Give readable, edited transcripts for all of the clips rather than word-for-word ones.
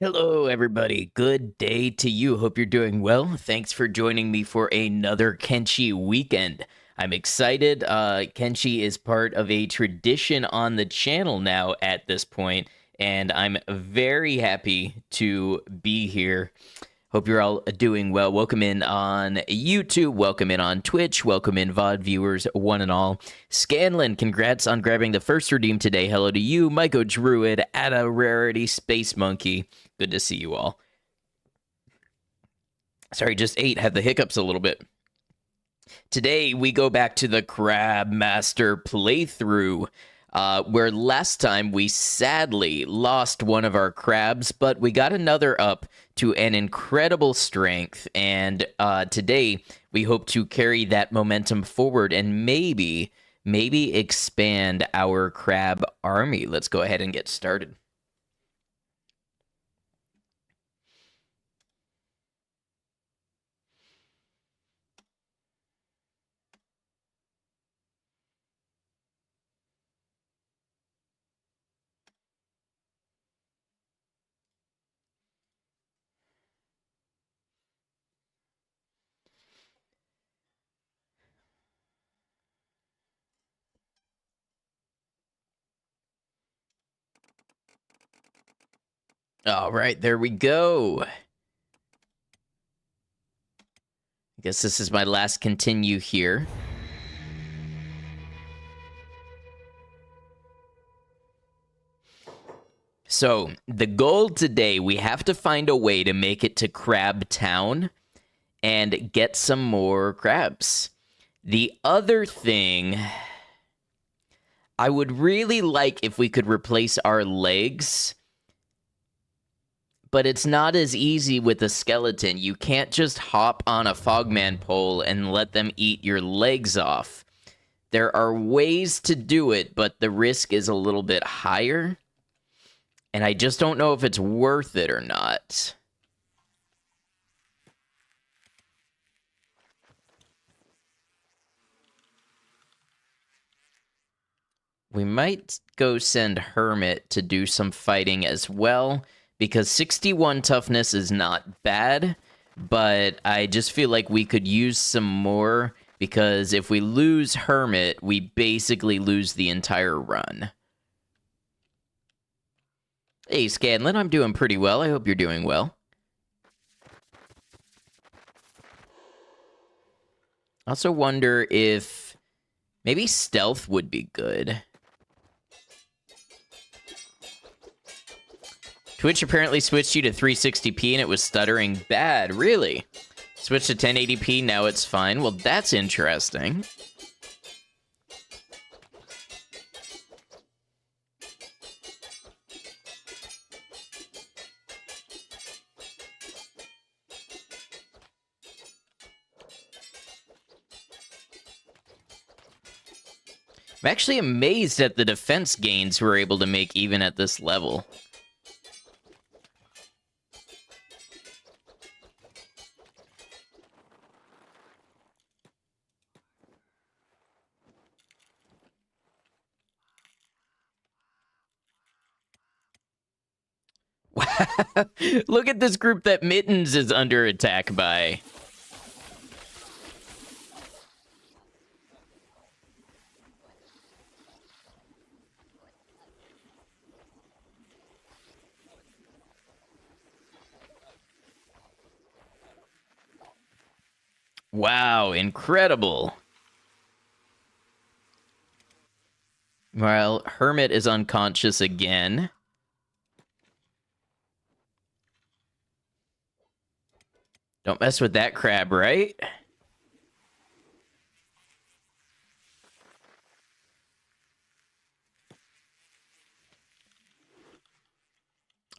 Hello, everybody. Good day to you. Hope you're doing well. Thanks for joining me for another Kenshi weekend. I'm excited. Kenshi is part of a tradition on the channel now at this point, and I'm very happy to be here. Hope you're all doing well. Welcome in on YouTube. Welcome in on Twitch. Welcome in VOD viewers, one and all. Scanlan, congrats on grabbing the first redeem today. Hello to you, Myco Druid, Ada Rarity, Space Monkey. Good to see you all. Sorry, just ate. Had the hiccups a little bit. Today, we go back to the CRABMASTER playthrough, where last time we sadly lost one of our crabs, but we got another up to an incredible strength, and today we hope to carry that momentum forward and maybe expand our crab army. Let's go ahead and get started. All right, there we go. I guess this is my last continue here. So, the goal today, we have to find a way to make it to Crab Town and get some more crabs. The other thing, I would really like if we could replace our legs, but it's not as easy with a skeleton. You can't just hop on a Fogman pole and let them eat your legs off. There are ways to do it, but the risk is a little bit higher. And I just don't know if it's worth it or not. We might go send Hermit to do some fighting as well, because 61 toughness is not bad, but I just feel like we could use some more, because if we lose Hermit, we basically lose the entire run. Hey, Scanlan, I'm doing pretty well. I hope you're doing well. I also wonder if maybe stealth would be good. Twitch apparently switched you to 360p and it was stuttering bad. Really? Switched to 1080p, now it's fine. Well, that's interesting. I'm actually amazed at the defense gains we're able to make even at this level. Look at this group that Mittens is under attack by. Wow, incredible. Well, Hermit is unconscious again. Don't mess with that crab, right?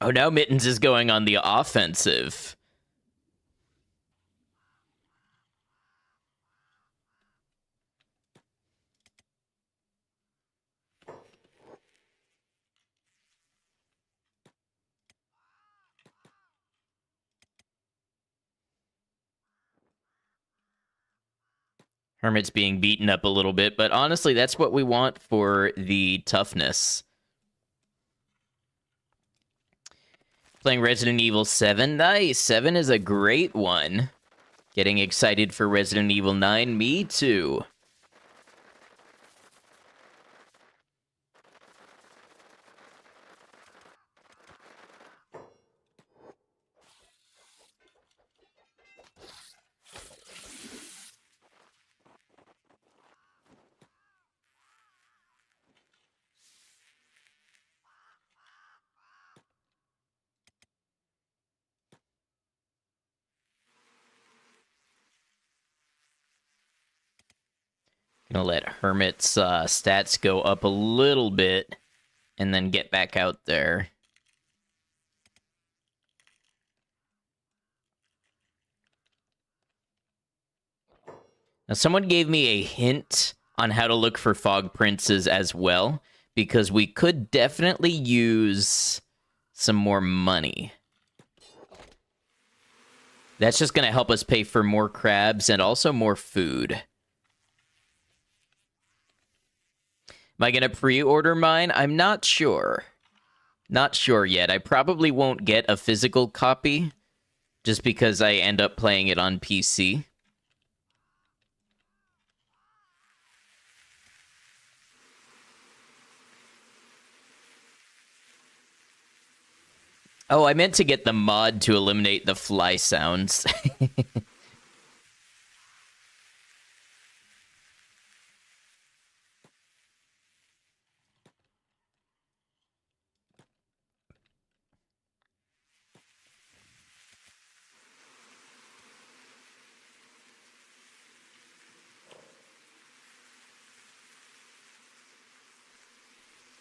Oh, now Mittens is going on the offensive. Hermit's being beaten up a little bit, but honestly, that's what we want for the toughness. Playing Resident Evil 7. Nice. 7 is a great one. Getting excited for Resident Evil 9. Me too. Gonna let Hermit's stats go up a little bit and then get back out there. Now, someone gave me a hint on how to look for fog princes as well, because we could definitely use some more money. That's just going to help us pay for more crabs and also more food. Am I going to pre-order mine? I'm not sure. Not sure yet. I probably won't get a physical copy just because I end up playing it on PC. Oh, I meant to get the mod to eliminate the fly sounds.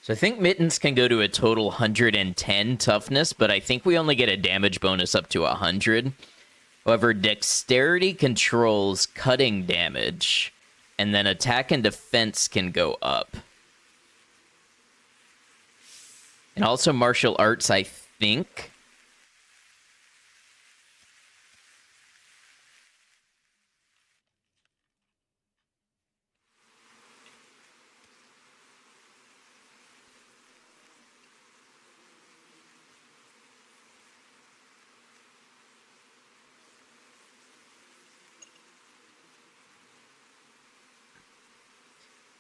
So I think Mittens can go to a total 110 toughness, but I think we only get a damage bonus up to 100. However, Dexterity controls cutting damage, and then attack and defense can go up. And also Martial Arts, I think.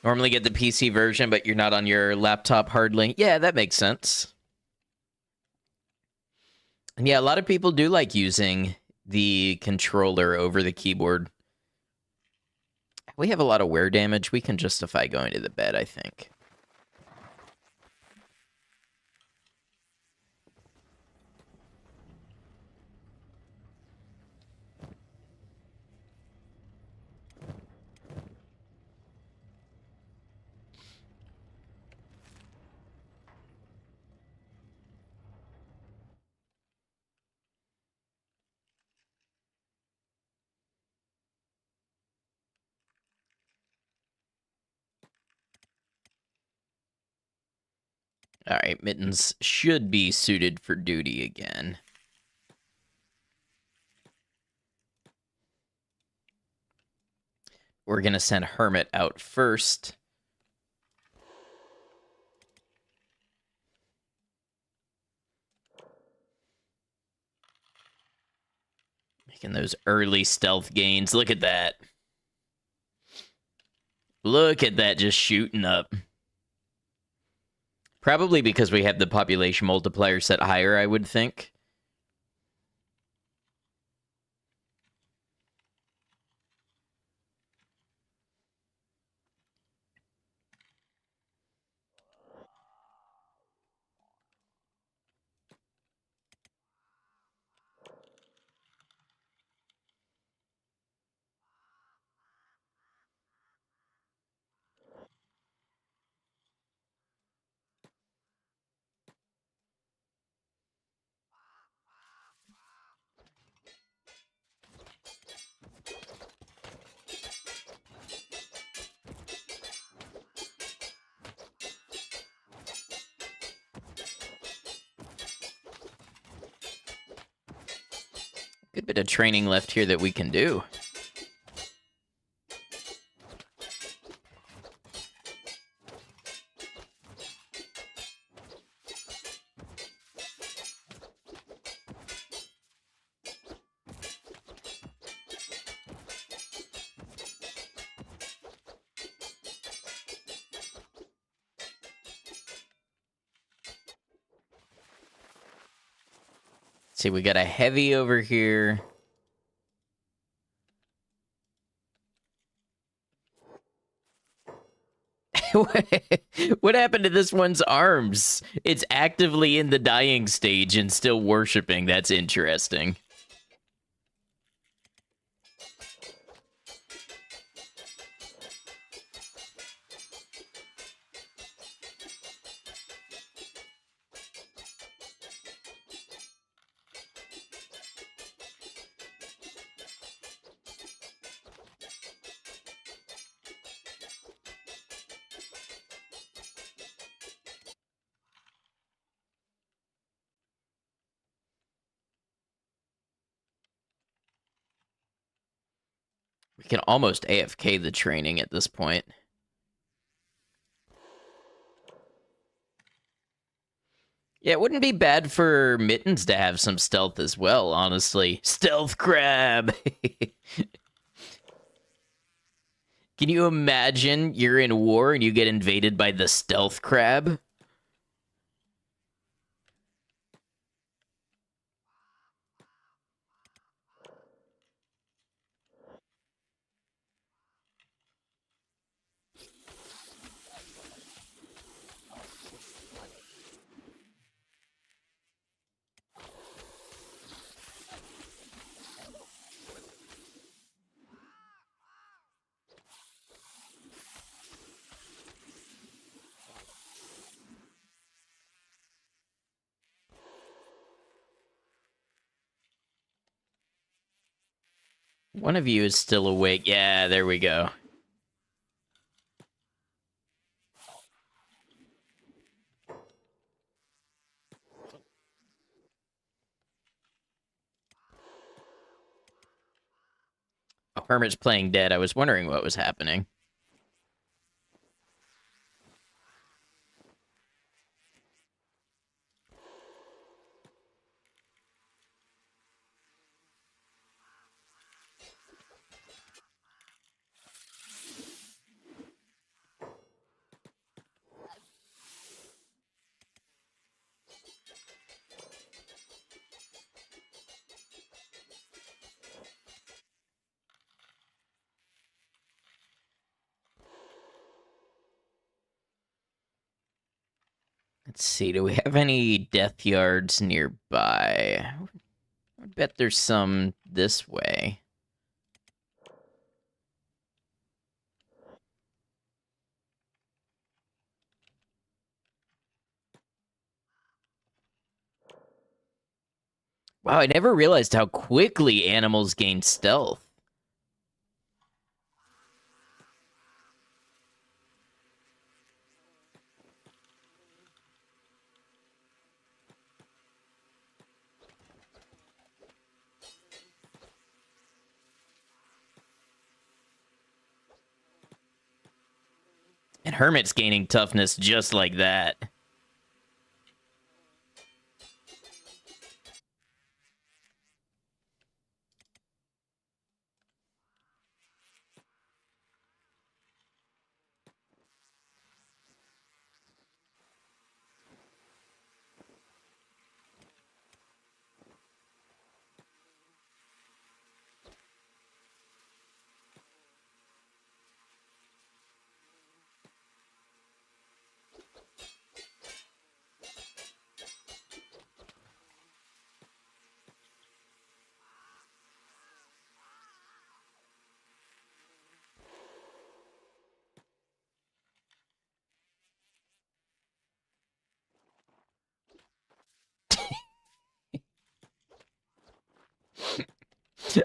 Normally get the PC version, but you're not on your laptop hardly. Yeah, that makes sense. And yeah, a lot of people do like using the controller over the keyboard. We have a lot of wear damage. We can justify going to the bed, I think. All right, Mittens should be suited for duty again. We're going to send Hermit out first. Making those early stealth gains. Look at that. Look at that, just shooting up. Probably because we have the population multiplier set higher, I would think. Good bit of training left here that we can do. see, we got a heavy over here. What happened to this one's arms? It's actively in the dying stage and still worshiping. That's interesting. We can almost AFK the training at this point. Yeah, it wouldn't be bad for Mittens to have some stealth as well, honestly. Stealth crab! Can you imagine you're in war and you get invaded by the stealth crab? One of you is still awake. Yeah, there we go. Oh, Hermit's playing dead. I was wondering what was happening. Let's see, do we have any death yards nearby? I bet there's some this way. Wow, I never realized how quickly animals gain stealth. And Hermit's gaining toughness just like that.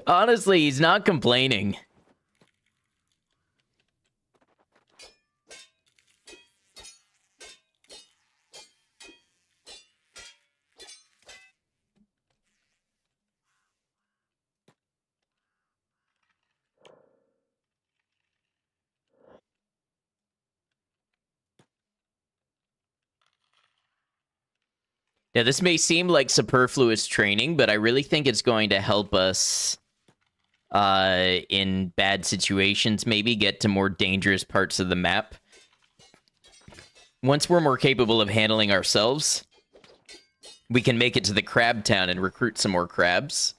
Honestly, he's not complaining. Now, this may seem like superfluous training, but I really think it's going to help us in bad situations, maybe get to more dangerous parts of the map. Once we're more capable of handling ourselves, We can make it to the crab town and recruit some more crabs.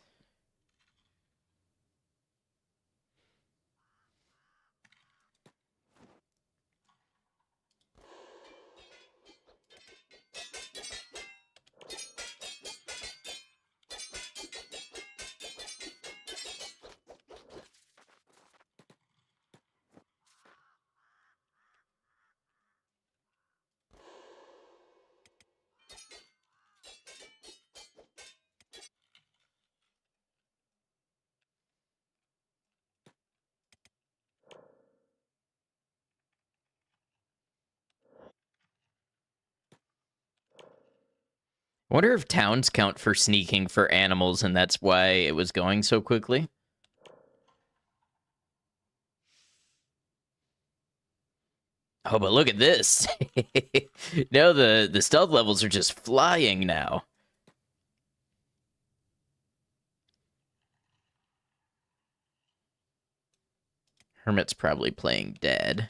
I wonder if towns count for sneaking for animals, and that's why it was going so quickly. Oh, but look at this. No, the stealth levels are just flying now. Hermit's probably playing dead.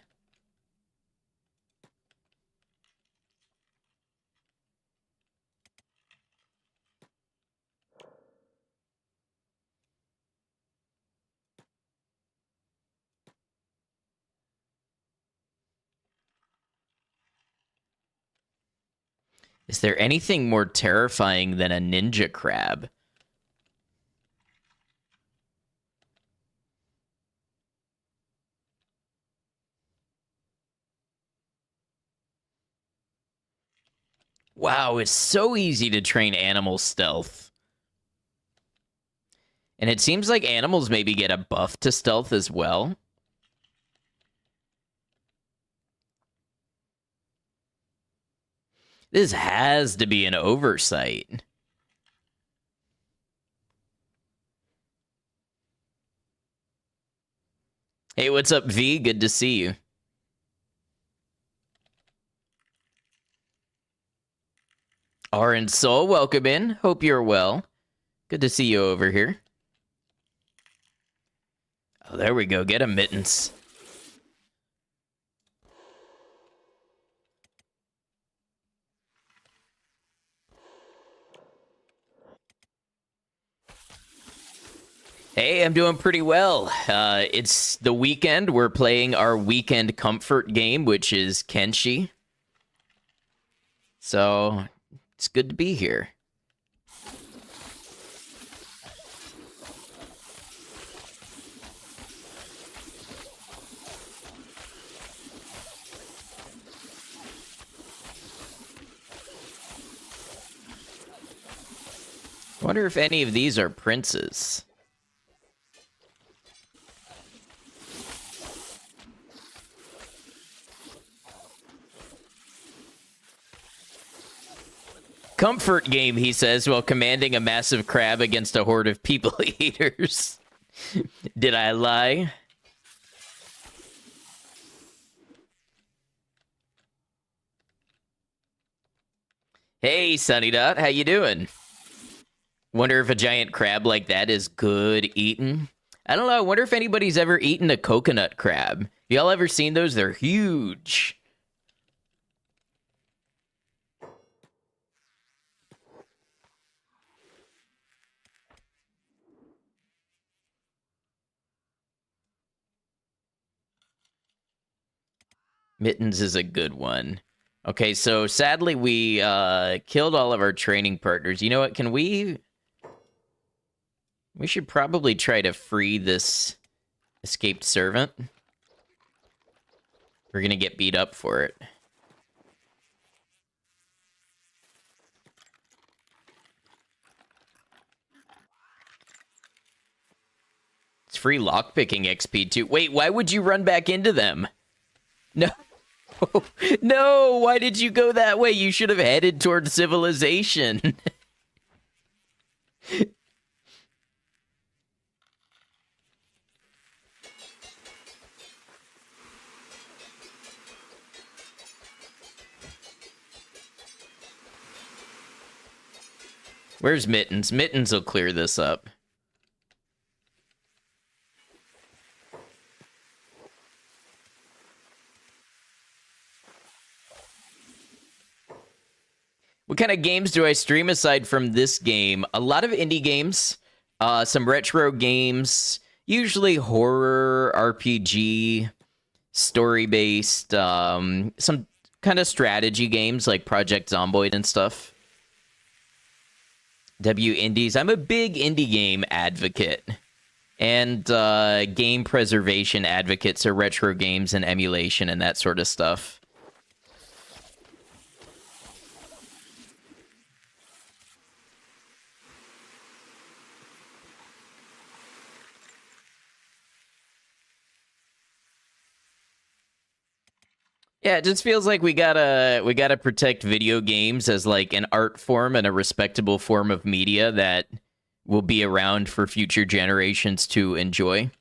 Is there anything more terrifying than a ninja crab? Wow, it's so easy to train animal stealth. And it seems like animals maybe get a buff to stealth as well. This has to be an oversight. Hey, what's up, V? Good to see you. R and Soul, welcome in. Hope you're well. Good to see you over here. Oh, there we go. Get a mittens. Hey, I'm doing pretty well. It's the weekend. We're playing our weekend comfort game, which is Kenshi. So it's good to be here. I wonder if any of these are princes. Comfort game, he says, while commanding a massive crab against a horde of people eaters. Did I lie? Hey, Sunny Dot, how you doing? Wonder if a giant crab like that is good eating. I don't know. I wonder if anybody's ever eaten a coconut crab. Y'all ever seen those? They're huge. Mittens is a good one. Okay, so sadly we killed all of our training partners. You know what? Can we... We should probably try to free this escaped servant. We're gonna get beat up for it. It's free lockpicking XP too. Wait, why would you run back into them? No. No, why did you go that way? You should have headed toward civilization. Where's Mittens? Mittens will clear this up. What kind of games do I stream aside from this game? A lot of indie games, some retro games, usually horror, RPG, story based, some kind of strategy games like Project Zomboid and stuff. W Indies. I'm a big indie game advocate and game preservation advocate, so retro games and emulation and that sort of stuff. Yeah, it just feels like we gotta protect video games as like an art form and a respectable form of media that will be around for future generations to enjoy.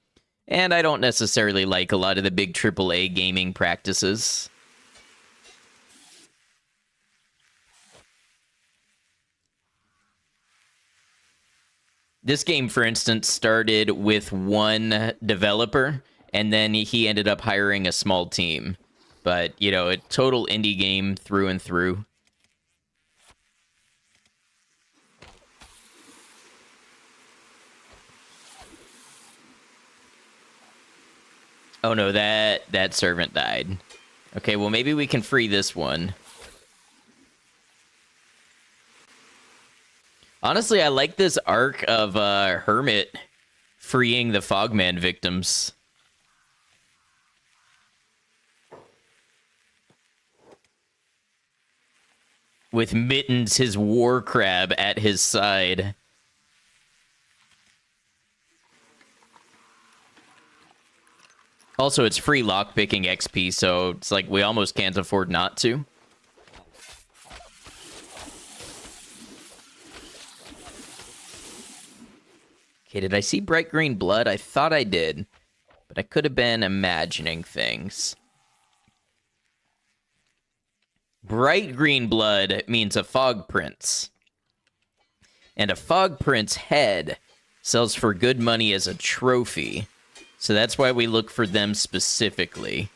And I don't necessarily like a lot of the big AAA gaming practices. This game, for instance, started with one developer, and then he ended up hiring a small team. But, you know, a total indie game through and through. Oh no, that servant died. Okay, well maybe we can free this one. Honestly, I like this arc of Hermit freeing the Fogman victims. With Mittens, his war crab, at his side. Also, it's free lockpicking XP, so it's like we almost can't afford not to. Okay, did I see bright green blood? I thought I did, but I could have been imagining things. Bright green blood means a fog prince. And a fog prince head sells for good money as a trophy. So that's why we look for them specifically.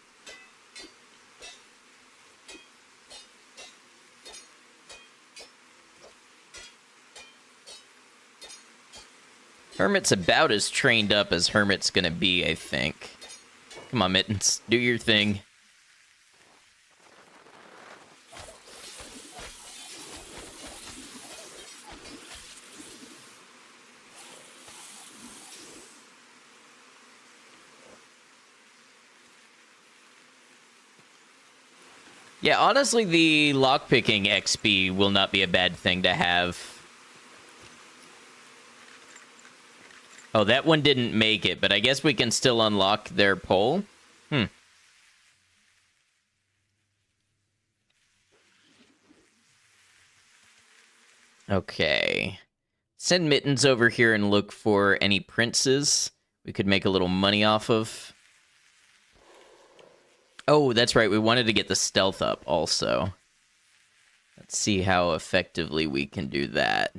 Hermit's about as trained up as Hermit's gonna be, I think. Come on, Mittens, do your thing. Yeah, honestly, the lockpicking XP will not be a bad thing to have. Oh, that one didn't make it, but I guess we can still unlock their pole. Okay. Send Mittens over here and look for any princes we could make a little money off of. Oh, that's right. We wanted to get the stealth up also. Let's see how effectively we can do that.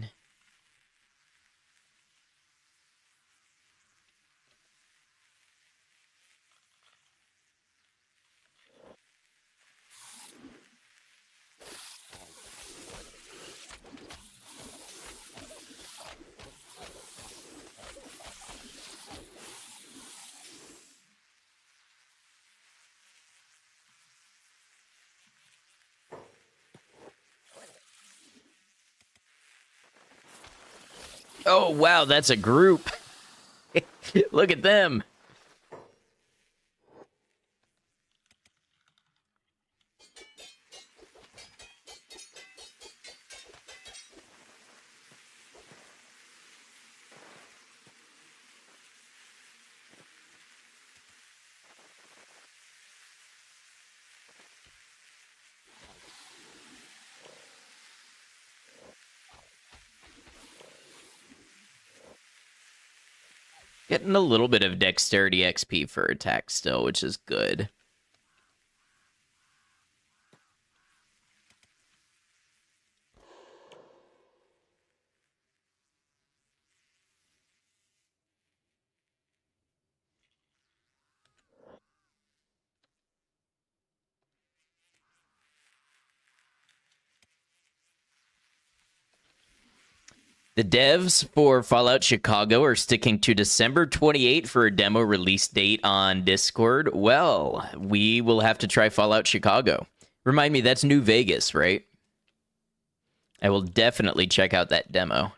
Oh, wow, that's a group. Look at them. Getting a little bit of dexterity XP for attack still, which is good. The devs for Fallout Chicago are sticking to December 28 for a demo release date on Discord. Well, we will have to try Fallout Chicago. Remind me, that's New Vegas, right? I will definitely check out that demo.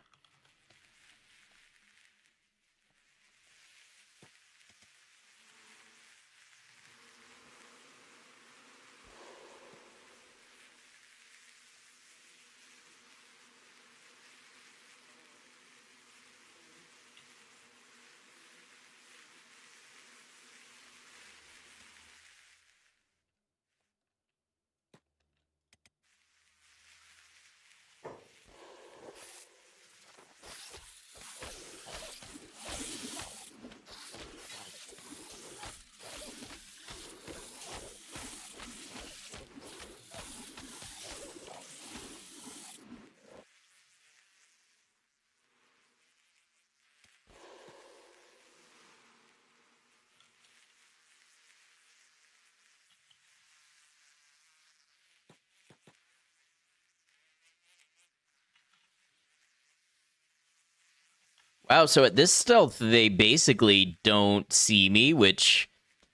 Wow, so at this stealth, they basically don't see me, which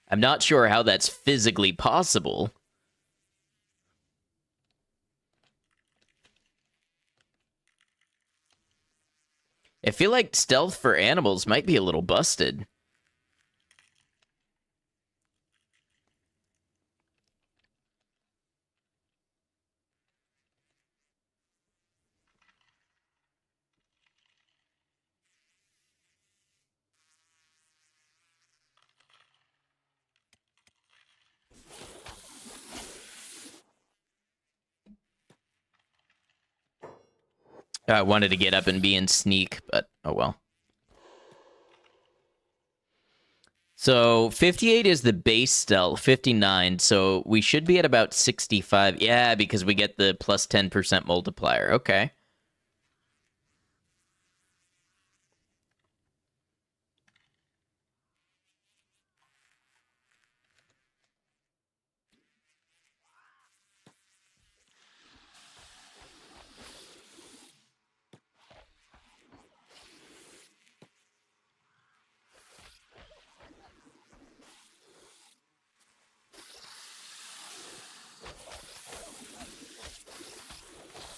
I'm not sure how that's physically possible. I feel like stealth for animals might be a little busted. I wanted to get up and be in sneak, but oh well. So 58 is the base stealth, 59, so we should be at about 65. Yeah, because we get the plus 10% multiplier. Okay.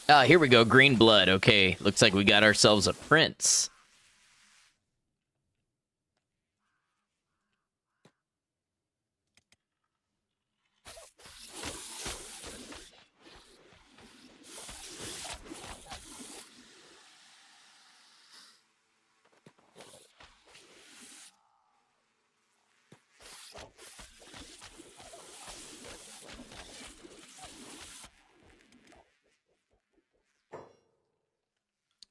Ah, here we go. Green blood. Okay, looks like we got ourselves a prince.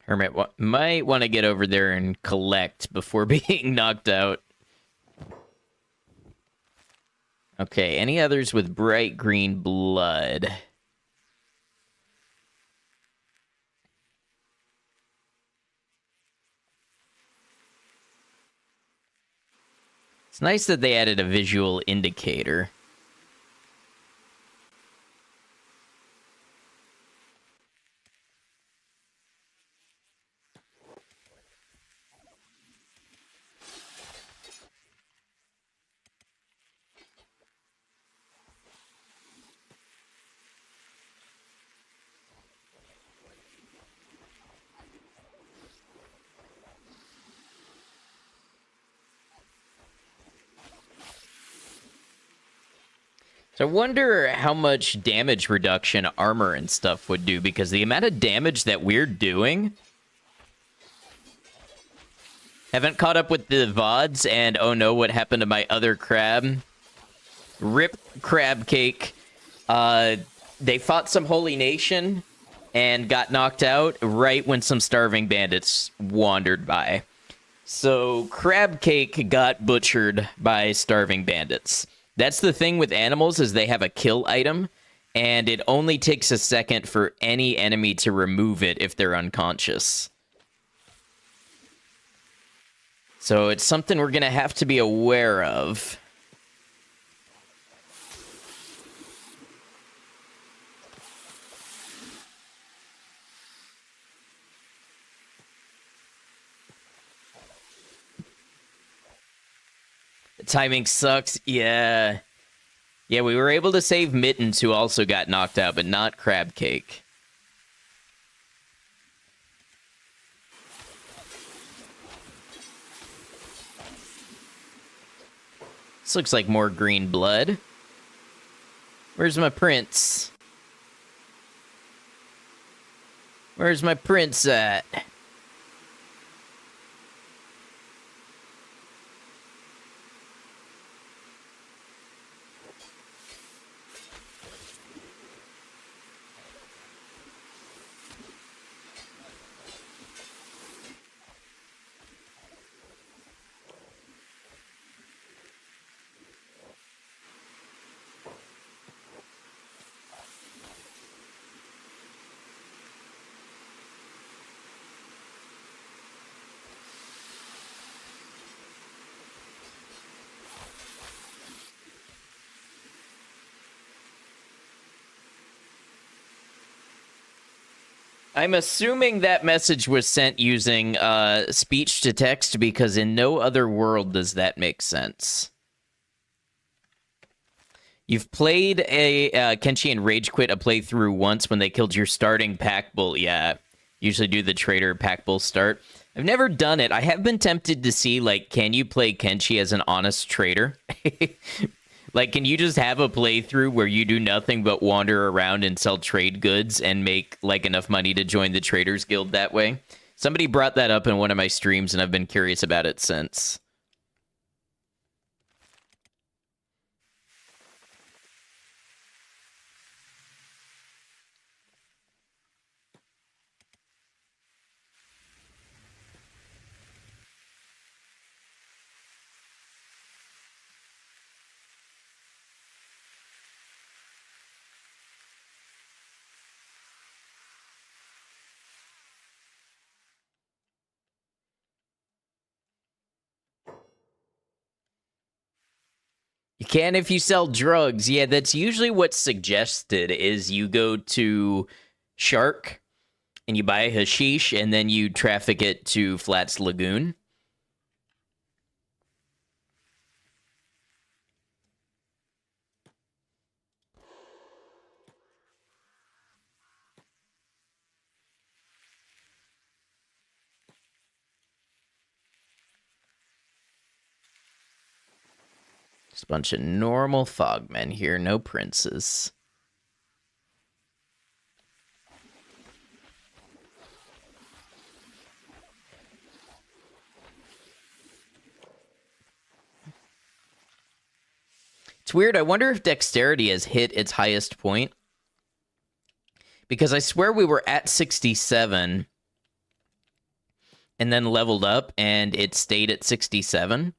Hermit might want to get over there and collect before being knocked out. Okay, any others with bright green blood? It's nice that they added a visual indicator. So I wonder how much damage reduction armor and stuff would do, because the amount of damage that we're doing... Haven't caught up with the VODs, and oh no, what happened to my other crab? Rip crab cake. They fought some Holy Nation and got knocked out right when some starving bandits wandered by. So crab cake got butchered by starving bandits. That's the thing with animals, is they have a kill item, and it only takes a second for any enemy to remove it if they're unconscious. So it's something we're going to have to be aware of. Timing sucks. Yeah. Yeah, we were able to save Mittens, who also got knocked out, but not Crab Cake. This looks like more green blood. Where's my prince? Where's my prince at? I'm assuming that message was sent using speech to text because in no other world does that make sense. You've played a Kenshi and Rage Quit a playthrough once when they killed your starting pack bull. Yeah, usually do the trader pack bull start. I've never done it. I have been tempted to see, like, can you play Kenshi as an honest trader? Like, can you just have a playthrough where you do nothing but wander around and sell trade goods and make, like, enough money to join the Traders Guild that way? Somebody brought that up in one of my streams, and I've been curious about it since. You can if you sell drugs. Yeah, that's usually what's suggested is you go to Shark and you buy hashish and then you traffic it to Flats Lagoon. Just a bunch of normal fogmen here, no princes. It's weird. I wonder if dexterity has hit its highest point. Because I swear we were at 67 and then leveled up and it stayed at 67.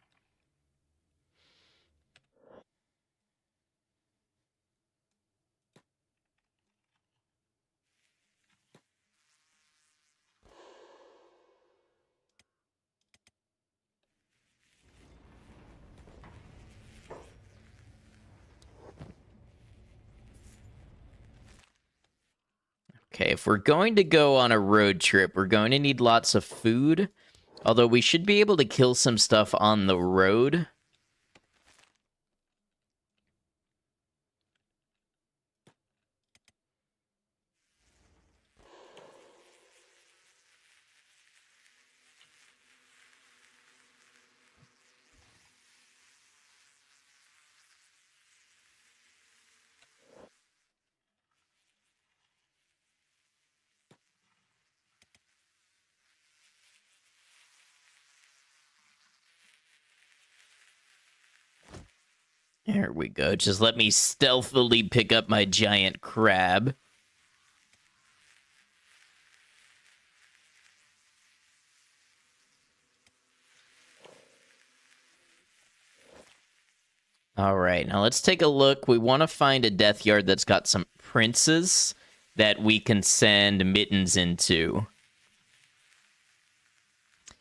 Okay, if we're going to go on a road trip, we're going to need lots of food. Although we should be able to kill some stuff on the road. There we go. Just let me stealthily pick up my giant crab. All right, now let's take a look. We want to find a death yard that's got some princes that we can send Mittens into.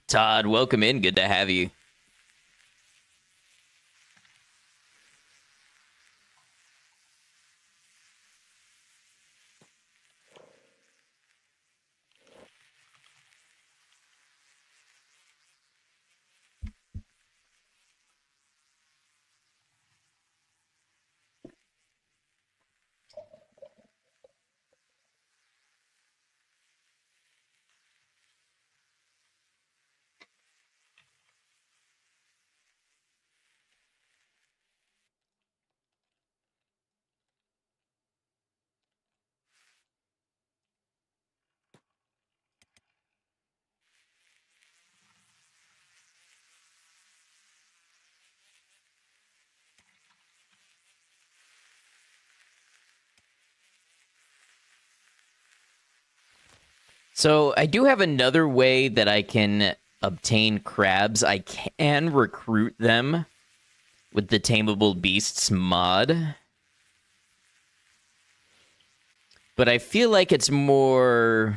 Todd, welcome in. Good to have you. So I do have another way that I can obtain crabs. I can recruit them with the Tameable Beasts mod. But I feel like it's a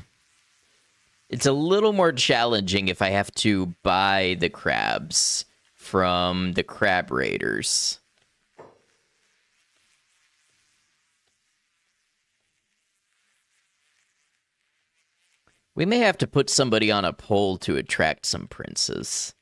little more challenging if I have to buy the crabs from the crab raiders. We may have to put somebody on a pole to attract some princes.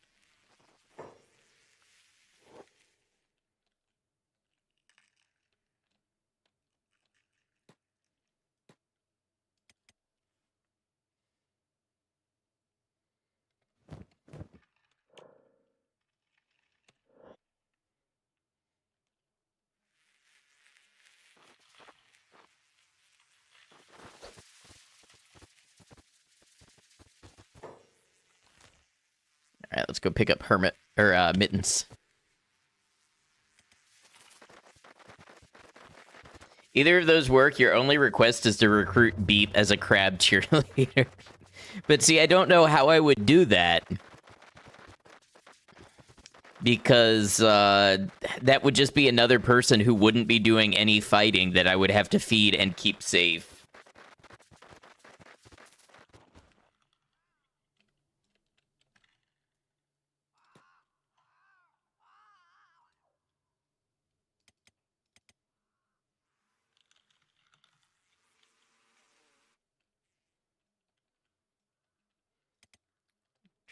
All right, let's go pick up Hermit or Mittens. Either of those work. Your only request is to recruit Beep as a crab cheerleader. But see, I don't know how I would do that. Because that would just be another person who wouldn't be doing any fighting that I would have to feed and keep safe.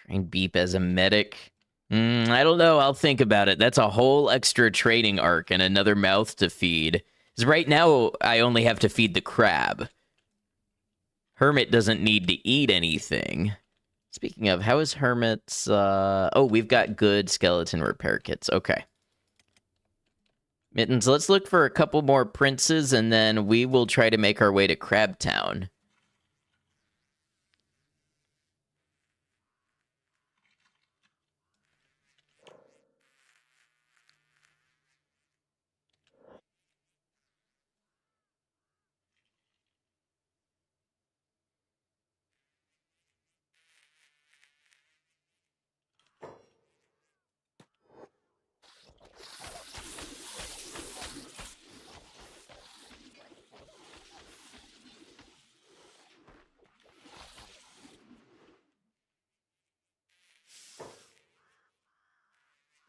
Train Beep as a medic. I don't know. I'll think about it. That's a whole extra training arc and another mouth to feed. Because right now, I only have to feed the crab. Hermit doesn't need to eat anything. Speaking of, how is Hermit's... Oh, we've got good skeleton repair kits. Okay. Mittens, let's look for a couple more princes, and then we will try to make our way to Crab Town.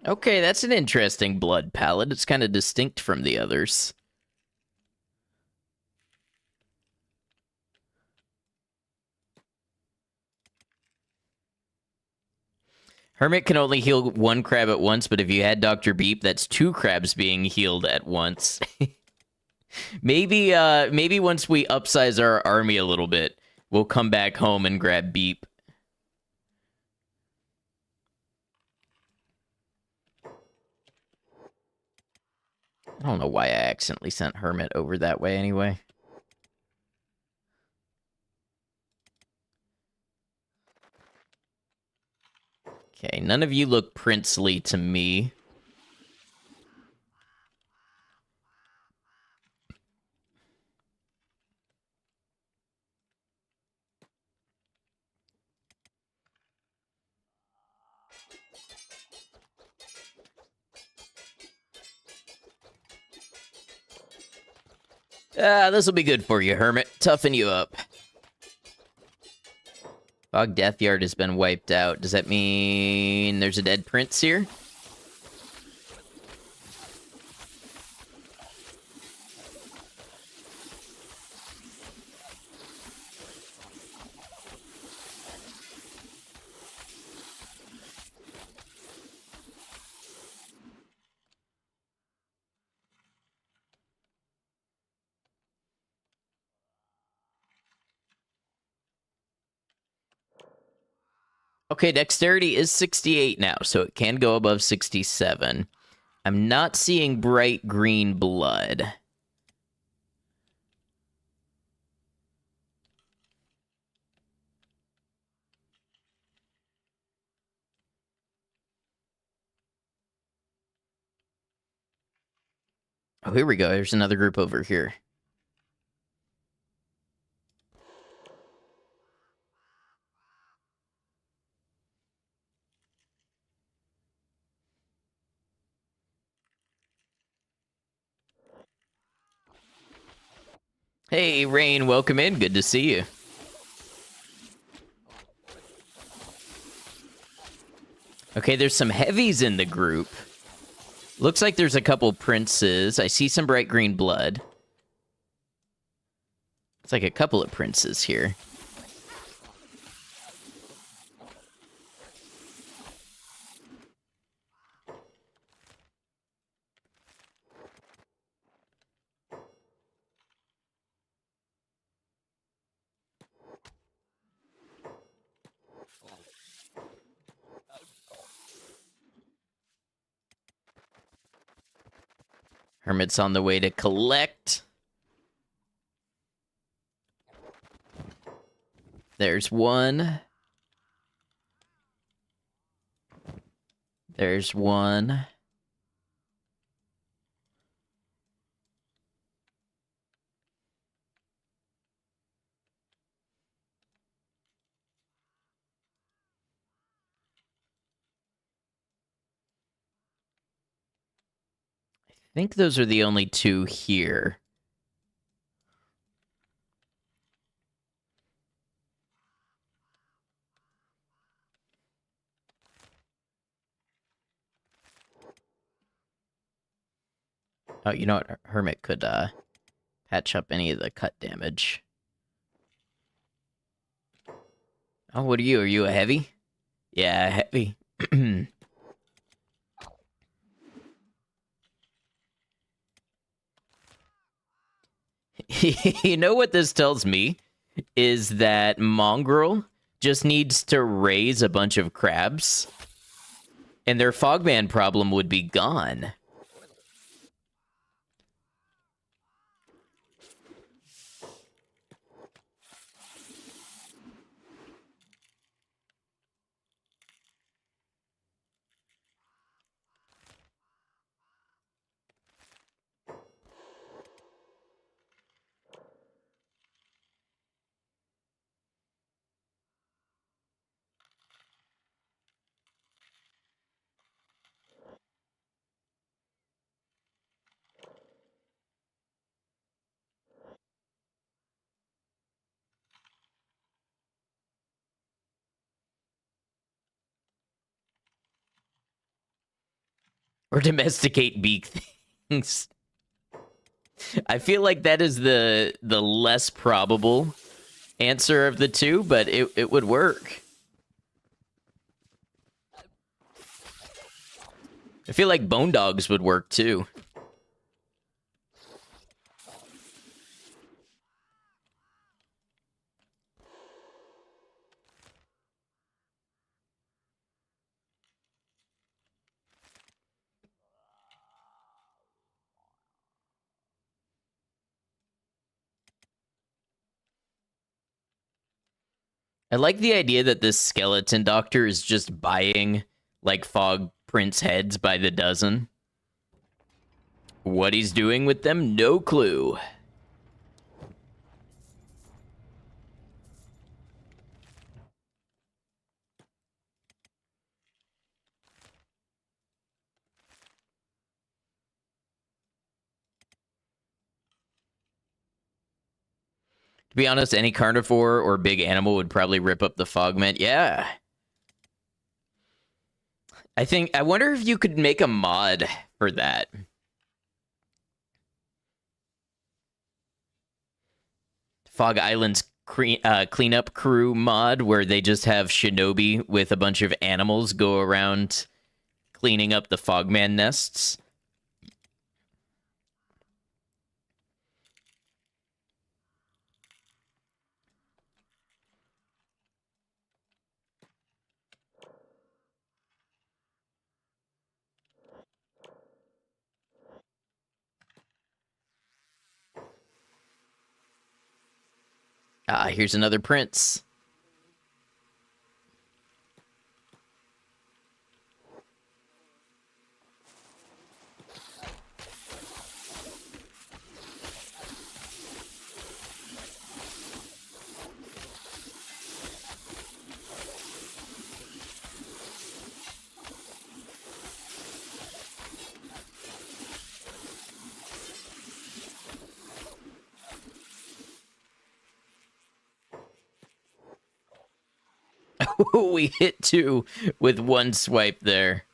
Okay, that's an interesting blood palette. It's kind of distinct from the others. Hermit can only heal one crab at once, but if you had Dr. Beep, that's two crabs being healed at once. maybe once we upsize our army a little bit, we'll come back home and grab Beep. I don't know why I accidentally sent Hermit over that way anyway. Okay, none of you look princely to me. This will be good for you, Hermit. Toughen you up. Fog Death Yard has been wiped out. Does that mean there's a dead prince here? Okay, dexterity is 68 now, so it can go above 67. I'm not seeing bright green blood. Oh, here we go. There's another group over here. Hey, Rain, welcome in. Good to see you. Okay, there's some heavies in the group. Looks like there's a couple princes. I see some bright green blood. It's like a couple of princes here. Hermit's on the way to collect. There's one. There's one. I think those are the only two here. Oh, you know what? Hermit could patch up any of the cut damage. Oh, what are you? Are you a heavy? Yeah, heavy. You know what this tells me? Is that Mongrel just needs to raise a bunch of crabs, and their Fogman problem would be gone. Or domesticate beak things. I feel like that is the less probable answer of the two, but it would work. I feel like bone dogs would work too. I like the idea that this skeleton doctor is just buying like fog prince heads by the dozen. What he's doing with them, no clue. To be honest, any carnivore or big animal would probably rip up the Fogman. Yeah. I wonder if you could make a mod for that. Fog Island's cleanup crew mod, where they just have Shinobi with a bunch of animals go around cleaning up the Fogman nests. Ah, here's another prince. We hit 2 with 1 swipe there.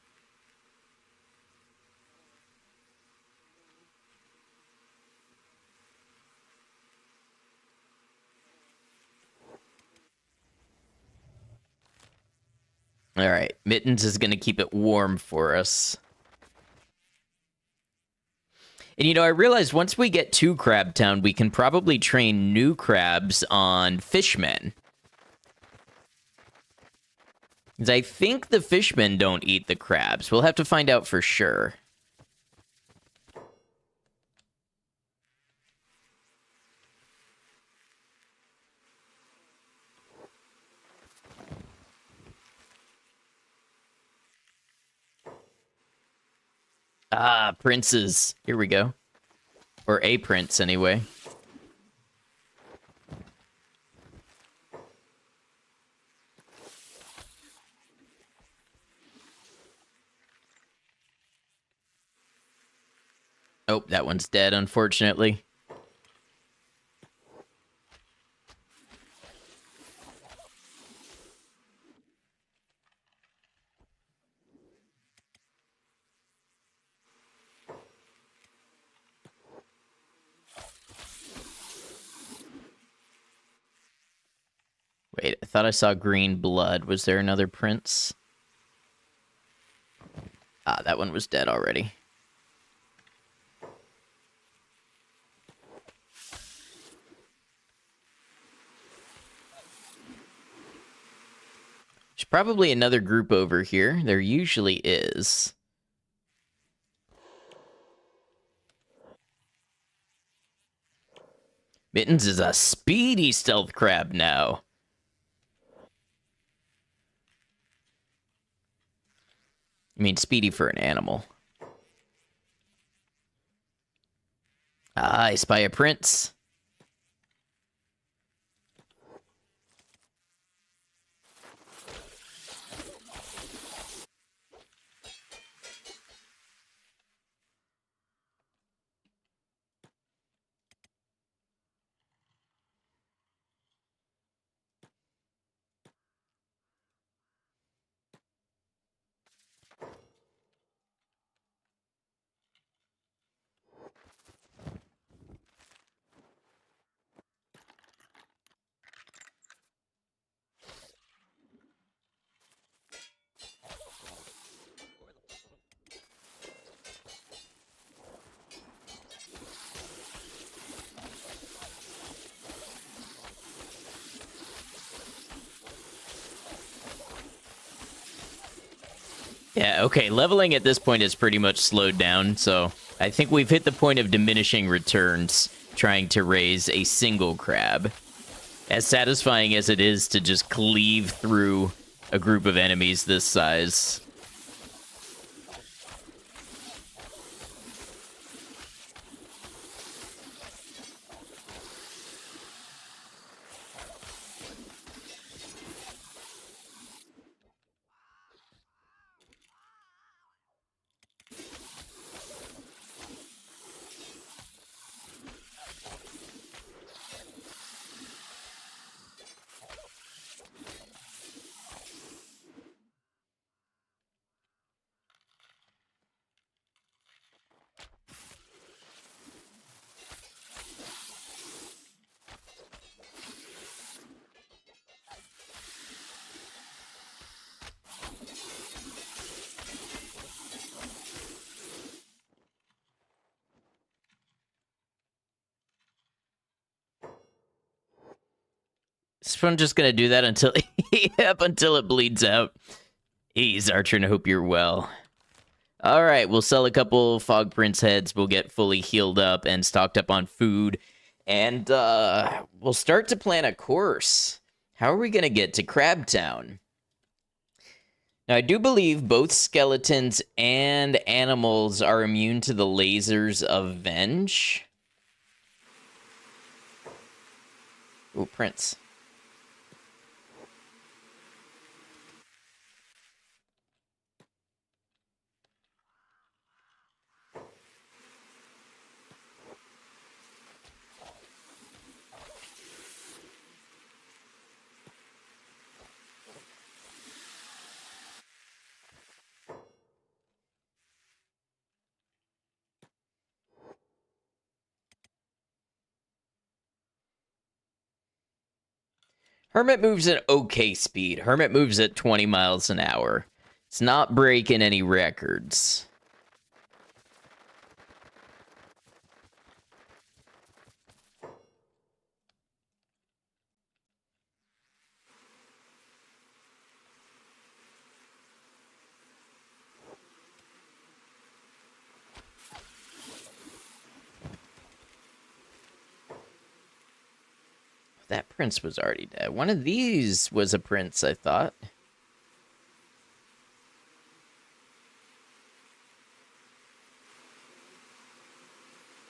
All right, Mittens is going to keep it warm for us. And I realized once we get to Crab Town, we can probably train new crabs on fishmen. Because I think the fishmen don't eat the crabs. We'll have to find out for sure. Ah, princes. Here we go. Or a prince, anyway. Oh, that one's dead, unfortunately. Wait, I thought I saw green blood. Was there another prince? Ah, that one was dead already. There's probably another group over here. There usually is. Mittens is a speedy stealth crab now. I mean, speedy for an animal. Ah, I spy a prince. Yeah, okay, leveling at this point is pretty much slowed down, so I think we've hit the point of diminishing returns trying to raise a single crab. As satisfying as it is to just cleave through a group of enemies this size. This one's just gonna do that until yep, until it bleeds out. Ease, Archer, and I hope you're well. All right, we'll sell a couple Fog Prince heads. We'll get fully healed up and stocked up on food. And we'll start to plan a course. How are we going to get to Crab Town? Now, I do believe both skeletons and animals are immune to the lasers of Venge. Ooh, Prince. Hermit moves at okay speed. Hermit moves at 20 miles an hour. It's not breaking any records. That prince was already dead. One of these was a prince, I thought.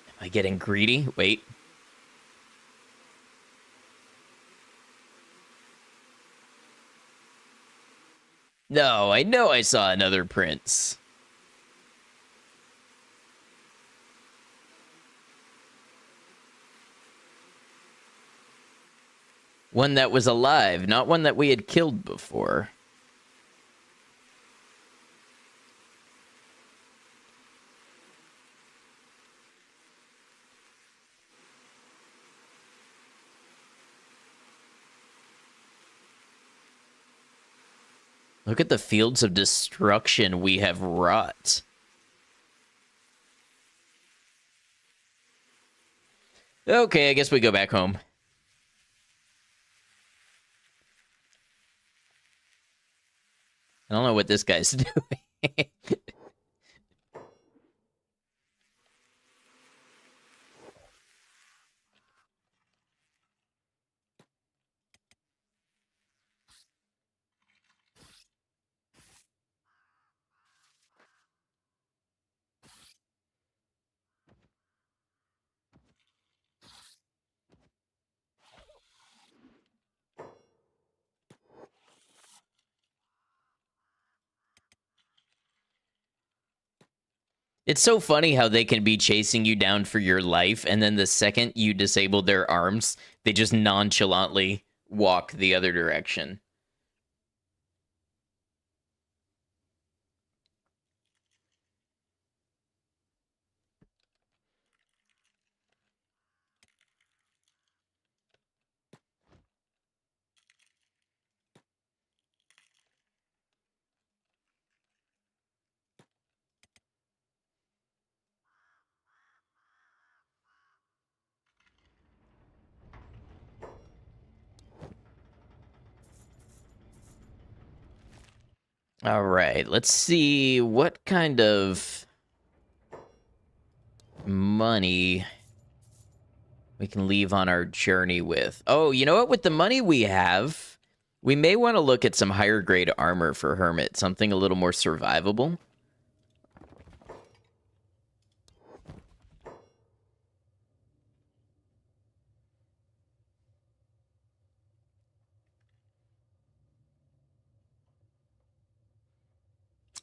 Am I getting greedy? Wait. No, I know I saw another prince. One that was alive, not one that we had killed before. Look at the fields of destruction we have wrought. Okay, I guess we go back home. I don't know what this guy's doing. It's so funny how they can be chasing you down for your life, and then the second you disable their arms, they just nonchalantly walk the other direction. All right, let's see what kind of money we can leave on our journey with. Oh, you know what? With the money we have, we may want to look at some higher grade armor for Hermit, something a little more survivable.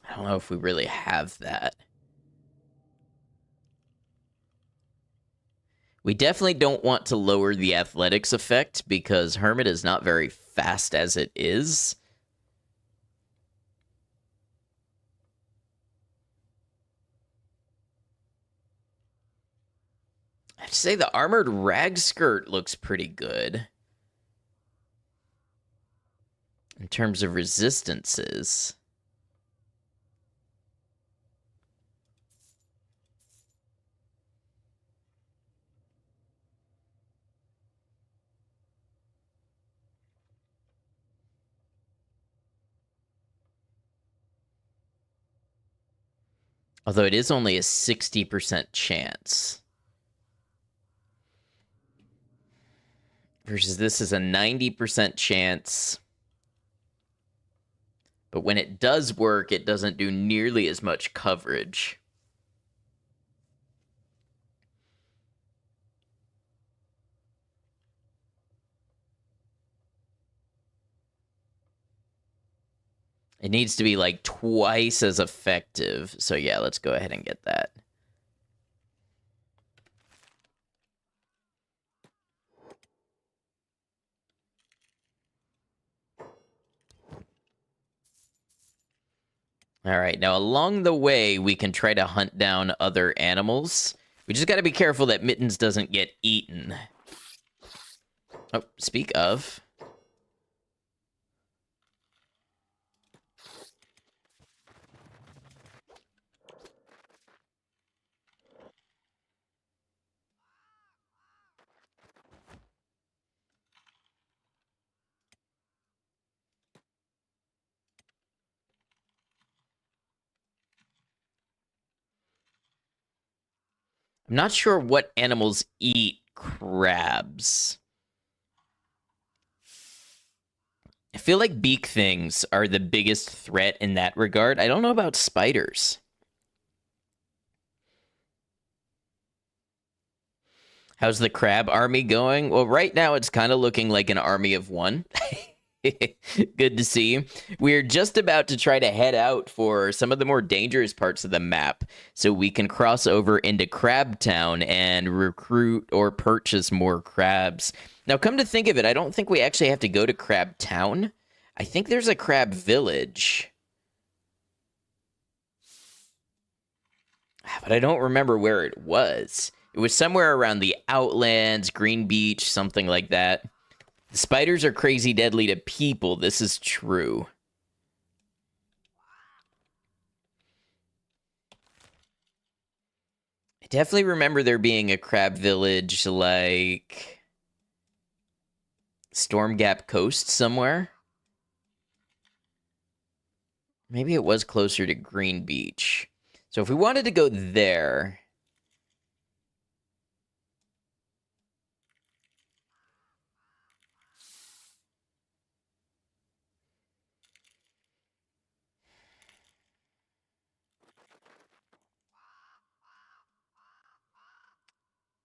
I don't know if we really have that. We definitely don't want to lower the athletics effect because Hermit is not very fast as it is. I'd say the armored rag skirt looks pretty good in terms of resistances. Although it is only a 60% chance. Versus this is a 90% chance. But when it does work, it doesn't do nearly as much coverage. It needs to be like twice as effective. So yeah, let's go ahead and get that. All right, now along the way, we can try to hunt down other animals. We just got to be careful that Mittens doesn't get eaten. Oh, speak of. I'm not sure what animals eat crabs. I feel like beak things are the biggest threat in that regard. I don't know about spiders. How's the crab army going? Well, right now it's kind of looking like an army of one. Good to see. We're just about to try to head out for some of the more dangerous parts of the map so we can cross over into Crab Town and recruit or purchase more crabs. Now, come to think of it, I don't think we actually have to go to Crab Town. I think there's a crab village. But I don't remember where it was. It was somewhere around the Outlands, Green Beach, something like that. The spiders are crazy deadly to people. This is true. I definitely remember there being a crab village like Storm Gap Coast somewhere. Maybe it was closer to Green Beach. So if we wanted to go there...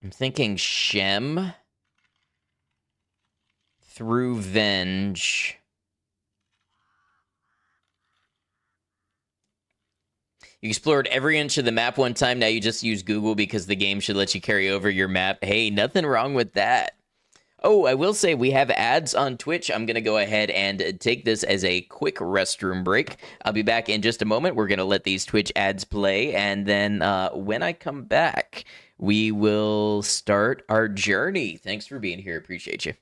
I'm thinking Shem through Venge. You explored every inch of the map one time. Now you just use Google because the game should let you carry over your map. Hey, nothing wrong with that. Oh, I will say we have ads on Twitch. I'm going to go ahead and take this as a quick restroom break. I'll be back in just a moment. We're going to let these Twitch ads play. And then when I come back, we will start our journey. Thanks for being here. Appreciate you.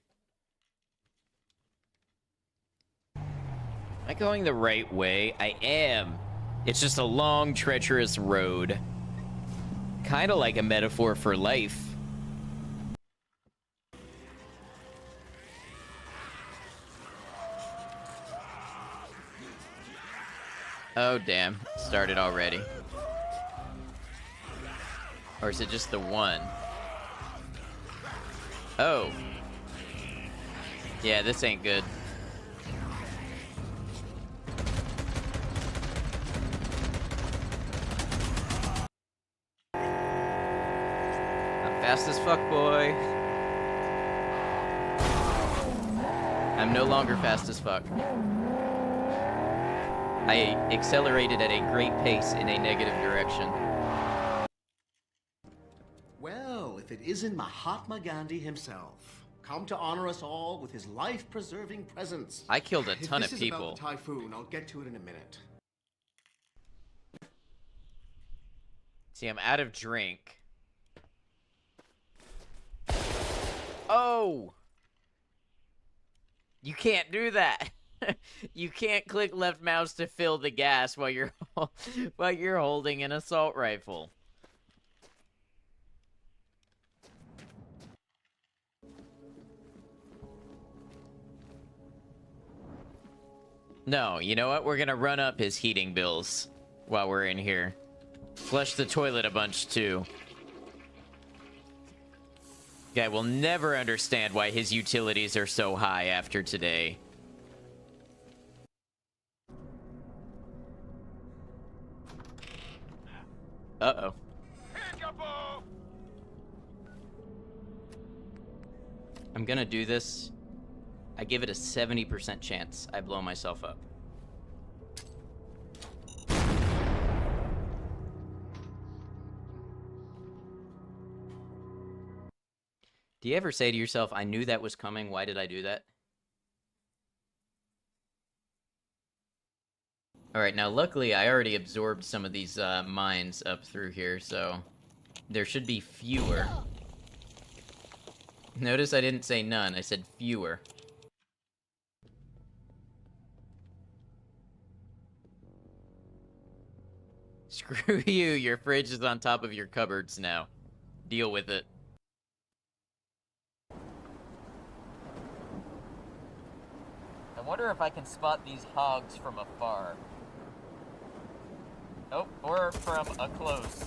Am I going the right way? I am. It's just a long, treacherous road. Kind of like a metaphor for life. Oh, damn. Started already. Or is it just the one? Oh. Yeah, this ain't good. I'm fast as fuck, boy. I'm no longer fast as fuck. I accelerated at a great pace in a negative direction. Well, if it isn't Mahatma Gandhi himself, come to honor us all with his life-preserving presence. I killed a ton of If this is people. about the typhoon, I'll get to it in a minute. See, I'm out of drink. Oh! You can't do that. You can't click left mouse to fill the gas while you're holding an assault rifle. No, you know what? We're gonna run up his heating bills while we're in here. Flush the toilet a bunch too. Guy will never understand why his utilities are so high after today. Uh-oh. I'm gonna do this. I give it a 70% chance I blow myself up. Do you ever say to yourself, I knew that was coming, why did I do that? Alright, now luckily I already absorbed some of these mines up through here, so there should be fewer. Notice I didn't say none, I said fewer. Screw you, your fridge is on top of your cupboards now. Deal with it. I wonder if I can spot these hogs from afar. Oh, or from a close.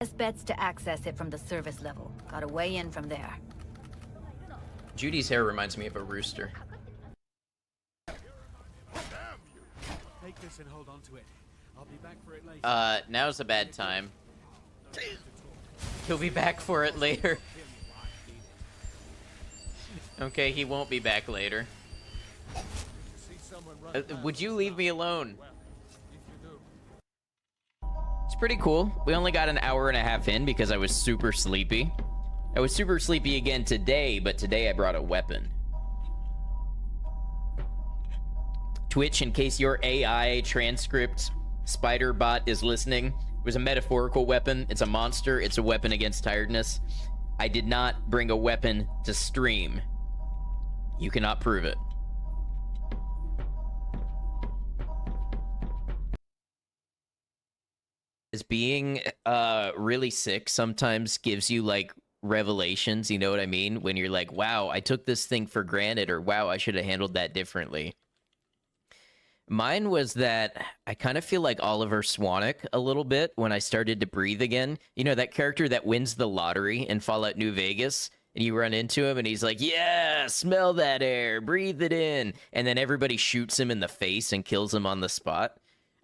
Best bet's to access it from the service level. Got a way in from there. Judy's hair reminds me of a rooster. Take this and hold on to it. I'll be back for it later. Now's a bad time. He'll be back for it later. Okay, he won't be back later. Would you leave me alone? It's pretty cool. We only got an hour and a half in because I was super sleepy. I was super sleepy again today, but today I brought a weapon. Twitch, in case your AI transcript spider bot is listening, it was a metaphorical weapon. It's a monster. It's a weapon against tiredness. I did not bring a weapon to stream. You cannot prove it. Is being really sick sometimes gives you like revelations, you know what I mean? When you're like, wow, I took this thing for granted, or wow, I should have handled that differently. Mine was that I kind of feel like Oliver Swanek a little bit when I started to breathe again. You know, that character that wins the lottery in Fallout New Vegas, and you run into him and he's like, yeah, smell that air, breathe it in. And then everybody shoots him in the face and kills him on the spot.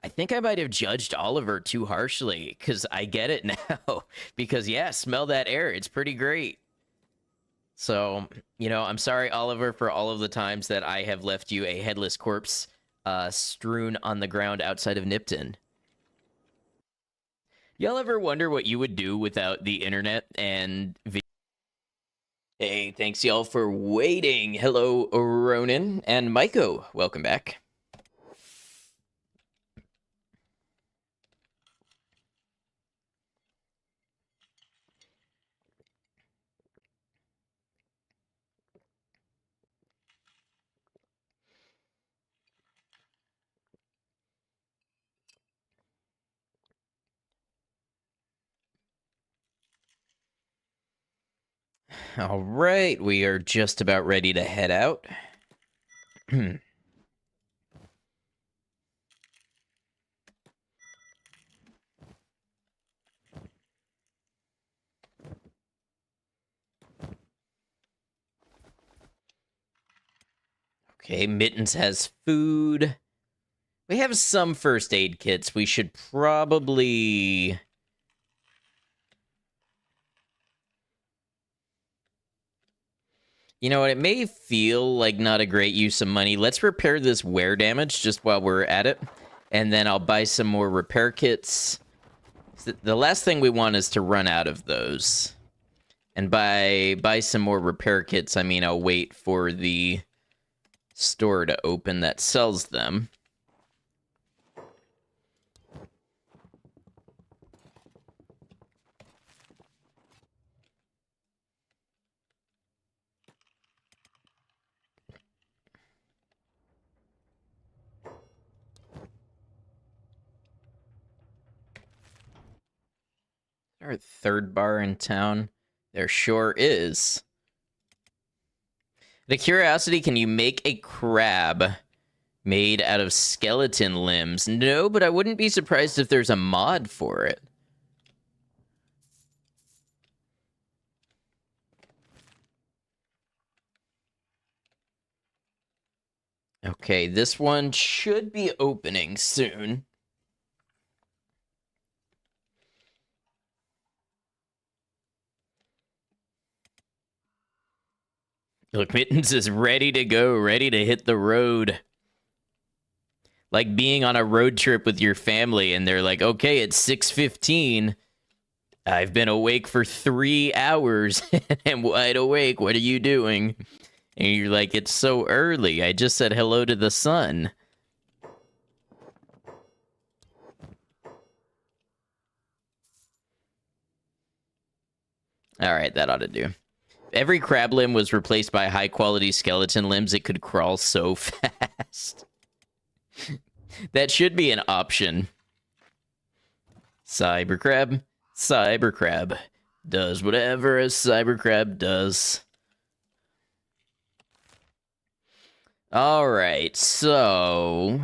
I think I might have judged Oliver too harshly, because I get it now. Because, yeah, smell that air. It's pretty great. So, you know, I'm sorry, Oliver, for all of the times that I have left you a headless corpse strewn on the ground outside of Nipton. Y'all ever wonder what you would do without the internet and video? Hey, thanks y'all for waiting. Hello, Ronan and Maiko. Welcome back. All right, we are just about ready to head out. Okay, Mittens has food. We have some first aid kits. We should probably... You know what? It may feel like not a great use of money. Let's repair this wear damage just while we're at it. And then I'll buy some more repair kits. The last thing we want is to run out of those. And by buy some more repair kits, I mean I'll wait for the store to open that sells them. Our third bar in town. There sure is. The curiosity, can you make a crab made out of skeleton limbs? No, but I wouldn't be surprised if there's a mod for it. Okay, this one should be opening soon. Look, Mittens is ready to go, ready to hit the road. Like being on a road trip with your family and they're like, okay, it's 6:15. I've been awake for 3 hours and I'm wide awake. What are you doing? And you're like, it's so early. I just said hello to the sun. All right, that ought to do. Every crab limb was replaced by high-quality skeleton limbs. It could crawl so fast. That should be an option. Cyber crab does whatever a cyber crab does. All right, so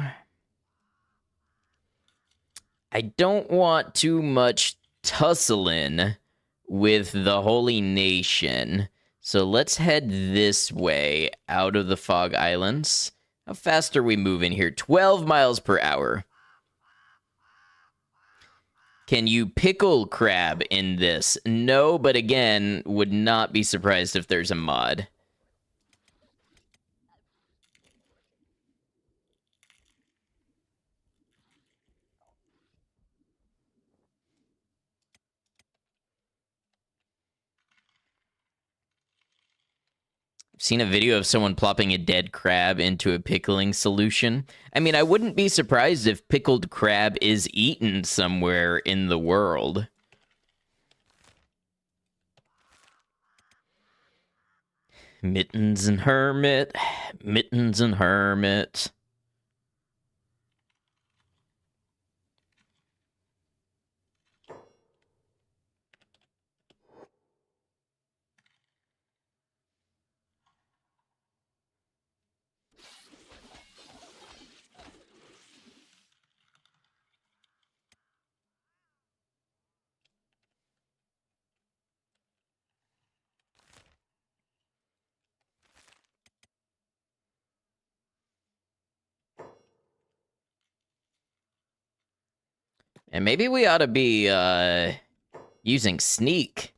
I don't want too much tussling with the Holy Nation. So let's head this way out of the Fog Islands. How fast are we moving here? 12 miles per hour. Can you pickle crab in this? No, but again, would not be surprised if there's a mod. I've seen a video of someone plopping a dead crab into a pickling solution. I mean, I wouldn't be surprised if pickled crab is eaten somewhere in the world. Mittens and Hermit. Mittens and Hermit. And maybe we ought to be using sneak.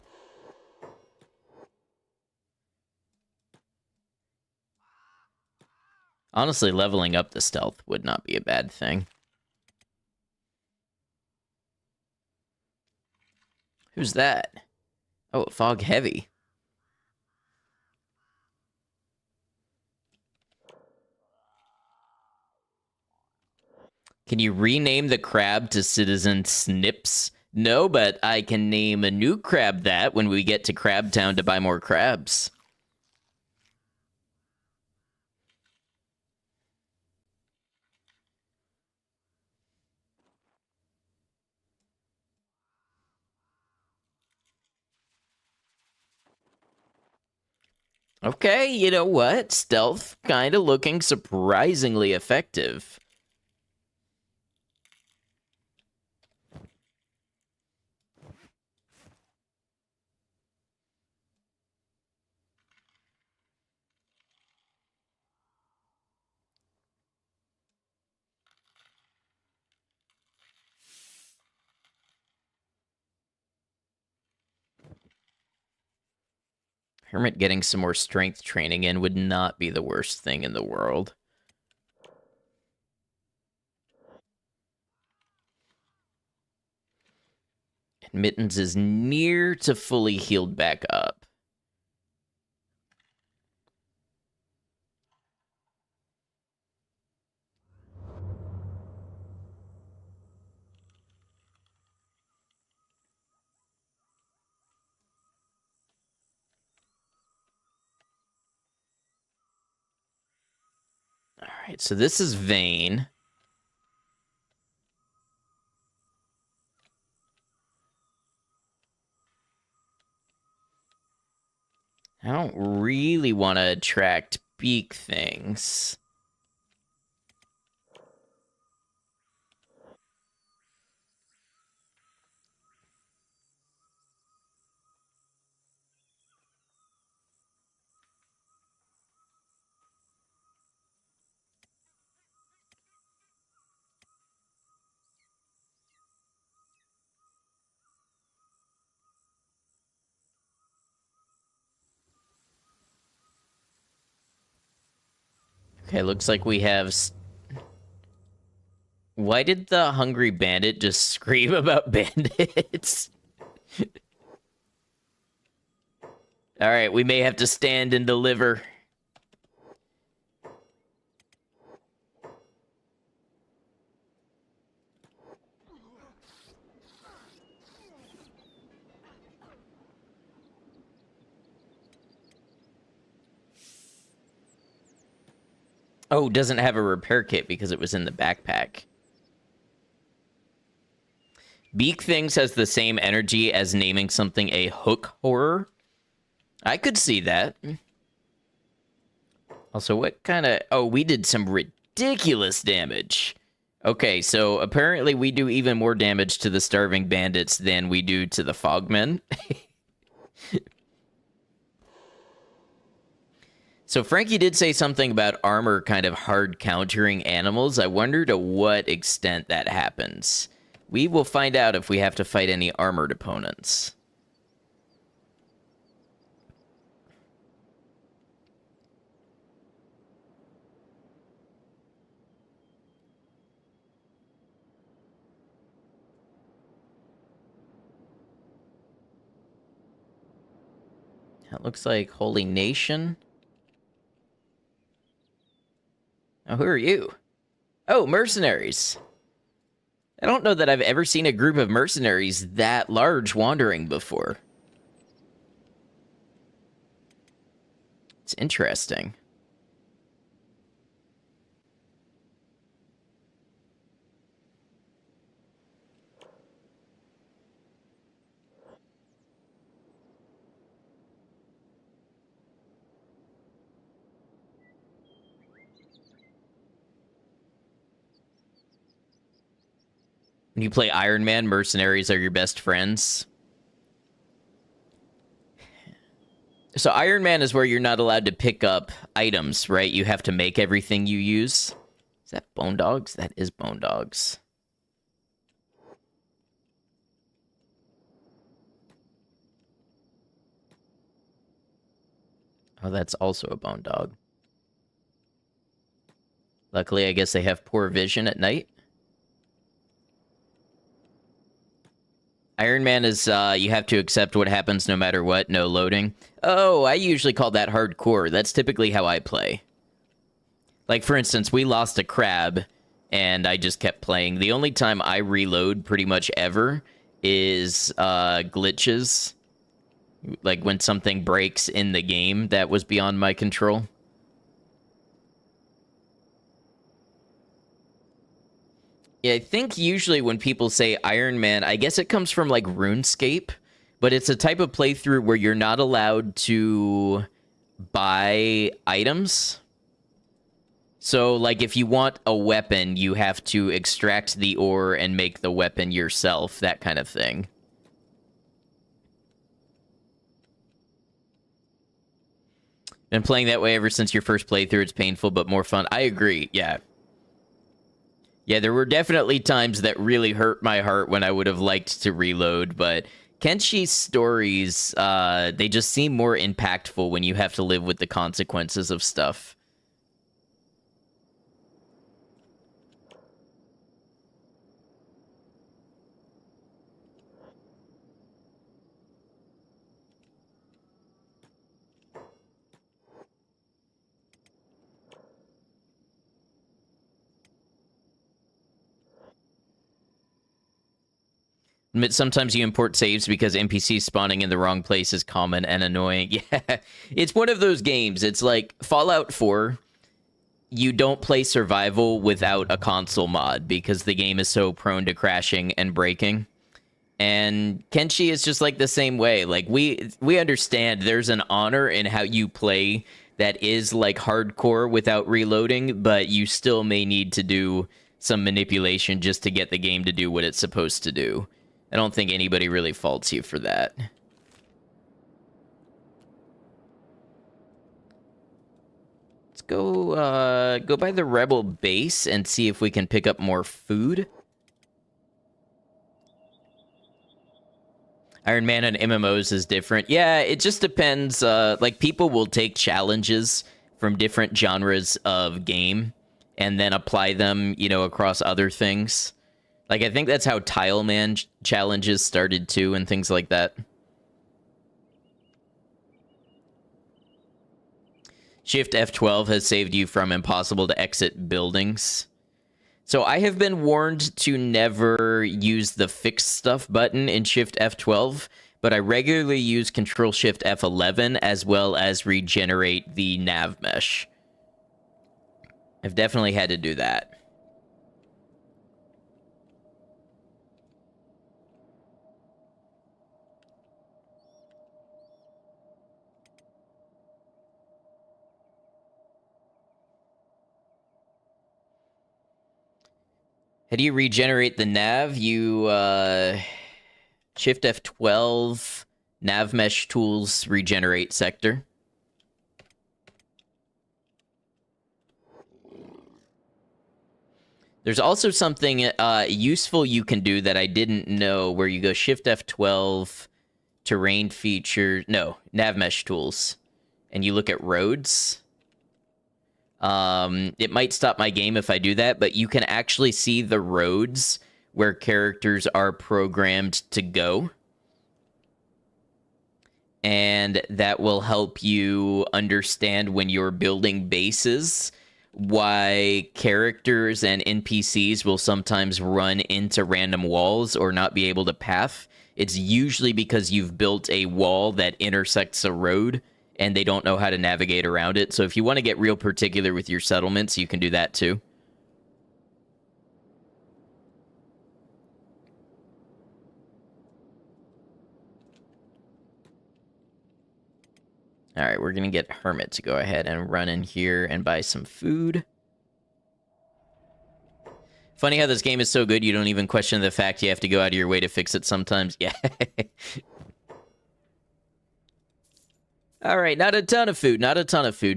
Honestly, leveling up the stealth would not be a bad thing. Who's that? Oh, Fog Heavy. Can you rename the crab to Citizen Snips? No, but I can name a new crab that when we get to Crab Town to buy more crabs. Okay, you know what? Stealth kind of looking surprisingly effective. Hermit getting some more strength training in would not be the worst thing in the world. And Mittens is near to fully healed back up. All right, so this is Vane. I don't really want to attract beak things. Okay, looks like we have... Why did the Hungry Bandit just scream about bandits? All right, we may have to stand and deliver. Oh, doesn't have a repair kit because it was in the backpack. Beak Things has the same energy as naming something a hook horror. I could see that. Also, what kind of... Oh, we did some ridiculous damage. Okay, so apparently we do even more damage to the starving bandits than we do to the Fogmen. So Frankie did say something about armor kind of hard countering animals. I wonder to what extent that happens. We will find out if we have to fight any armored opponents. That looks like Holy Nation. Oh, who are you? Oh, mercenaries. I don't know that I've ever seen a group of mercenaries that large wandering before. It's interesting. When you play Iron Man, mercenaries are your best friends. So Iron Man is where you're not allowed to pick up items, right? You have to make everything you use. Is that Bone Dogs? That is Bone Dogs. Oh, that's also a Bone Dog. Luckily, I guess they have poor vision at night. Iron Man is, you have to accept what happens no matter what, no loading. Oh, I usually call that hardcore. That's typically how I play. Like, for instance, we lost a crab, and I just kept playing. The only time I reload pretty much ever is glitches. Like, when something breaks in the game that was beyond my control. Yeah, I think usually when people say Iron Man, I guess it comes from like RuneScape, but it's a type of playthrough where you're not allowed to buy items. So, like, if you want a weapon, you have to extract the ore and make the weapon yourself, that kind of thing. Been playing that way ever since your first playthrough. It's painful, but more fun. I agree, yeah. Yeah, there were definitely times that really hurt my heart when I would have liked to reload, but Kenshi's stories, they just seem more impactful when you have to live with the consequences of stuff. Admit sometimes you import saves because NPCs spawning in the wrong place is common and annoying. Yeah, it's one of those games. It's like Fallout 4. You don't play survival without a console mod because the game is so prone to crashing and breaking. And Kenshi is just like the same way. Like we understand there's an honor in how you play that is like hardcore without reloading, but you still may need to do some manipulation just to get the game to do what it's supposed to do. I don't think anybody really faults you for that. Let's go by the rebel base and see if we can pick up more food. Iron Man and MMOs is different. Yeah, it just depends. Like, people will take challenges from different genres of game and then apply them, you know, across other things. Like, I think that's how Tile Man challenges started too and things like that. Shift F12 has saved you from impossible to exit buildings. So I have been warned to never use the fix stuff button in Shift F12, but I regularly use Control Shift F11 as well as regenerate the nav mesh. I've definitely had to do that. How do you regenerate the nav? You shift F12, nav mesh tools, regenerate sector. There's also something useful you can do that I didn't know, where you go shift F12, terrain feature, no, nav mesh tools, and you look at roads. It might stop my game if I do that, but you can actually see the roads where characters are programmed to go. And that will help you understand when you're building bases why characters and NPCs will sometimes run into random walls or not be able to path. It's usually because you've built a wall that intersects a road and they don't know how to navigate around it. So if you want to get real particular with your settlements, you can do that too. All right, we're going to get Hermit to go ahead and run in here and buy some food. Funny how this game is so good, you don't even question the fact you have to go out of your way to fix it sometimes. Yeah. All right, not a ton of food,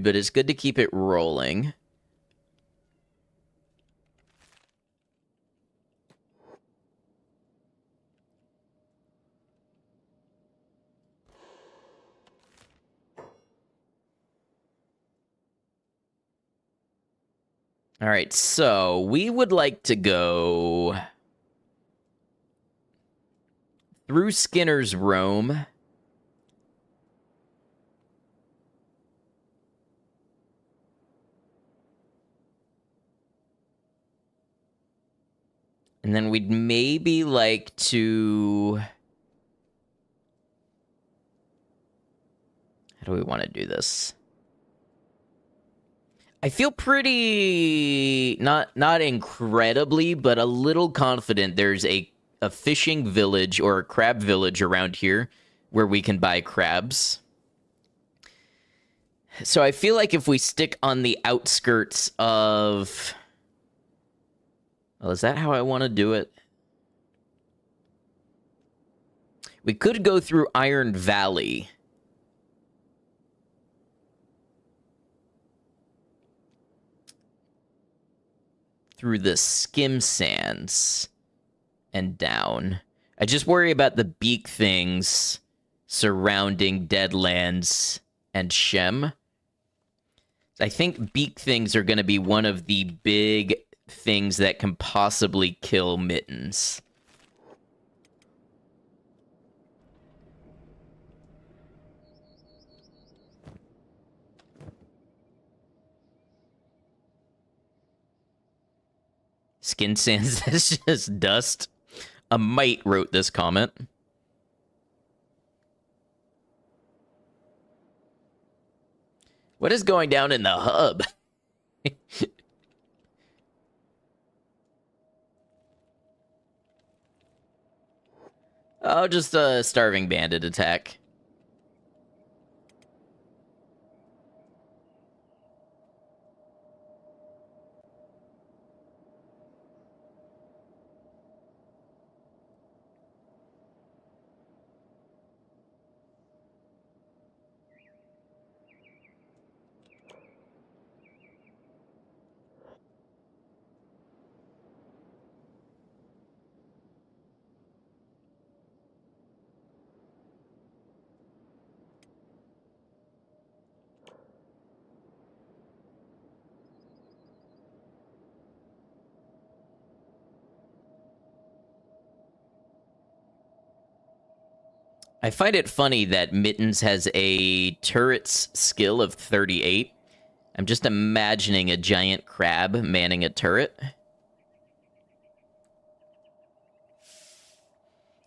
but it's good to keep it rolling. All right, so we would like to go through Skinner's Roam. And then we'd maybe like to... How do we want to do this? I feel pretty... Not incredibly, but a little confident there's a fishing village or a crab village around here where we can buy crabs. So I feel like if we stick on the outskirts of... Well, is that how I want to do it? We could go through Iron Valley. Through the skim sands and down. I just worry about the beak things surrounding Deadlands and Shem. I think beak things are going to be one of the big things that can possibly kill Mittens. Skin sands, that's just dust. A mite wrote this comment. What is going down in the hub? Oh, just a starving bandit attack. I find it funny that Mittens has a turret's skill of 38. I'm just imagining a giant crab manning a turret.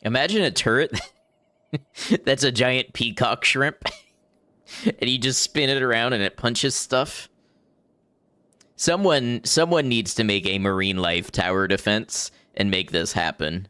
Imagine a turret that's a giant peacock shrimp. And you just spin it around and it punches stuff. Someone needs to make a marine life tower defense and make this happen.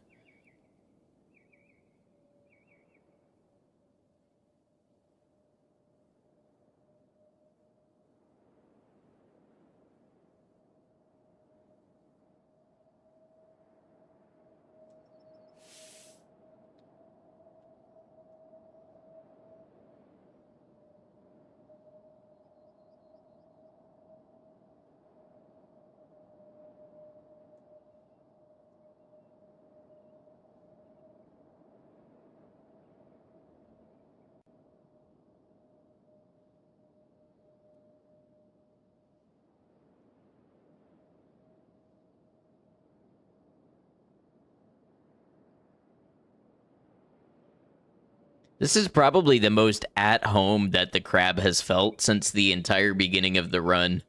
This is probably the most at home that the crab has felt since the entire beginning of the run.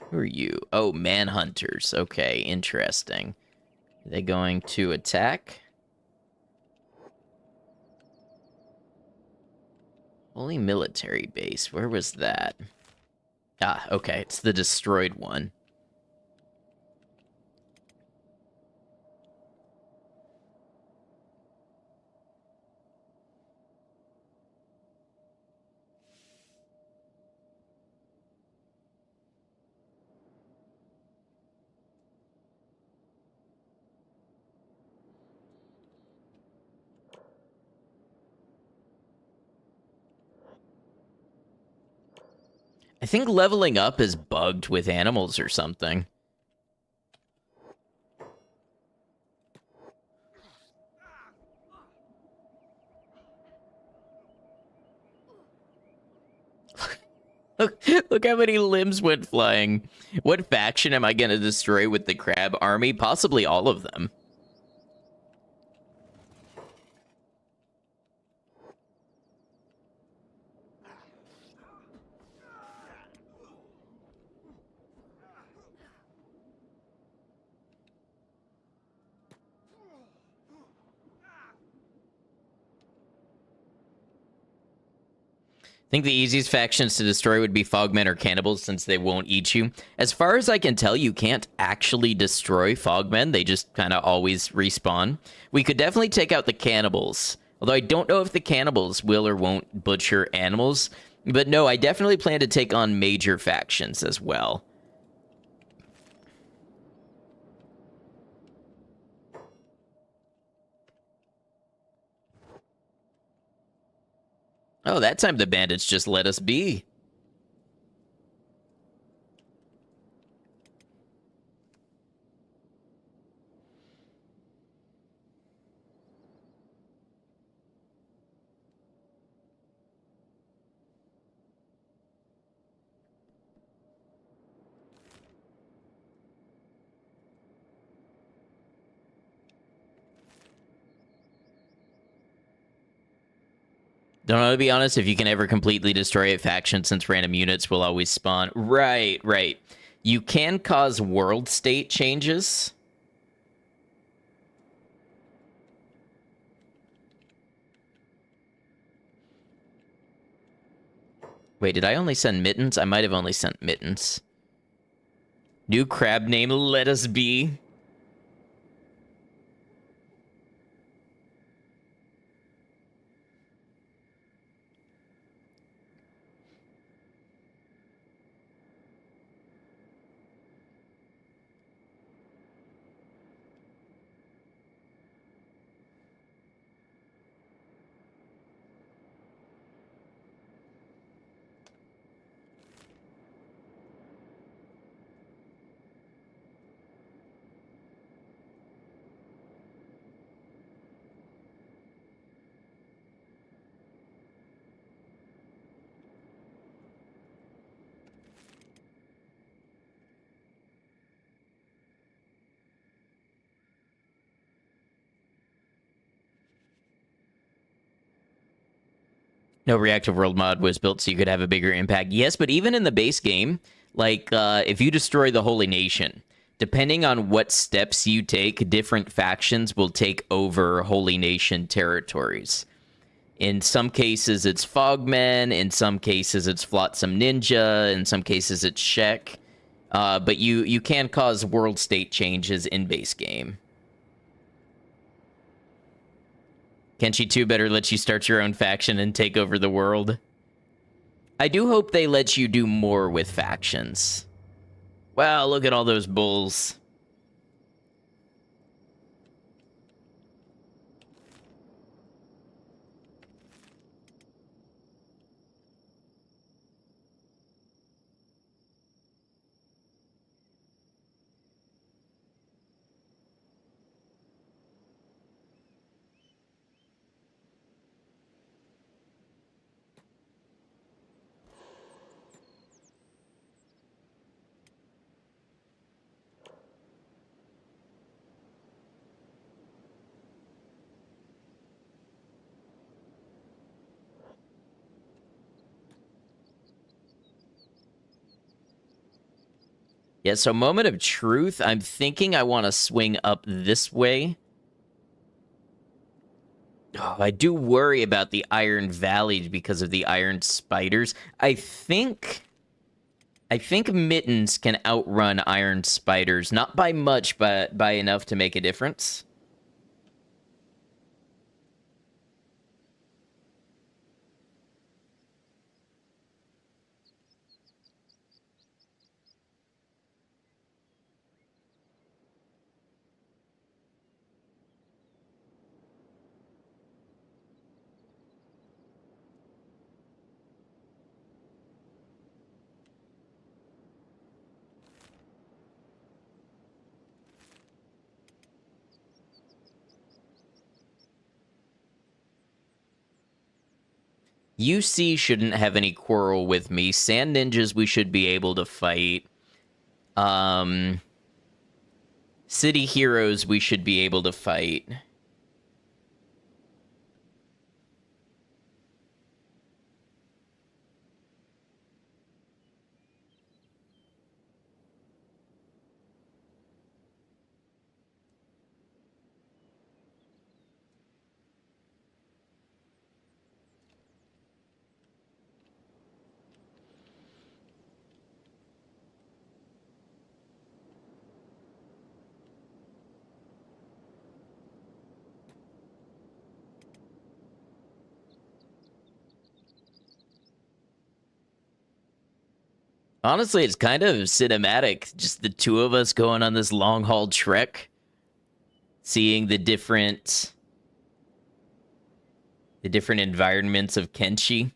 Who are you? Oh, manhunters. Okay, interesting. Are they going to attack? Holy military base. Where was that? Ah, okay. It's the destroyed one. I think leveling up is bugged with animals or something. Look how many limbs went flying. What faction am I going to destroy with the crab army? Possibly all of them. I think the easiest factions to destroy would be Fogmen or Cannibals, since they won't eat you. As far as I can tell, you can't actually destroy Fogmen. They just kind of always respawn. We could definitely take out the Cannibals. Although I don't know if the Cannibals will or won't butcher animals. But no, I definitely plan to take on major factions as well. Oh, that time the bandits just let us be. Don't know, to be honest, if you can ever completely destroy a faction, since random units will always spawn. Right, right. You can cause world state changes. Wait, did I only send Mittens? I might have only sent Mittens. New crab name, let us be. No, reactive world mod was built so you could have a bigger impact. Yes, but even in the base game, like if you destroy the Holy Nation, depending on what steps you take, different factions will take over Holy Nation territories. In some cases, it's Fogmen. In some cases, it's Flotsam Ninja. In some cases, it's Shek. But you can cause world state changes in base game. Kenshi 2 better let you start your own faction and take over the world. I do hope they let you do more with factions. Wow, look at all those bulls. Yeah, so moment of truth, I'm thinking I want to swing up this way. Oh, I do worry about the Iron Valley because of the Iron Spiders. I think Mittens can outrun Iron Spiders, not by much, but by enough to make a difference. UC shouldn't have any quarrel with me. Sand Ninjas we should be able to fight. City Heroes we should be able to fight. Honestly, it's kind of cinematic. Just the two of us going on this long haul trek, seeing the different environments of Kenshi.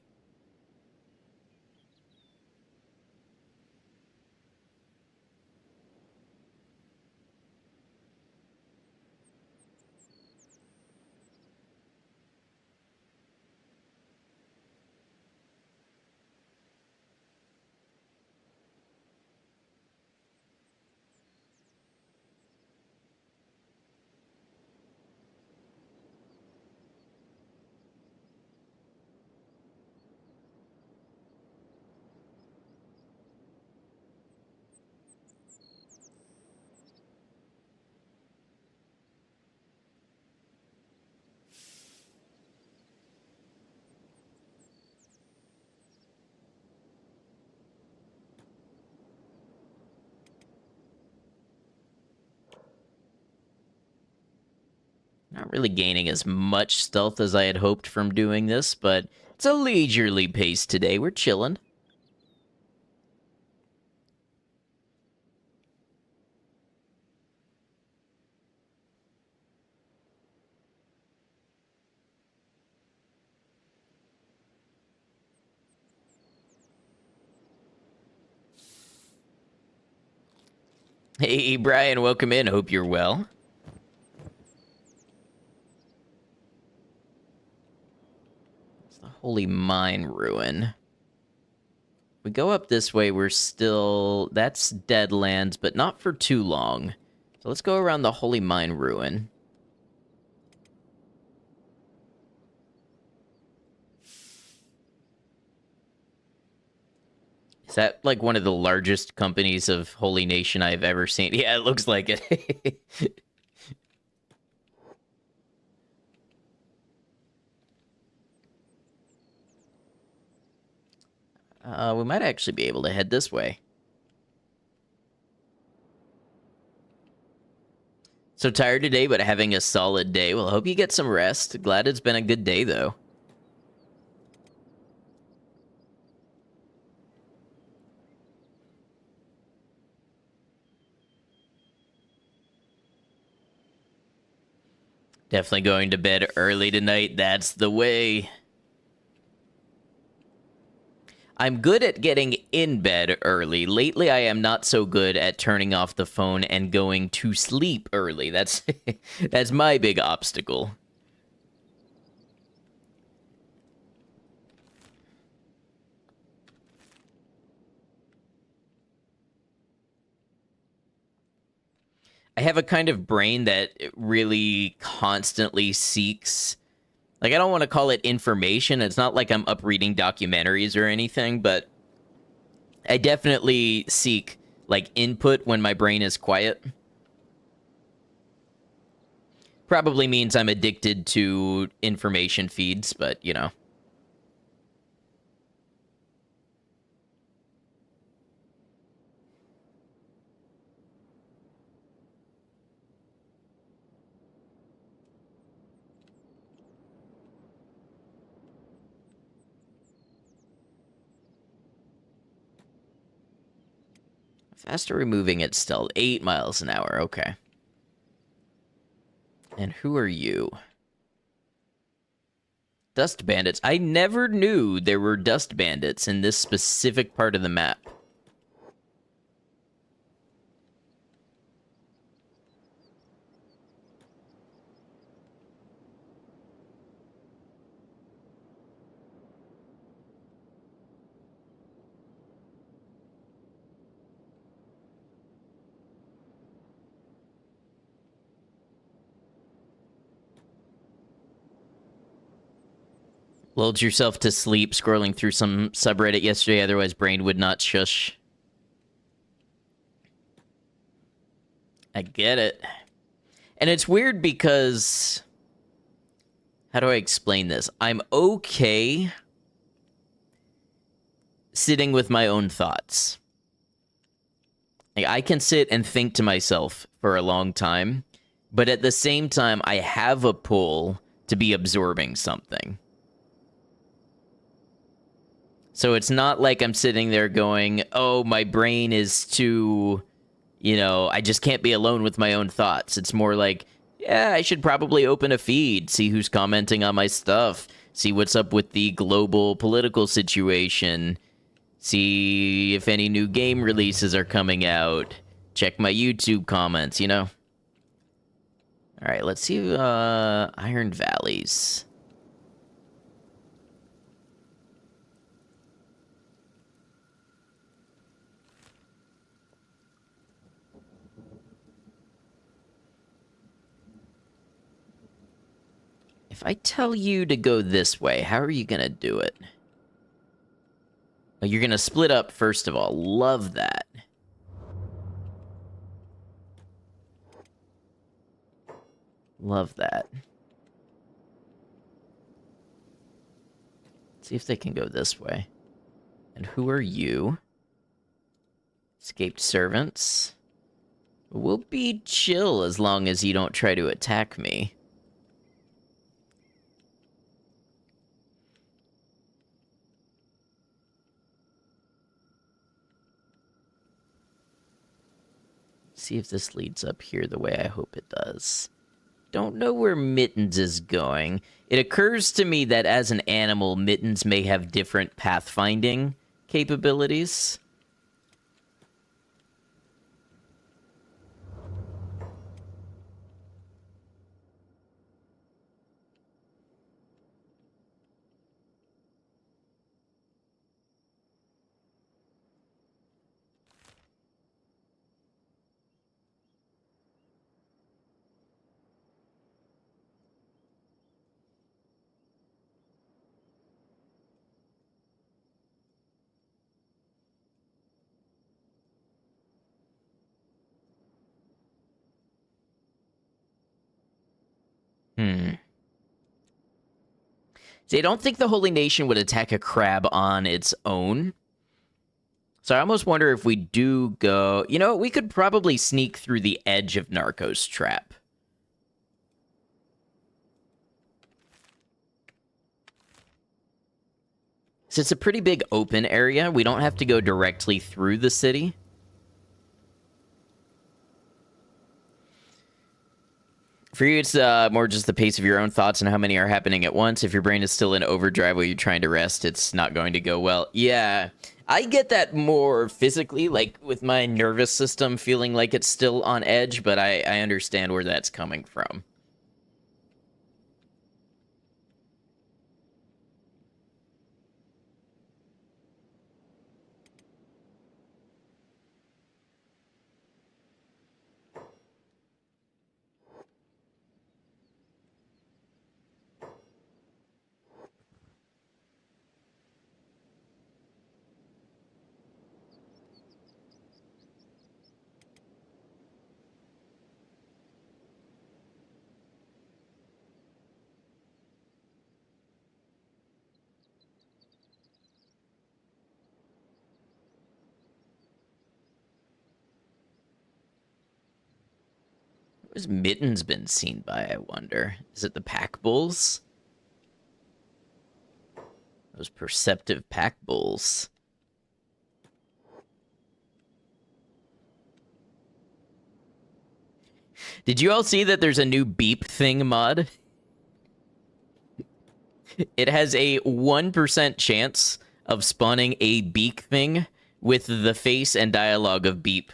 Not really gaining as much stealth as I had hoped from doing this, but it's a leisurely pace today. We're chilling. Hey, Brian, welcome in. Hope you're well. It's the Holy Mine Ruin. We go up this way, we're still... That's Deadlands, but not for too long. So let's go around the Holy Mine Ruin. Is that like one of the largest companies of Holy Nation I've ever seen? Yeah, it looks like it. We might actually be able to head this way. So tired today, but having a solid day. Well, I hope you get some rest. Glad it's been a good day, though. Definitely going to bed early tonight. That's the way. I'm good at getting in bed early. Lately, I am not so good at turning off the phone and going to sleep early. That's that's my big obstacle. I have a kind of brain that really constantly seeks, like, I don't want to call it information. It's not like I'm up reading documentaries or anything, but I definitely seek like, input when my brain is quiet. Probably means I'm addicted to information feeds, but, you know. Faster removing at stealth. 8 miles an hour. Okay. And who are you? Dust bandits. I never knew there were dust bandits in this specific part of the map. Lulled yourself to sleep scrolling through some subreddit yesterday, otherwise brain would not shush. I get it. And it's weird because... How do I explain this? I'm okay sitting with my own thoughts. Like, I can sit and think to myself for a long time, but at the same time, I have a pull to be absorbing something. So it's not like I'm sitting there going, oh, my brain is too, you know, I just can't be alone with my own thoughts. It's more like, yeah, I should probably open a feed, see who's commenting on my stuff, see what's up with the global political situation, see if any new game releases are coming out, check my YouTube comments, you know? All right, let's see Iron Valleys. If I tell you to go this way, how are you gonna do it? Oh, you're gonna split up, first of all. Love that. Love that. See if they can go this way. And who are you? Escaped servants. We'll be chill as long as you don't try to attack me. See if this leads up here the way I hope it does. Don't know where Mittens is going. It occurs to me that as an animal, Mittens may have different pathfinding capabilities. See, I don't think the Holy Nation would attack a crab on its own. So I almost wonder if we do go... You know, we could probably sneak through the edge of Narcos Trap. So it's a pretty big open area. We don't have to go directly through the city. For you, it's more just the pace of your own thoughts and how many are happening at once. If your brain is still in overdrive while you're trying to rest, it's not going to go well. Yeah, I get that more physically, like with my nervous system feeling like it's still on edge, but I understand where that's coming from. Where's Mittens been seen by, I wonder? Is it the pack bulls? Those perceptive pack bulls. Did you all see that there's a new beep thing mod? It has a 1% chance of spawning a beak thing with the face and dialogue of beep.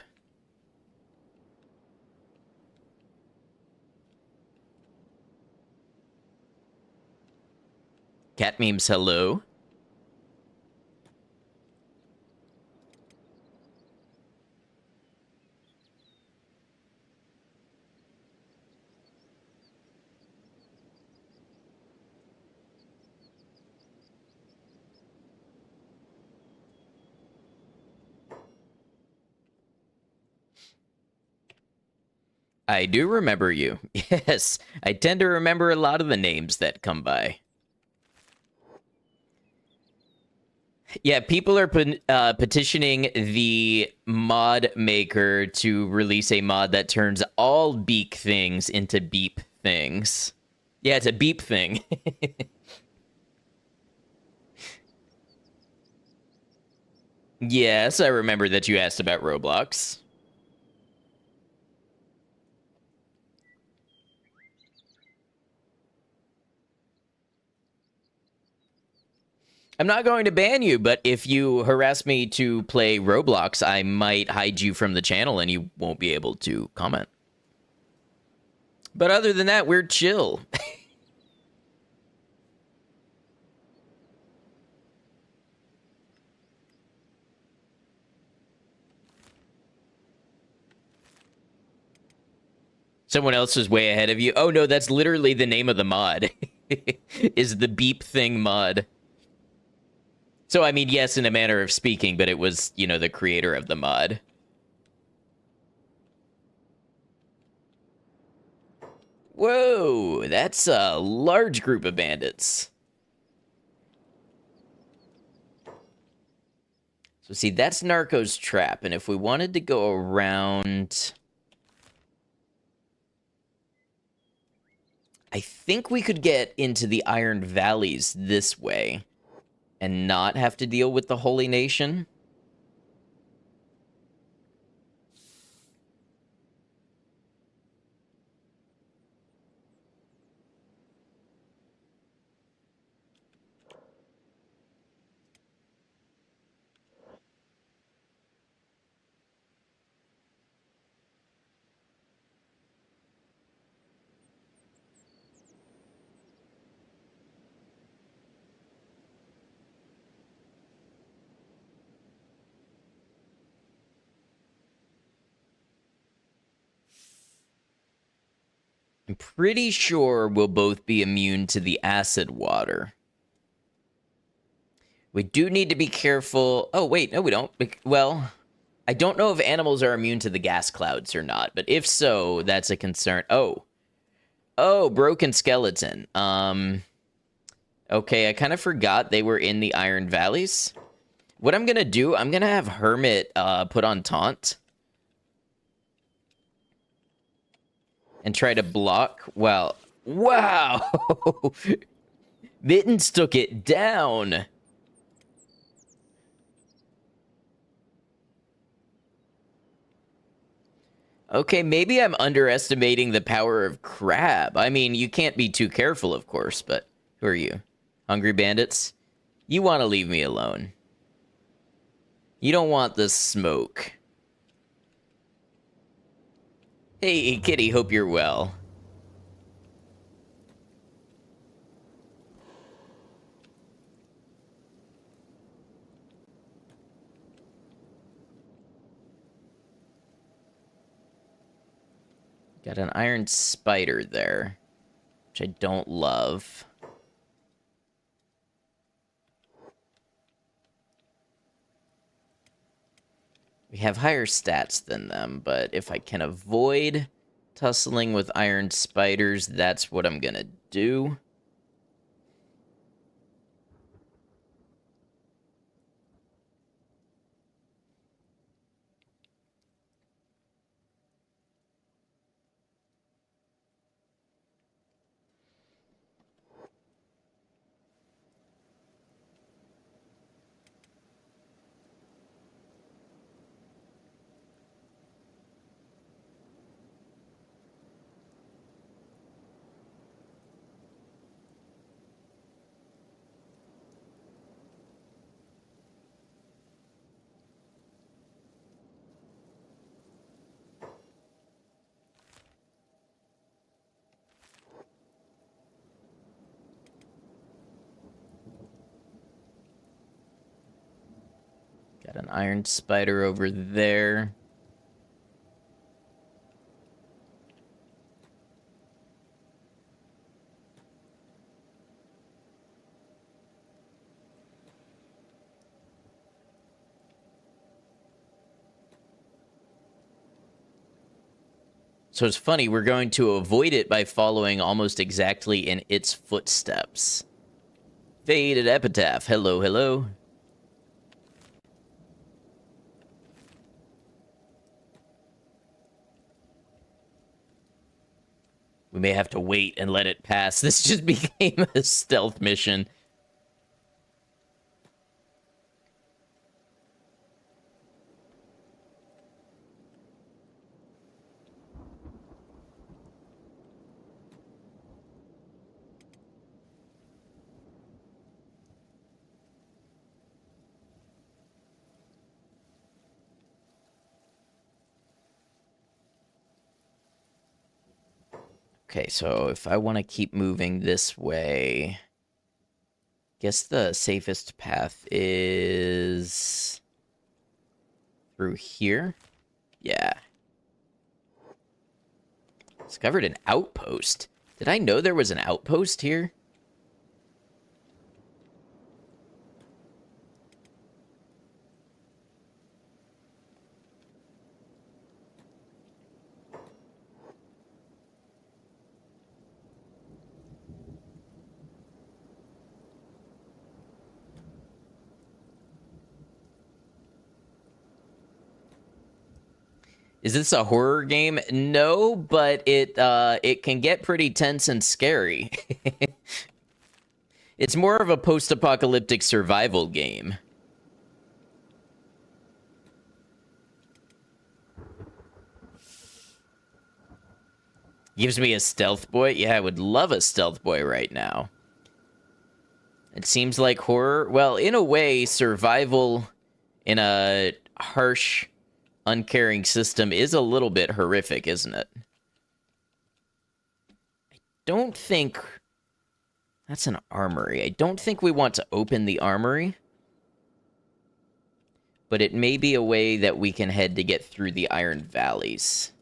Cat memes, hello. I do remember you. Yes, I tend to remember a lot of the names that come by. Yeah, people are petitioning the mod maker to release a mod that turns all beak things into beep things. Yeah, it's a beep thing. Yes, I remember that you asked about Roblox. I'm not going to ban you, but if you harass me to play Roblox, I might hide you from the channel and you won't be able to comment. But other than that, we're chill. Someone else is way ahead of you. Oh no, that's literally the name of the mod. Is the beep thing mod. So, I mean, yes, in a manner of speaking, but it was, you know, the creator of the mod. Whoa, that's a large group of bandits. So, see, that's Narco's Trap, and if we wanted to go around... I think we could get into the Iron Valleys this way and not have to deal with the Holy Nation. I'm pretty sure we'll both be immune to the acid water. We do need to be careful. Oh, wait, no, we don't. Well, I don't know if animals are immune to the gas clouds or not, but if so, that's a concern. Oh. Oh, broken skeleton. Okay, I kind of forgot they were in the Iron Valleys. What I'm gonna do, I'm gonna have Hermit put on taunt. And try to block. Well, wow! Mittens took it down. Okay, maybe I'm underestimating the power of Crab. I mean, you can't be too careful, of course, but who are you? Hungry bandits? You want to leave me alone. You don't want the smoke. Hey, kitty, hope you're well. Got an iron spider there, which I don't love. We have higher stats than them, but if I can avoid tussling with iron spiders, that's what I'm gonna do. Got an iron spider over there. So it's funny, we're going to avoid it by following almost exactly in its footsteps. Faded Epitaph, hello, hello. We may have to wait and let it pass. This just became a stealth mission. Okay, so if I want to keep moving this way, guess the safest path is through here. Yeah. Discovered an outpost. Did I know there was an outpost here? Is this a horror game? No, but it can get pretty tense and scary. It's more of a post-apocalyptic survival game. Gives me a stealth boy? Yeah, I would love a stealth boy right now. It seems like horror. Well, in a way, survival in a harsh, uncaring system is a little bit horrific, isn't it? I don't think... That's an armory. I don't think we want to open the armory. But it may be a way that we can head to get through the Iron Valleys.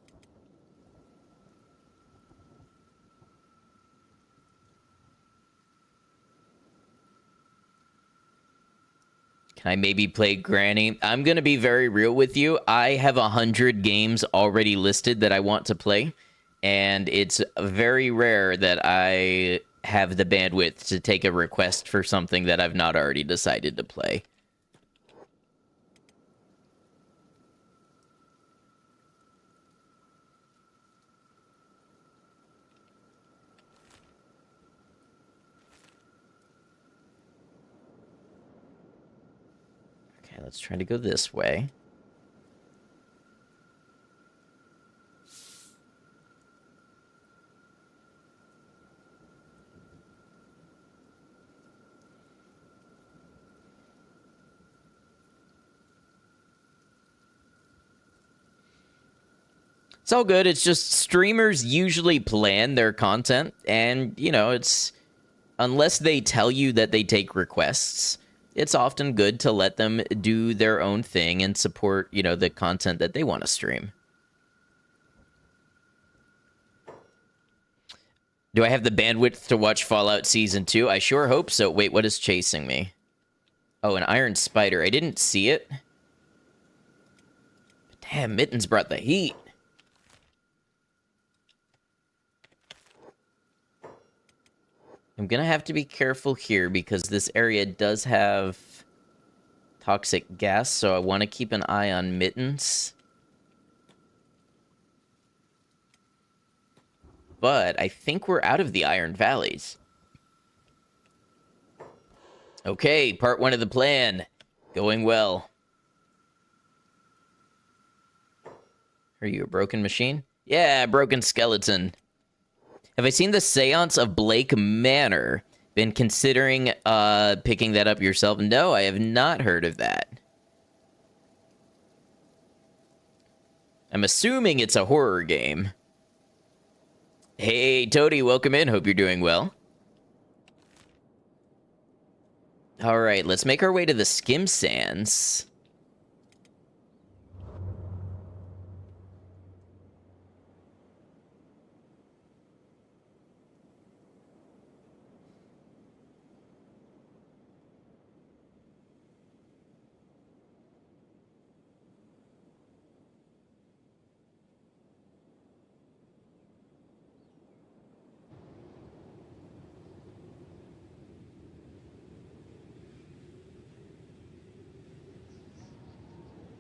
Can I maybe play Granny? I'm going to be very real with you. I have 100 games already listed that I want to play. And it's very rare that I have the bandwidth to take a request for something that I've not already decided to play. Okay, let's try to go this way. It's all good. It's just streamers usually plan their content, and, you know, it's... Unless they tell you that they take requests, it's often good to let them do their own thing and support, you know, the content that they want to stream. Do I have the bandwidth to watch Fallout Season 2? I sure hope so. Wait, what is chasing me? Oh, an iron spider. I didn't see it. Damn, Mittens brought the heat. I'm gonna have to be careful here because this area does have toxic gas, so I want to keep an eye on Mittens. But I think we're out of the Iron Valleys. Okay, part 1 of the plan. Going well. Are you a broken machine? Yeah, broken skeleton. Have I seen the Seance of Blake Manor? Been considering picking that up yourself? No, I have not heard of that. I'm assuming it's a horror game. Hey, Toady, welcome in. Hope you're doing well. All right, let's make our way to the Skim Sands.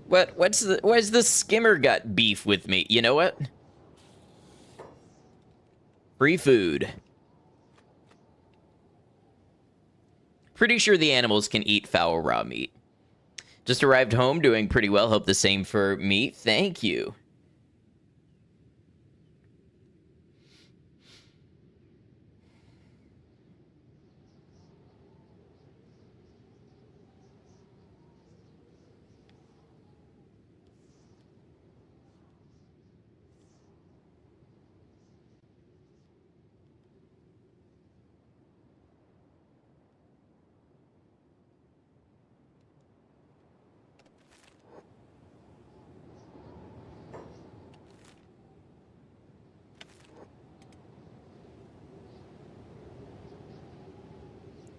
Why's the skimmer got beef with me? You know what? Free food. Pretty sure the animals can eat foul raw meat. Just arrived home, doing pretty well. Hope the same for me. Thank you.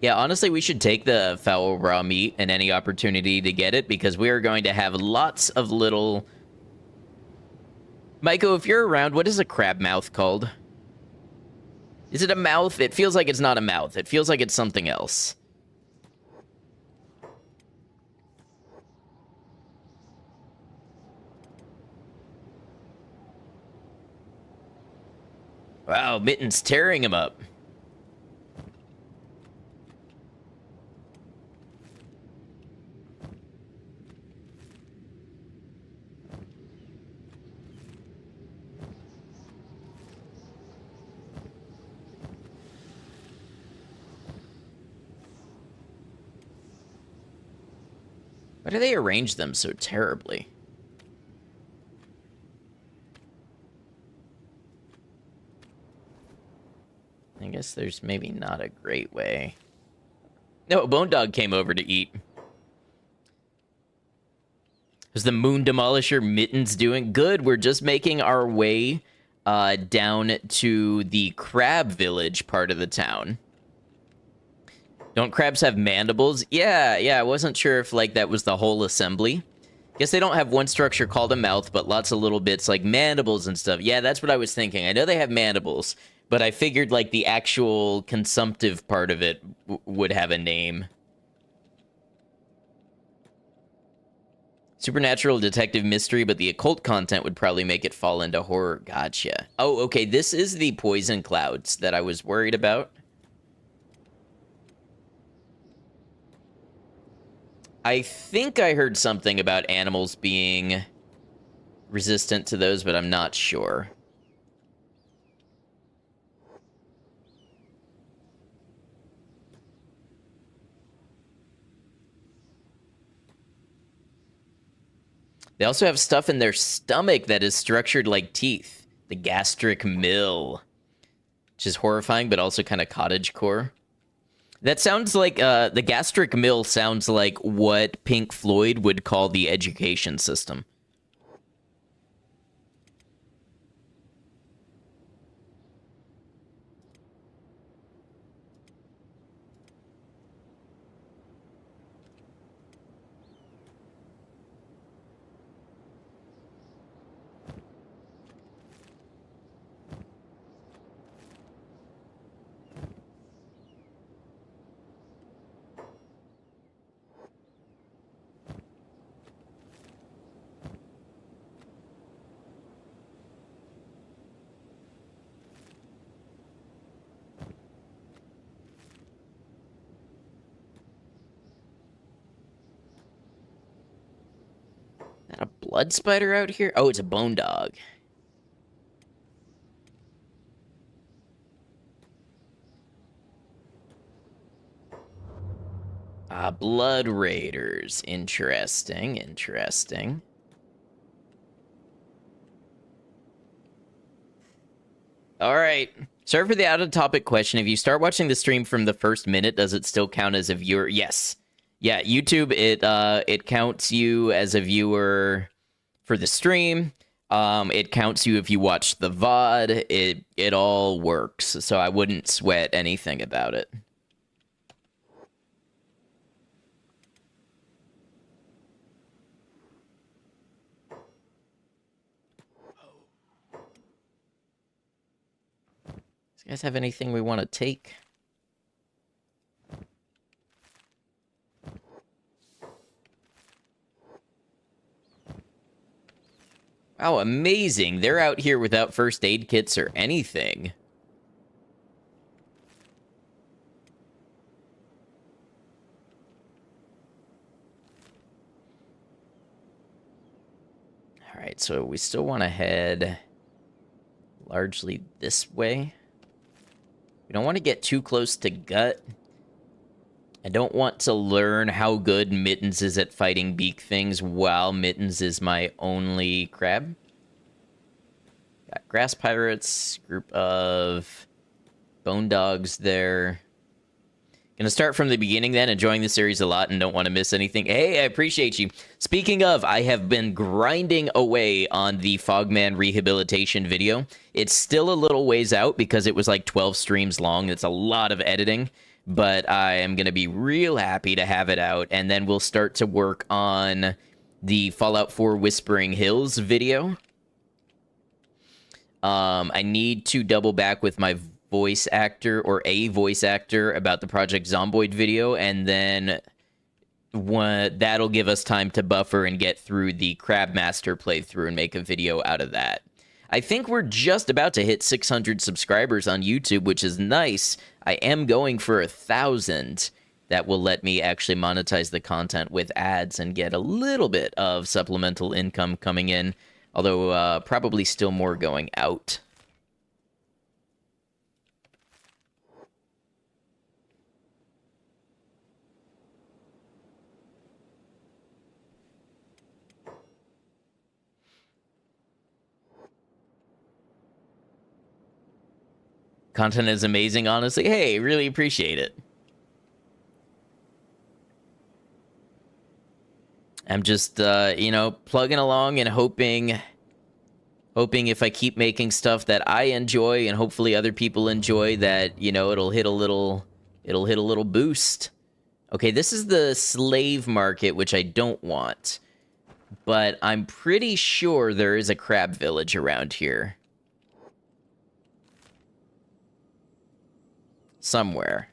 Yeah, honestly, we should take the foul raw meat and any opportunity to get it because we are going to have lots of little... Maiko, if you're around, what is a crab mouth called? Is it a mouth? It feels like it's not a mouth. It feels like it's something else. Wow, Mitten's tearing him up. Why do they arrange them so terribly? I guess there's maybe not a great way. No, Bone Dog came over to eat. Is the Moon Demolisher Mittens doing good? We're just making our way down to the Crab Village part of the town. Don't crabs have mandibles? Yeah, I wasn't sure if, like, that was the whole assembly. Guess they don't have one structure called a mouth, but lots of little bits like mandibles and stuff. Yeah, that's what I was thinking. I know they have mandibles, but I figured, like, the actual consumptive part of it would have a name. Supernatural detective mystery, but the occult content would probably make it fall into horror. Gotcha. Oh, okay, this is the poison clouds that I was worried about. I think I heard something about animals being resistant to those, but I'm not sure. They also have stuff in their stomach that is structured like teeth. The gastric mill, which is horrifying, but also kind of cottagecore. That sounds like, the gastric mill sounds like what Pink Floyd would call the education system. Is that a blood spider out here? Oh, it's a bone dog. Ah, blood raiders. Interesting, interesting. All right. Sorry for the out-of-topic question. If you start watching the stream from the first minute, does it still count as a viewer? Yes. Yeah, YouTube, it counts you as a viewer for the stream. It counts you if you watch the VOD. It all works, so I wouldn't sweat anything about it. Does you guys have anything we want to take? Wow, amazing. They're out here without first aid kits or anything. All right, so we still want to head largely this way. We don't want to get too close to Gut. I don't want to learn how good Mittens is at fighting beak things while Mittens is my only crab. Got grass pirates, group of bone dogs there. Gonna start from the beginning then, enjoying the series a lot and don't want to miss anything. Hey, I appreciate you. Speaking of, I have been grinding away on the Fogman rehabilitation video. It's still a little ways out because it was like 12 streams long. It's a lot of editing, but I am gonna be real happy to have it out, and then we'll start to work on the Fallout 4 Whispering Hills video. I need to double back with my voice actor or a voice actor about the Project Zomboid video, and then that'll give us time to buffer and get through the Crabmaster playthrough and make a video out of that. I think we're just about to hit 600 subscribers on YouTube, which is nice. I am going for 1,000. That will let me actually monetize the content with ads and get a little bit of supplemental income coming in. Although, probably still more going out. Content is amazing, honestly. Hey, really appreciate it. I'm just, plugging along and hoping if I keep making stuff that I enjoy and hopefully other people enjoy, that, it'll hit a little boost. Okay, this is the slave market, which I don't want, but I'm pretty sure there is a crab village around here. Somewhere.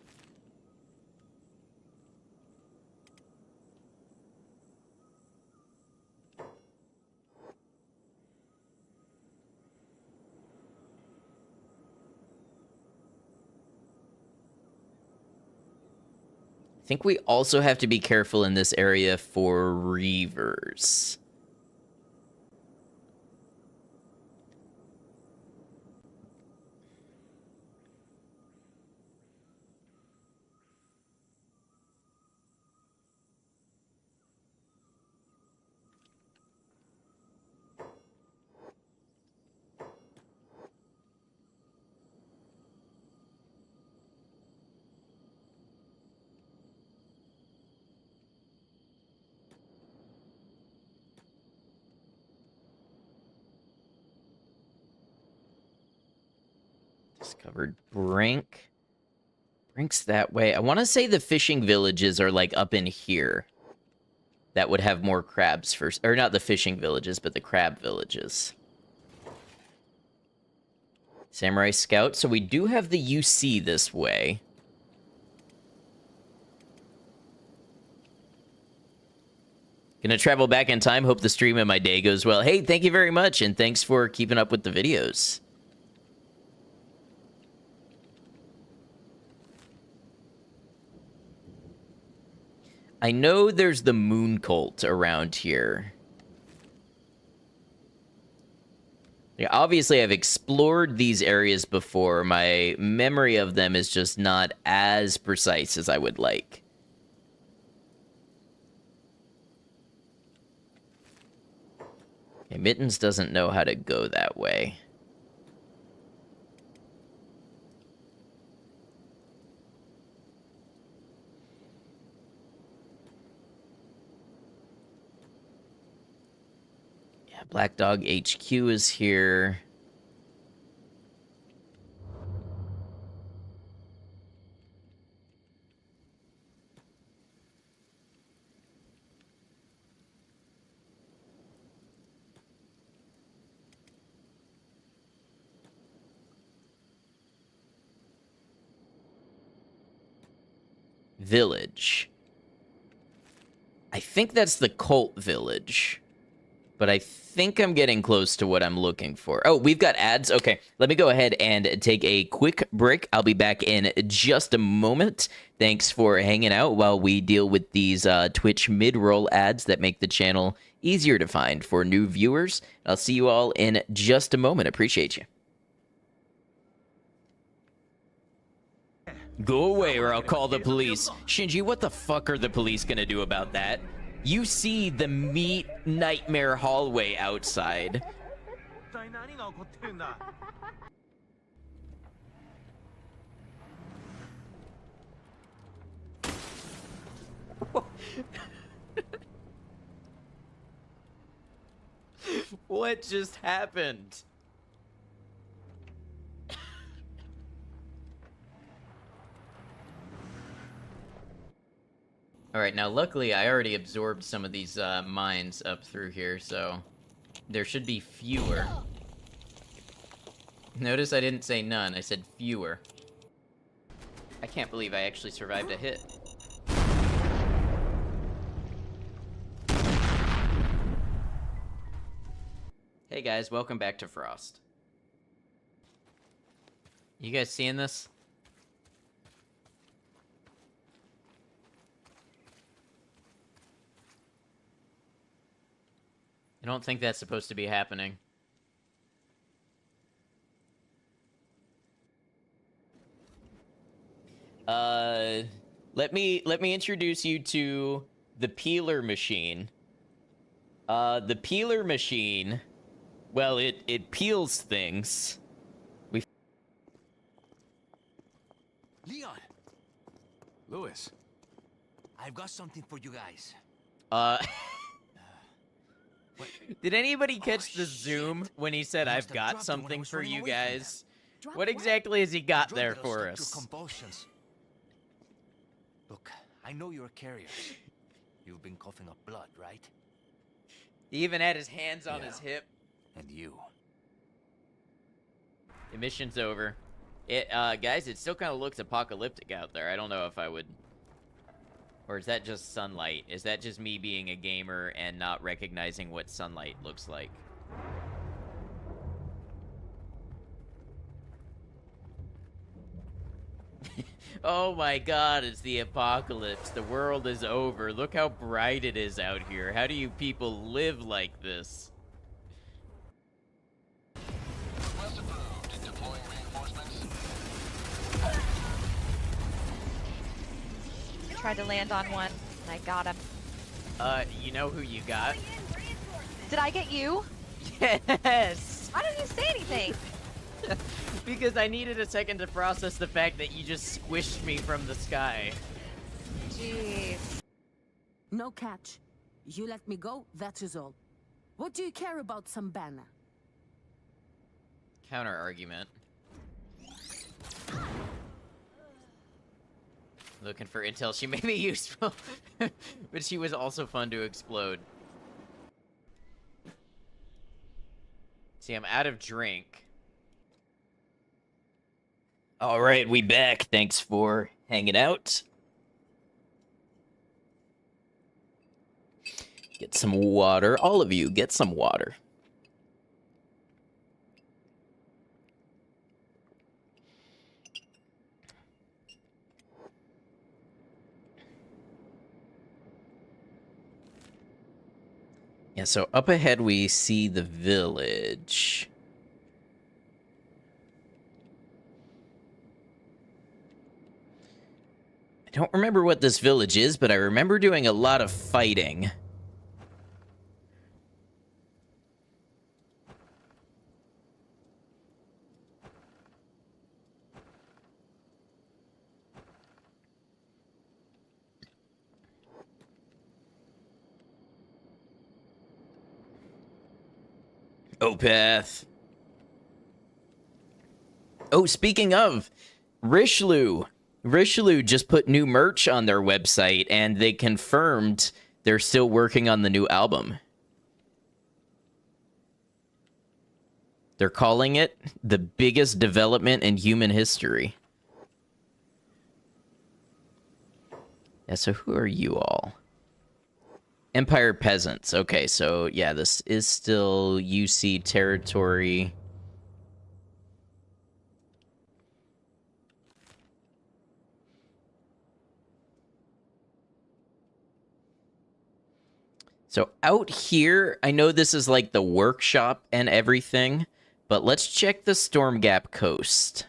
I think we also have to be careful in this area for reavers. Discovered Brink. Brink's that way. I want to say the fishing villages are like up in here. That would have more crabs first. Or not the fishing villages, but the crab villages. Samurai Scout. So we do have the UC this way. Gonna travel back in time. Hope the stream and my day goes well. Hey, thank you very much. And thanks for keeping up with the videos. I know there's the moon cult around here. Yeah, obviously, I've explored these areas before. My memory of them is just not as precise as I would like. Okay, Mittens doesn't know how to go that way. Black Dog HQ is here. Village. I think that's the cult village. but I think I'm getting close to what I'm looking for. Oh, we've got ads. Okay, let me go ahead and take a quick break. I'll be back in just a moment. Thanks for hanging out while we deal with these Twitch mid-roll ads that make the channel easier to find for new viewers. I'll see you all in just a moment. Appreciate you. Go away or I'll call the police. Shinji, what the fuck are the police gonna do about that? You see the meat nightmare hallway outside. What just happened? Alright, now luckily I already absorbed some of these mines up through here, so there should be fewer. Notice I didn't say none, I said fewer. I can't believe I actually survived a hit. Hey guys, welcome back to Frost. You guys seeing this? I don't think that's supposed to be happening. Let me introduce you to the peeler machine. The peeler machine, well, it peels things. Leon! Louis, I've got something for you guys. Did anybody catch the shit. zoom when he said, I I've must have got dropped it when I something was for running you away from guys? Drop What what? exactly has he got Drug there that'll for stop your us? convulsions. Look, I know you're a carrier. You've been coughing up blood, right? He even had his hands on Yeah. his hip. And you. The mission's over. Guys, it still kind of looks apocalyptic out there. I don't know if I would... Or is that just sunlight? Is that just me being a gamer and not recognizing what sunlight looks like? Oh my god, it's the apocalypse. The world is over. Look how bright it is out here. How do you people live like this? Request approved. Deploying reinforcements. Tried to land on one, and I got him. You know who you got? Did I get you? Yes! Why didn't you say anything? Because I needed a second to process the fact that you just squished me from the sky. Jeez. No catch. You let me go, that is all. What do you care about some banner? Counter argument. Looking for intel. She may be useful, but she was also fun to explode. See, I'm out of drink. All right, we back. Thanks for hanging out. Get some water. All of you, get some water. Yeah, so up ahead we see the village. I don't remember what this village is, but I remember doing a lot of fighting. Opeth. Oh, speaking of, Richelieu just put new merch on their website, and they confirmed they're still working on the new album. They're calling it the biggest development in human history. Yeah, so who are you all? Empire Peasants. Okay, so yeah, this is still UC territory. So out here, I know this is like the workshop and everything, but let's check the Stormgap Coast.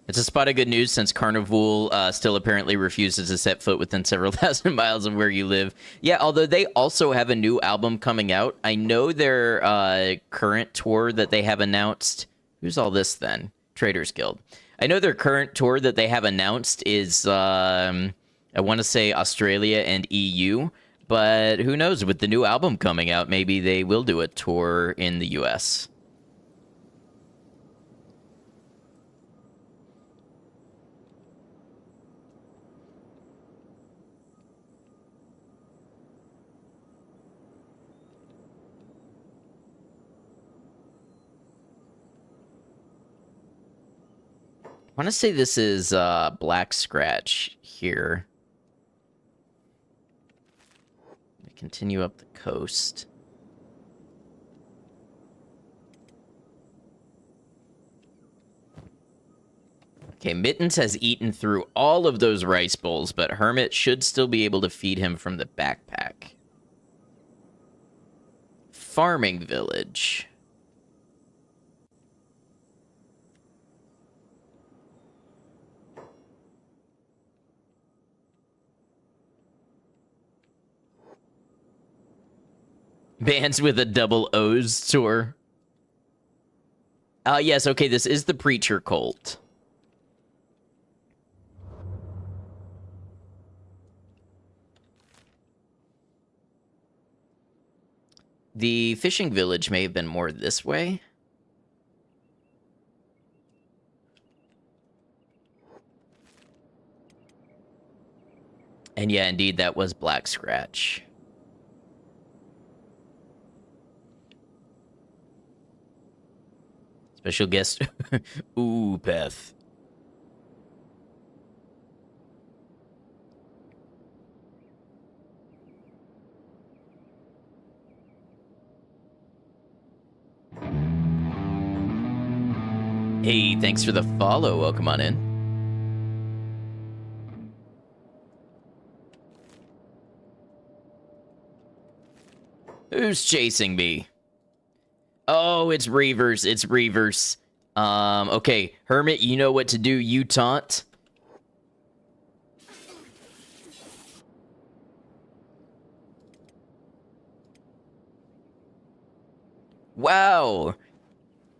It's a spot of good news since Carnival still apparently refuses to set foot within several thousand miles of where you live. Yeah, although they also have a new album coming out. I know their current tour that they have announced. Who's all this then? Traders Guild. I know their current tour that they have announced is, I want to say Australia and EU. But who knows? With the new album coming out, maybe they will do a tour in the US. I want to say this is Black Scratch here. Continue up the coast. Okay, Mittens has eaten through all of those rice bowls, but Hermit should still be able to feed him from the backpack. Farming village. Bands with a double O's tour. Yes, okay, this is the Preacher Cult. The fishing village may have been more this way. And yeah, indeed, that was Black Scratch. Special guest. Ooh, Beth. Hey, thanks for the follow. Welcome on in. Who's chasing me? Oh, it's Reavers. It's Reavers. Okay, Hermit, you know what to do. You taunt. Wow.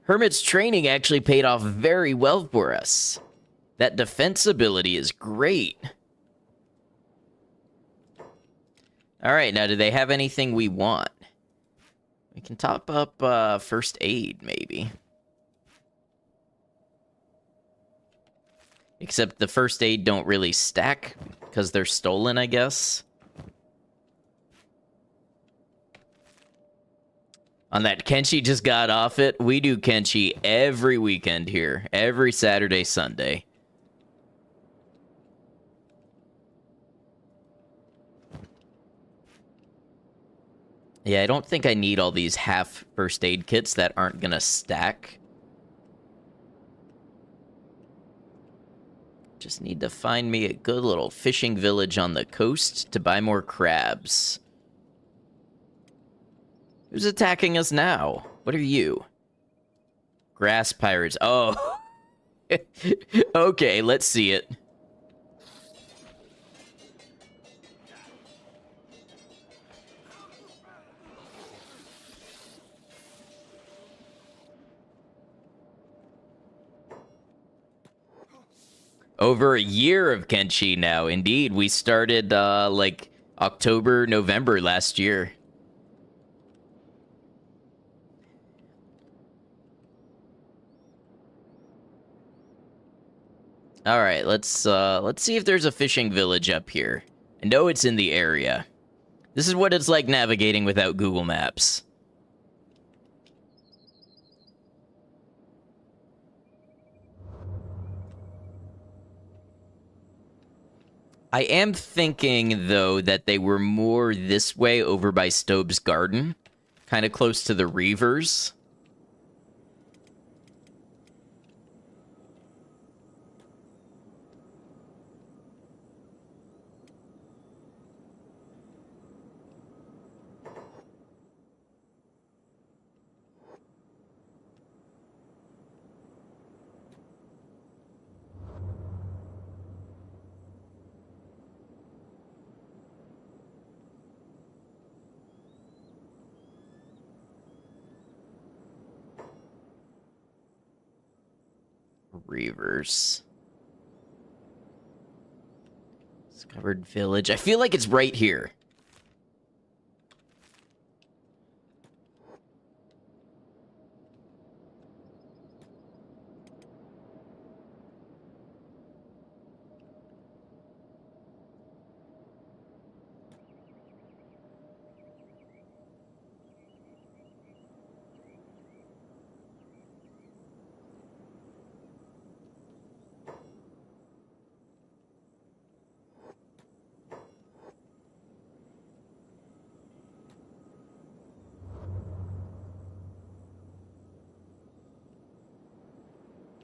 Hermit's training actually paid off very well for us. That defense ability is great. All right, now do they have anything we want? We can top up first aid, maybe. Except the first aid don't really stack because they're stolen, I guess. On that, Kenshi just got off it. We do Kenshi every weekend here. Every Saturday, Sunday. Yeah, I don't think I need all these half first aid kits that aren't gonna stack. Just need to find me a good little fishing village on the coast to buy more crabs. Who's attacking us now? What are you? Grass pirates. Oh. Okay, let's see it. Over a year of Kenshi now. Indeed, we started like October, November last year. All right, let's see if there's a fishing village up here. I know it's in the area. This is what it's like navigating without Google Maps. I am thinking, though, that they were more this way over by Stobe's Garden. Kind of close to the Reavers. Reavers. Discovered village. I feel like it's right here.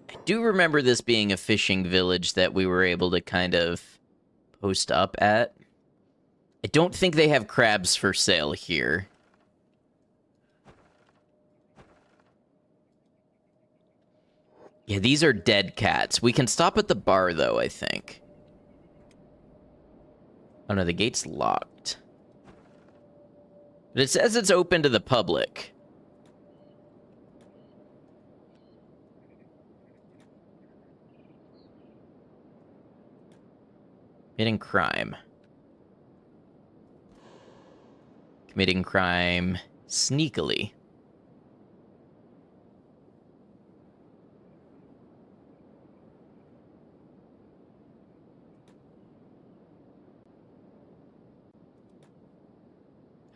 I do remember this being a fishing village that we were able to kind of post up at. I don't think they have crabs for sale here. Yeah, these are dead cats. We can stop at the bar, though, I think. Oh, no, the gate's locked. But it says it's open to the public. Committing crime. Committing crime sneakily.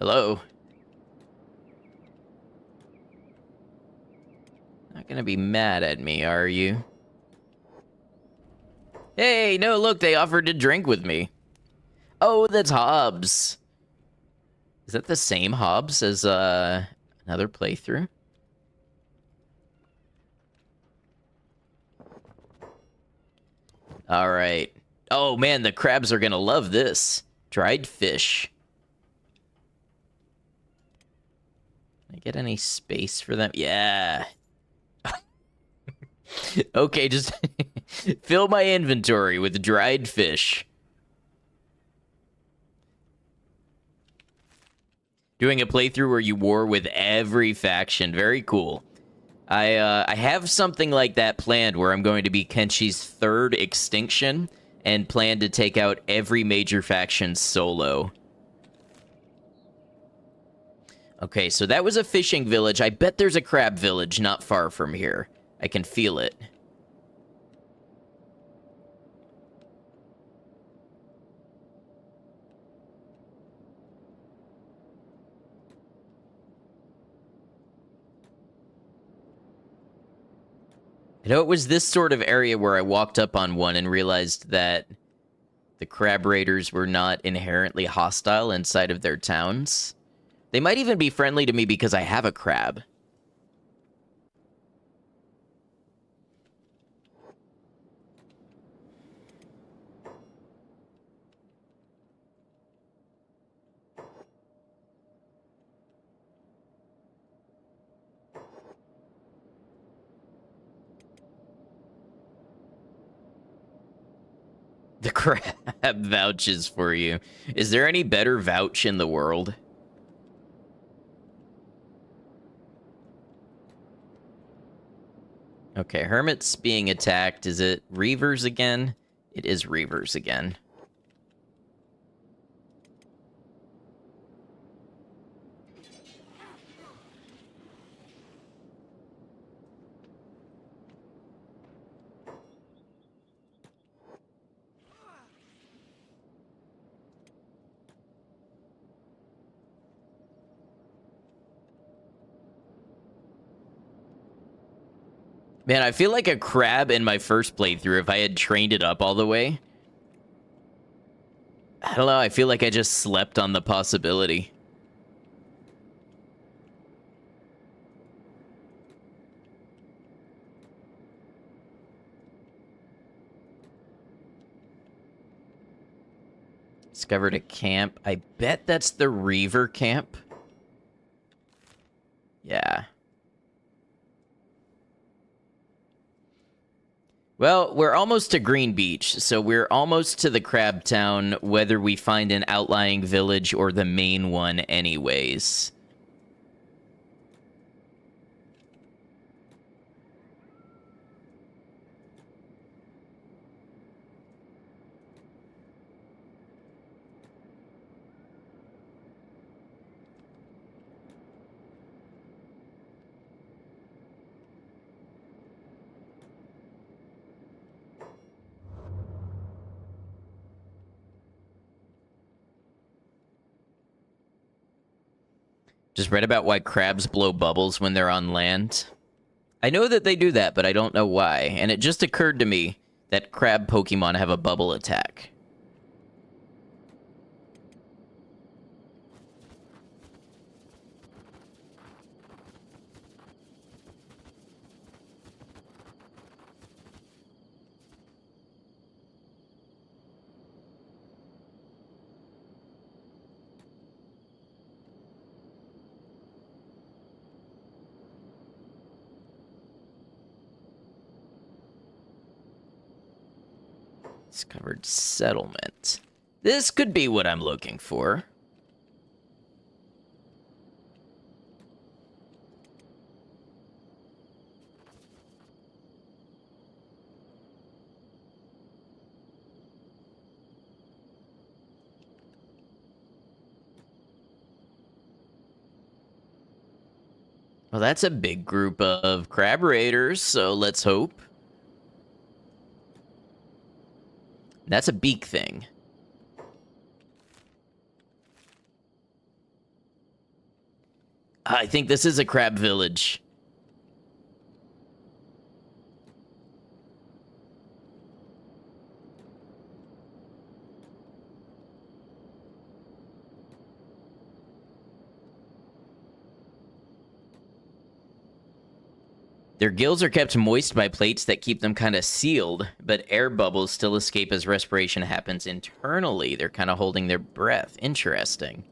Hello? Not gonna be mad at me, are you? Hey, no, look, they offered to drink with me. Oh, that's Hobbs. Is that the same Hobbs as another playthrough? All right. Oh, man, the crabs are gonna love this. Dried fish. Can I get any space for them? Yeah. Okay, just fill my inventory with dried fish. Doing a playthrough where you war with every faction. Very cool. I have something like that planned where I'm going to be Kenshi's third extinction and plan to take out every major faction solo. Okay, so that was a fishing village. I bet there's a crab village not far from here. I can feel it. I know it was this sort of area where I walked up on one and realized that the crab raiders were not inherently hostile inside of their towns. They might even be friendly to me because I have a crab. The crab vouches for you. Is there any better vouch in the world? Okay, Hermit's being attacked. Is it Reavers again? It is Reavers again. Man, I feel like a crab in my first playthrough if I had trained it up all the way. I don't know, I feel like I just slept on the possibility. Discovered a camp. I bet that's the Reaver camp. Yeah. Well, we're almost to Green Beach, so we're almost to the Crab Town, whether we find an outlying village or the main one anyways. Just read about why crabs blow bubbles when they're on land. I know that they do that, but I don't know why. And it just occurred to me that crab Pokemon have a bubble attack. Discovered settlement. This could be what I'm looking for. Well, that's a big group of crab raiders, so let's hope. That's a beak thing. I think this is a crab village. Their gills are kept moist by plates that keep them kind of sealed, but air bubbles still escape as respiration happens internally. They're kind of holding their breath. Interesting.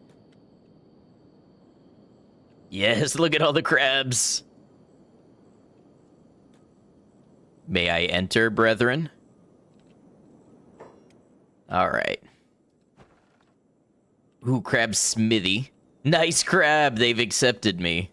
Yes, look at all the crabs. May I enter, brethren? All right. Ooh, crab smithy. Nice crab, they've accepted me.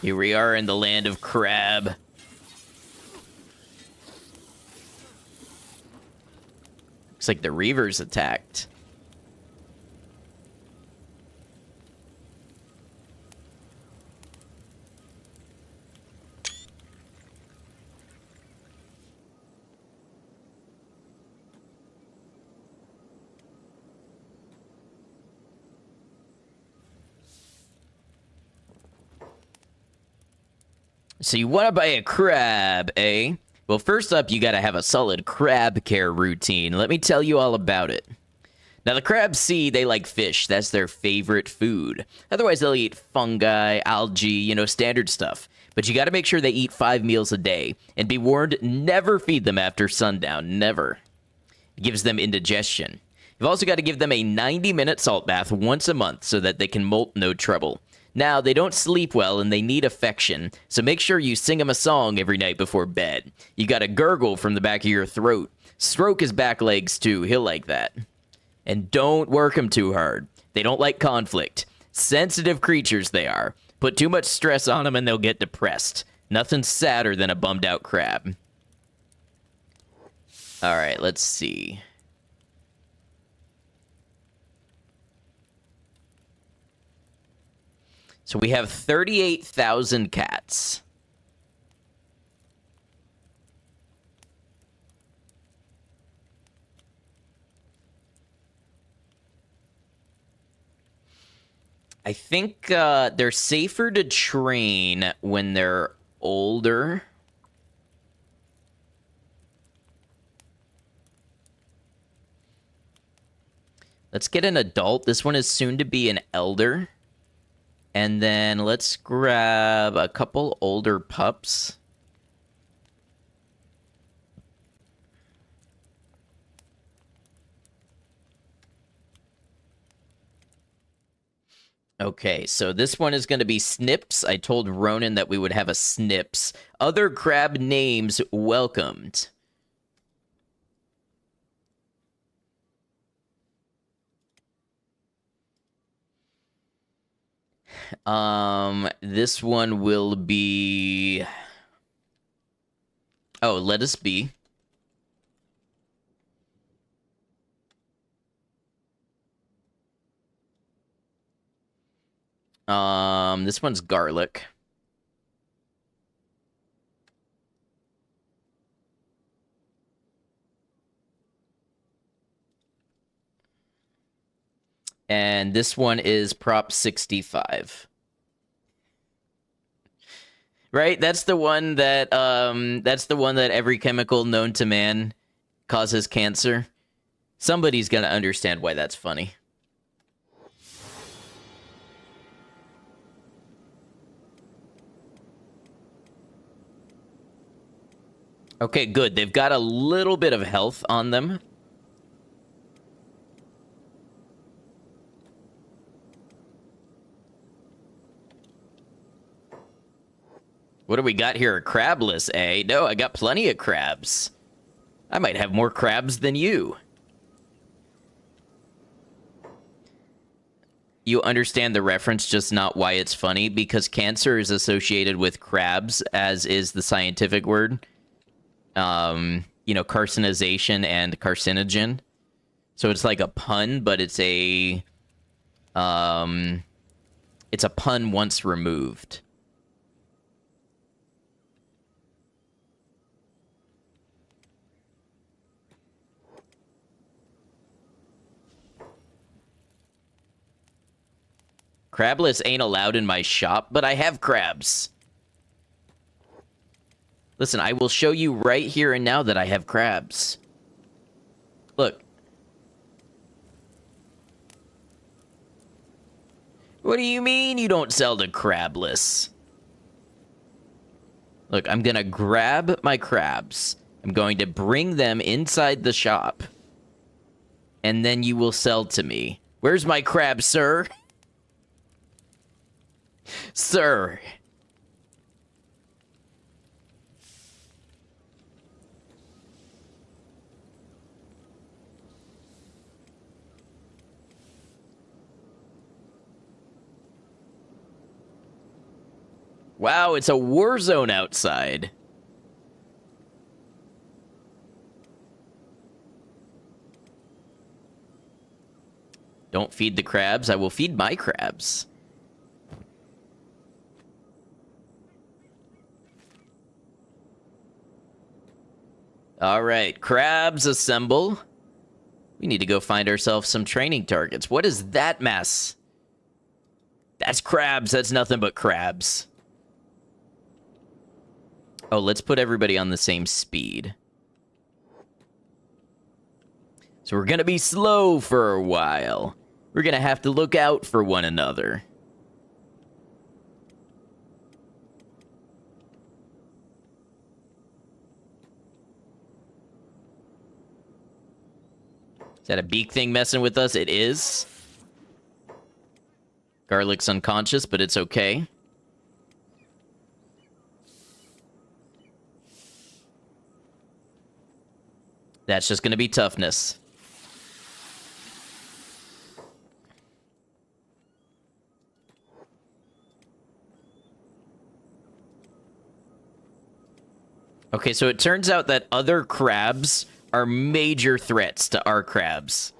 Here we are in the land of crab. Looks like the Reavers attacked. So you want to buy a crab, eh? Well, first up, you got to have a solid crab care routine. Let me tell you all about it. Now, the crabs see they like fish. That's their favorite food. Otherwise, they'll eat fungi, algae, standard stuff. But you got to make sure they eat 5 meals a day. And be warned, never feed them after sundown. Never. It gives them indigestion. You've also got to give them a 90-minute salt bath once a month so that they can molt no trouble. Now, they don't sleep well and they need affection, so make sure you sing them a song every night before bed. You gotta gurgle from the back of your throat. Stroke his back legs too, he'll like that. And don't work them too hard. They don't like conflict. Sensitive creatures they are. Put too much stress on them and they'll get depressed. Nothing sadder than a bummed out crab. Alright, let's see. So we have 38,000 cats. I think they're safer to train when they're older. Let's get an adult. This one is soon to be an elder. And then let's grab a couple older pups. Okay, so this one is going to be Snips. I told Ronan that we would have a Snips. Other crab names welcomed. This one will be... Oh, let us be. This one's garlic. And this one is Prop 65. Right? That's the one that every chemical known to man causes cancer. Somebody's gonna understand why that's funny. Okay, good. They've got a little bit of health on them. What do we got here? A crabless, eh? No, I got plenty of crabs. I might have more crabs than you. You understand the reference, just not why it's funny, because cancer is associated with crabs, as is the scientific word. You know, carcinization and carcinogen. So it's like a pun, but it's a pun once removed. Crabless ain't allowed in my shop, but I have crabs. Listen, I will show you right here and now that I have crabs. Look. What do you mean you don't sell the crabless? Look, I'm gonna grab my crabs. I'm going to bring them inside the shop. And then you will sell to me. Where's my crab, sir? Sir. Wow, it's a war zone outside. Don't feed the crabs. I will feed my crabs. All right, crabs assemble. We need to go find ourselves some training targets. What is that mess? That's crabs. That's nothing but crabs. Oh, let's put everybody on the same speed. So we're gonna be slow for a while. We're gonna have to look out for one another. Is that a beak thing messing with us? It is. Garlic's unconscious, but it's okay. That's just going to be toughness. Okay, so it turns out that other crabs are major threats to our crabs.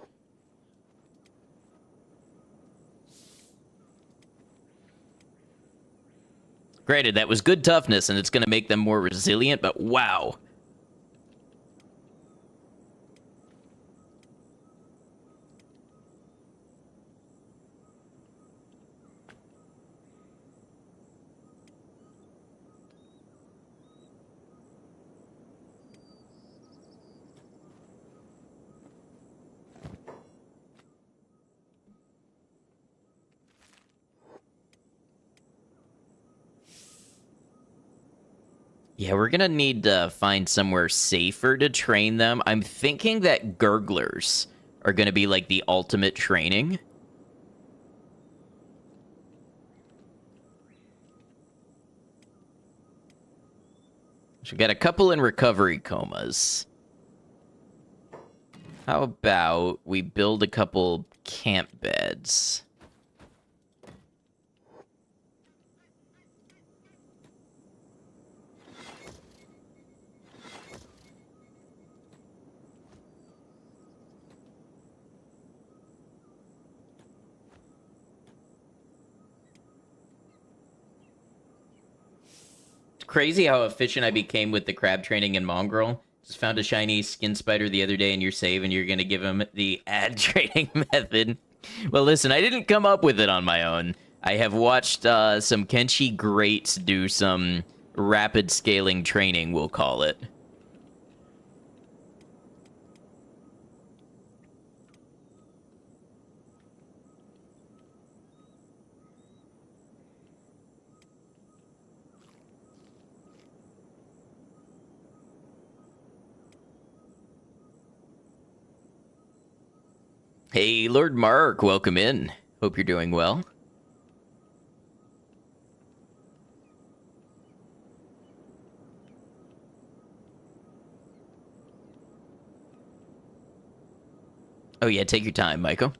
Granted, that was good toughness, and it's going to make them more resilient, but wow. Yeah, we're gonna need to find somewhere safer to train them. I'm thinking that gurglers are gonna be like the ultimate training. So we got a couple in recovery comas. How about we build a couple camp beds? Crazy how efficient I became with the crab training in Mongrel. Just found a shiny skin spider the other day in your save, and you're gonna give him the ad training method. Well, listen, I didn't come up with it on my own. I have watched some Kenshi greats do some rapid scaling training, we'll call it. Hey, Lord Mark, welcome in. Hope you're doing well. Oh yeah, take your time, Michael.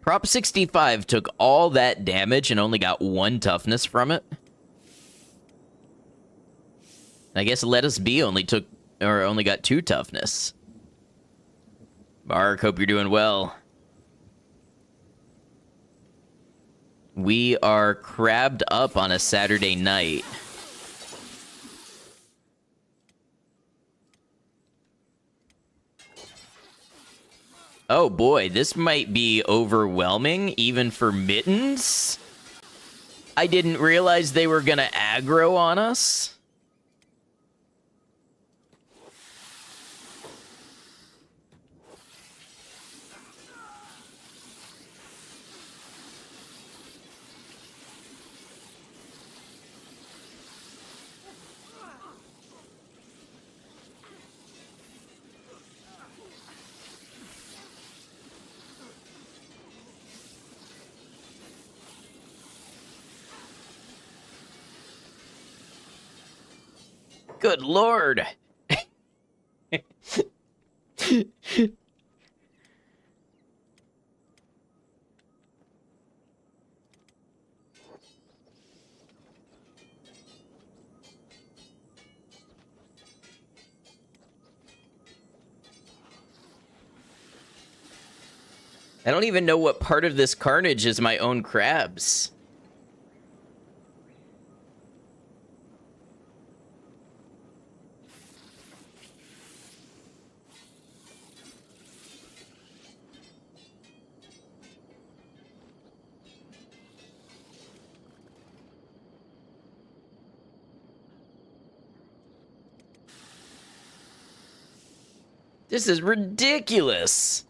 Prop 65 took all that damage and only got 1 toughness from it. I guess Let Us Be only got 2 toughness. Mark, hope you're doing well. We are crabbed up on a Saturday night. Oh boy, this might be overwhelming, even for Mittens. I didn't realize they were gonna aggro on us. Good lord. I don't even know what part of this carnage is my own crabs. This is ridiculous.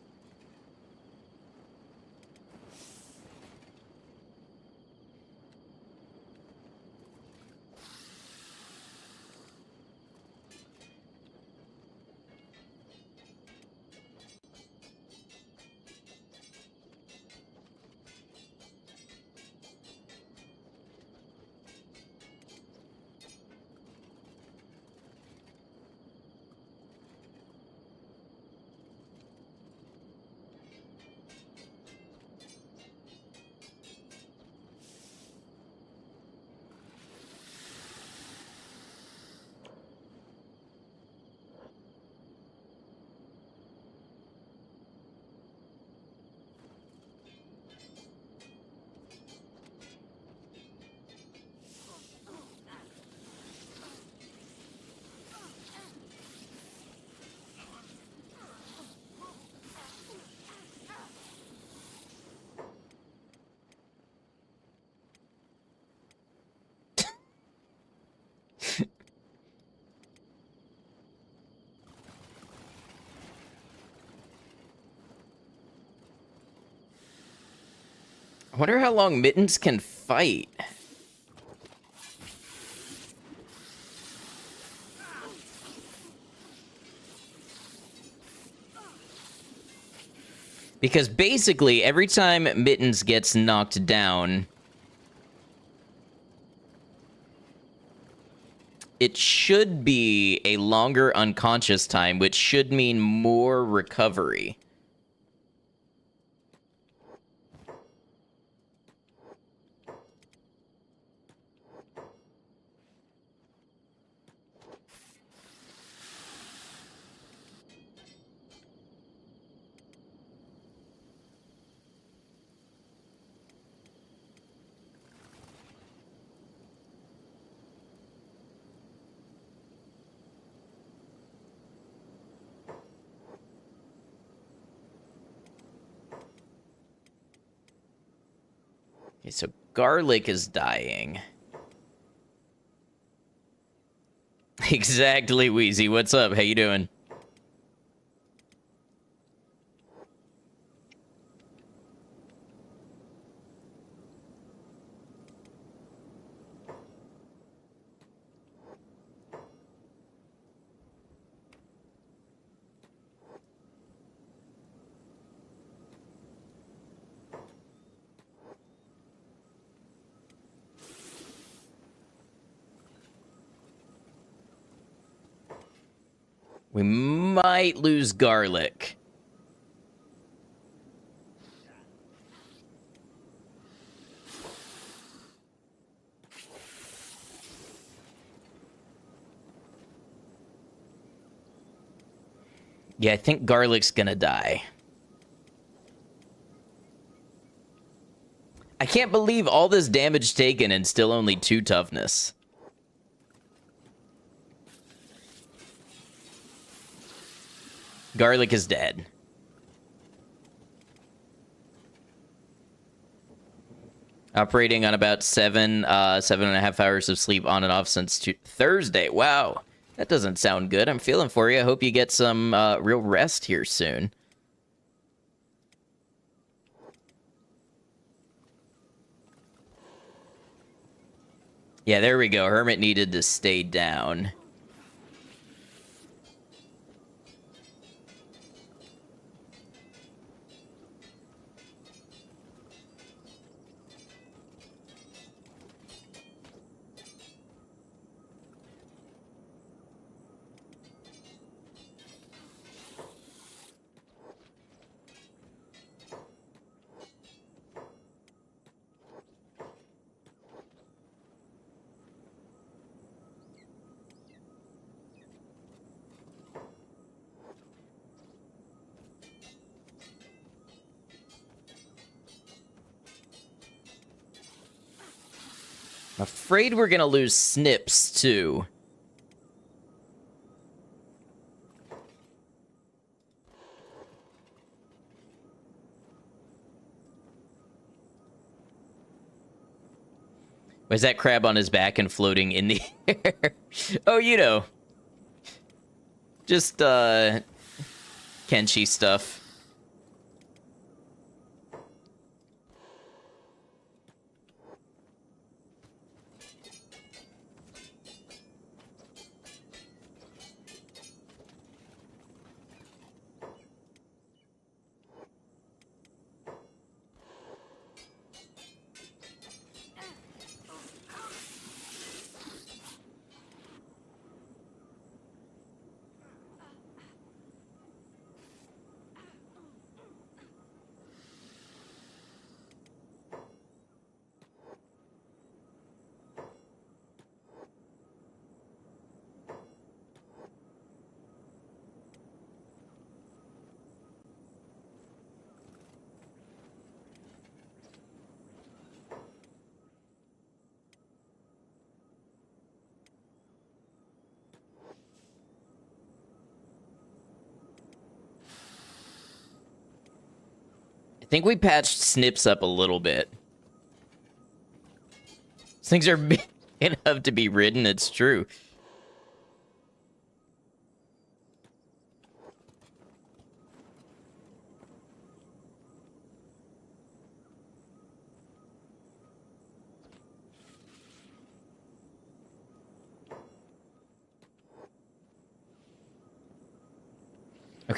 I wonder how long Mittens can fight. Because basically, every time Mittens gets knocked down, it should be a longer unconscious time, which should mean more recovery. Okay, so Garlic is dying. Exactly, Wheezy. What's up? How you doing? We might lose Garlic. Yeah, I think Garlic's gonna die. I can't believe all this damage taken and still only 2 toughness. Garlic is dead. Operating on about 7.5 hours of sleep on and off since Thursday. Wow, that doesn't sound good. I'm feeling for you. I hope you get some real rest here soon. Yeah, there we go. Hermit needed to stay down. I'm afraid we're gonna lose Snips, too. Was that crab on his back and floating in the air? Oh, you know. Just, Kenshi stuff. I think we patched Snips up a little bit. These things are big enough to be ridden, it's true.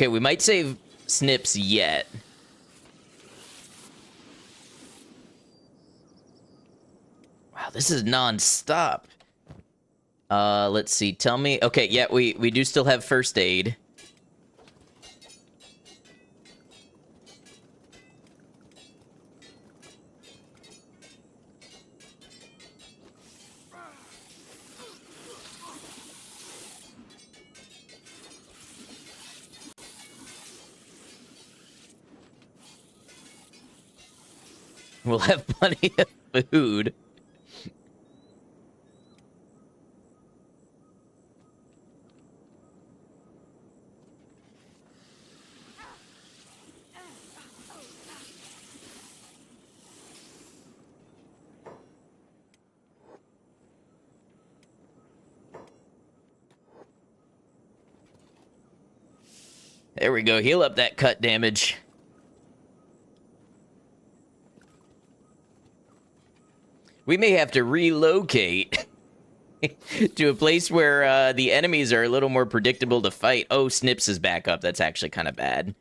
Okay, we might save Snips yet. Wow, this is non-stop. Let's see. Tell me. Okay, yeah, we do still have first aid. We'll have plenty of food. There we go. Heal up that cut damage. We may have to relocate to a place where the enemies are a little more predictable to fight. Oh, Snips is back up. That's actually kind of bad.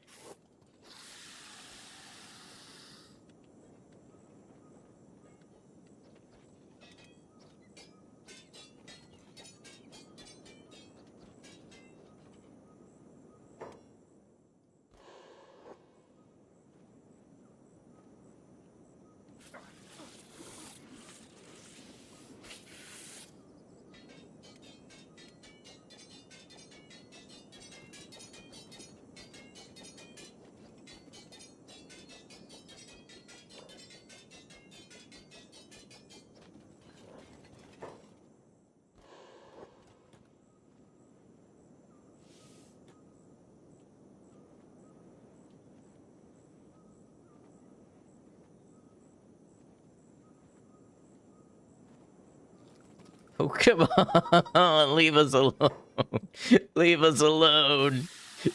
Oh, come on. Leave us alone. Leave us alone. It's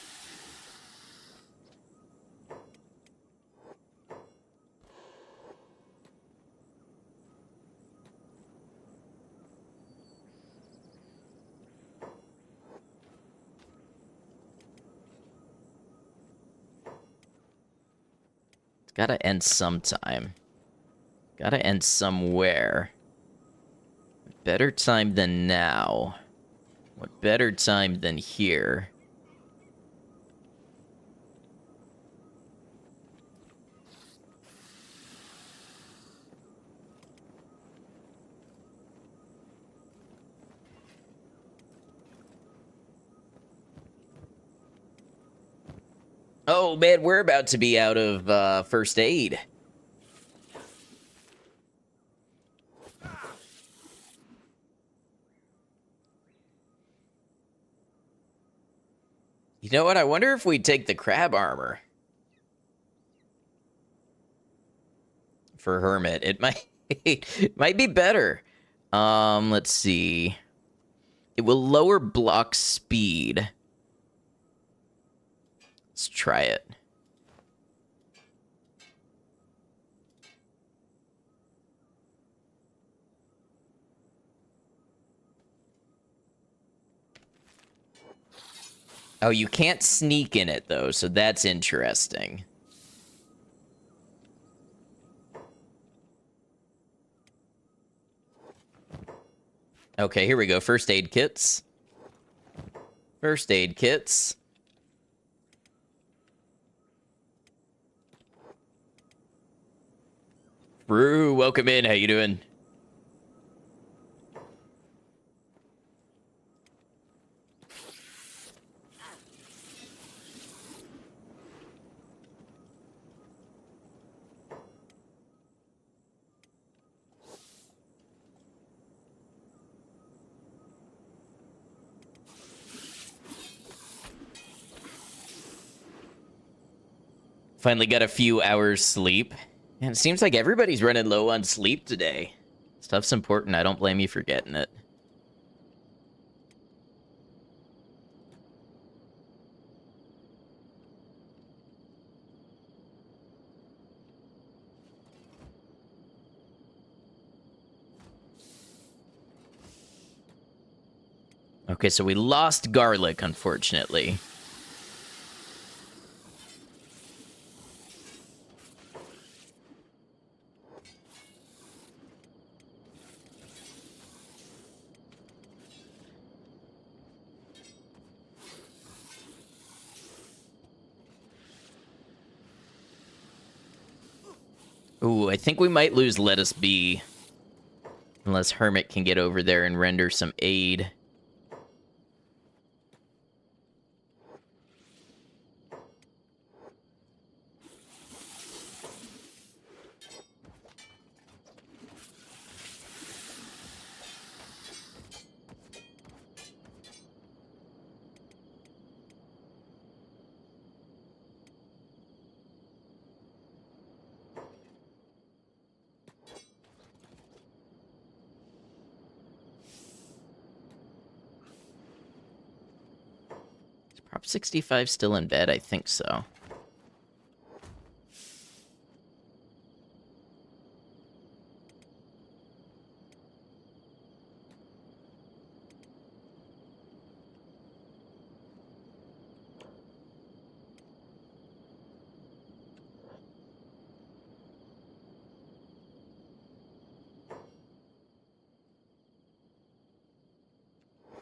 gotta end sometime. Gotta end somewhere. Better time than now. What better time than here? Oh, man, we're about to be out of first aid. You know what? I wonder if we take the crab armor for Hermit. It might it might be better. Let's see. It will lower block speed. Let's try it. Oh, you can't sneak in it, though, so that's interesting. Okay, here we go. First aid kits. First aid kits. Brew, welcome in. How you doing? Finally got a few hours sleep. And it seems like everybody's running low on sleep today. Stuff's important. I don't blame you for getting it. Okay, so we lost garlic, unfortunately. Ooh, I think we might lose Let Us Be. Unless Hermit can get over there and render some aid. Prop 65 still in bed? I think so.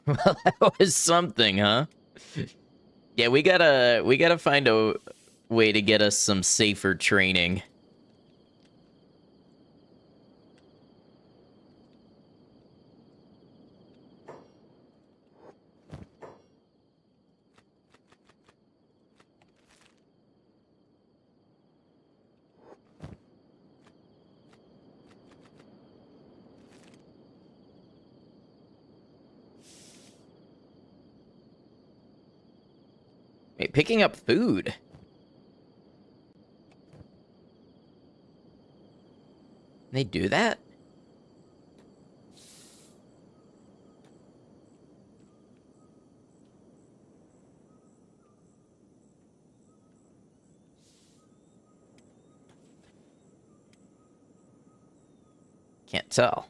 Well, that was something, huh? Yeah, we gotta find a way to get us some safer training. Wait, picking up food. They do that? Can't tell.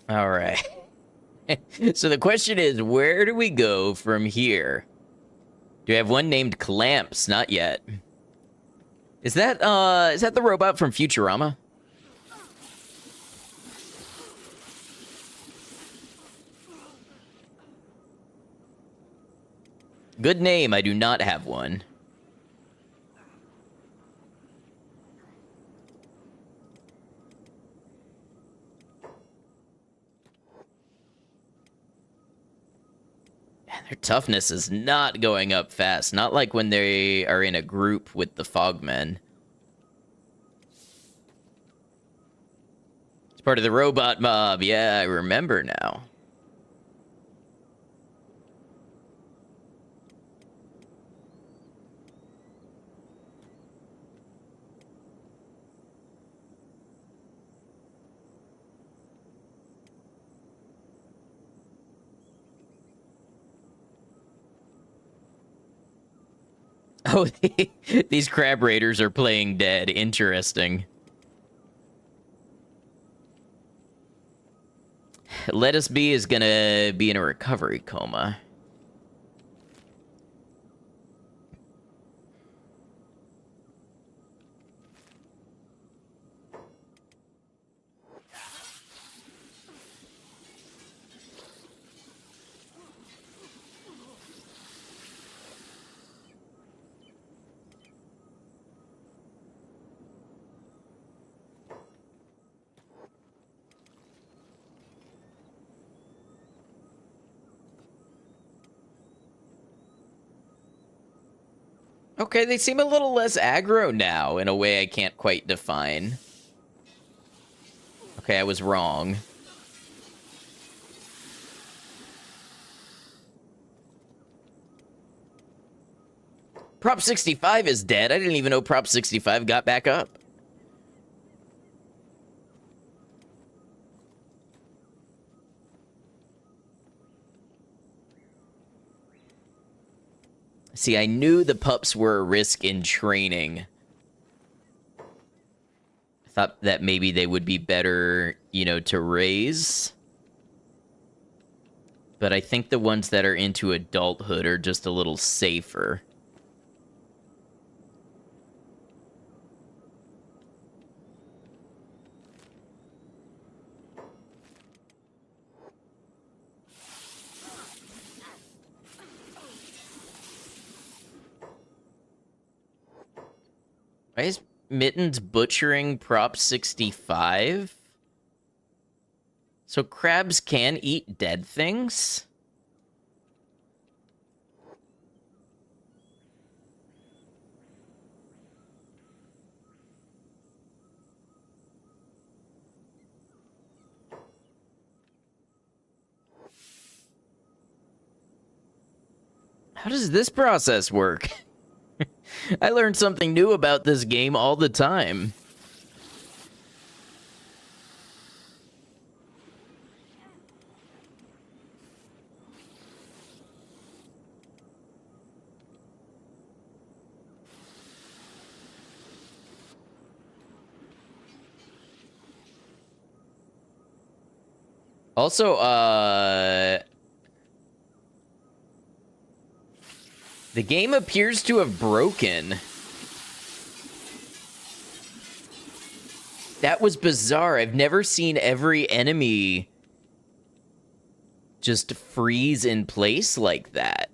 All right. So the question is, where do we go from here? Do we have one named Clamps? Not yet. Is that the robot from Futurama? Good name, I do not have one. Their toughness is not going up fast. Not like when they are in a group with the Fogmen. It's part of the robot mob. Yeah, I remember now. Oh, these crab raiders are playing dead. Interesting. Let Us Be is gonna be in a recovery coma. Okay, they seem a little less aggro now, in a way I can't quite define. Okay, I was wrong. Prop 65 is dead. I didn't even know Prop 65 got back up. See, I knew the pups were a risk in training. I thought that maybe they would be better, you know, to raise. But I think the ones that are into adulthood are just a little safer. Why is Mittens butchering Prop 65? So crabs can eat dead things? How does this process work? I learn something new about this game all the time. Also, the game appears to have broken. That was bizarre. I've never seen every enemy just freeze in place like that.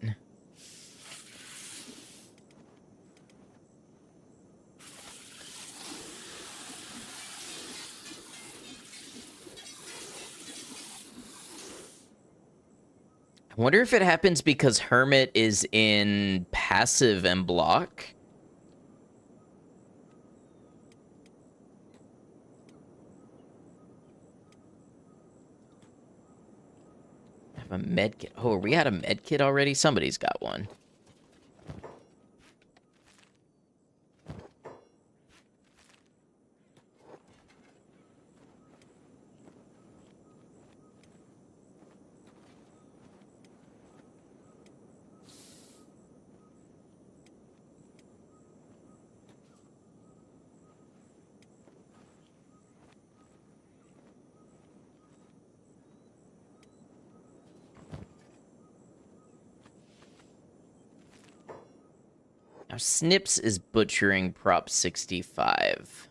I wonder if it happens because Hermit is in passive and block. I have a med kit. Oh, are we out of med kit already? Somebody's got one. Now, Snips is butchering Prop 65.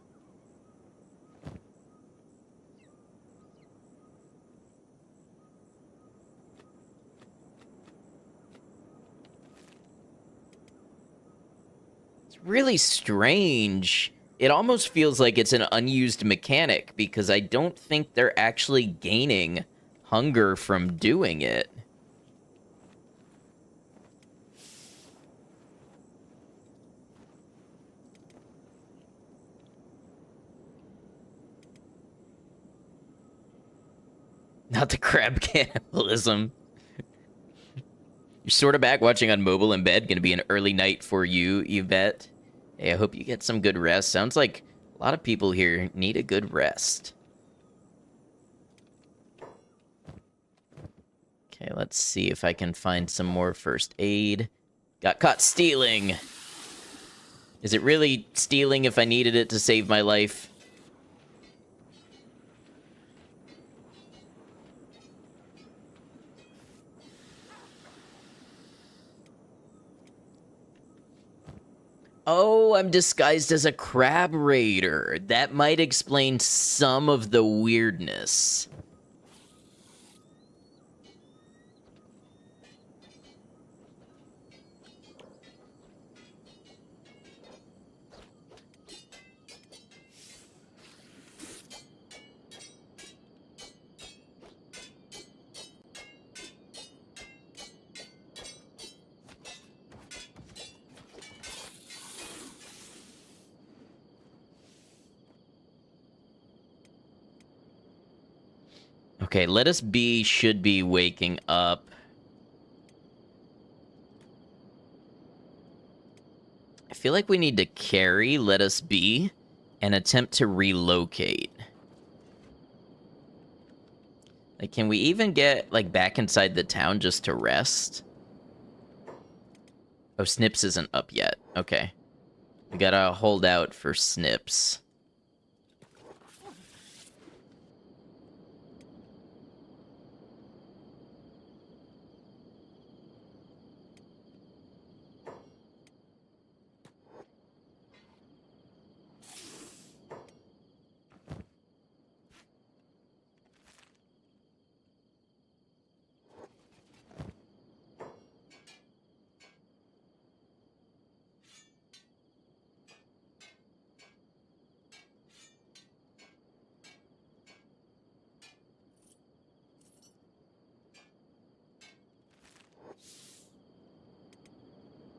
It's really strange. It almost feels like it's an unused mechanic because I don't think they're actually gaining hunger from doing it. Not the crab cannibalism. You're sort of back watching on mobile in bed. Gonna be an early night for you, Yvette. Hey, I hope you get some good rest. Sounds like a lot of people here need a good rest. Okay, let's see if I can find some more first aid. Got caught stealing. Is it really stealing if I needed it to save my life? Oh, I'm disguised as a crab raider. That might explain some of the weirdness. Okay, let us be should be waking up. I feel like we need to carry let us be and attempt to relocate. Like, can we even get, like, back inside the town just to rest? Oh, Snips isn't up yet. Okay. We gotta hold out for Snips.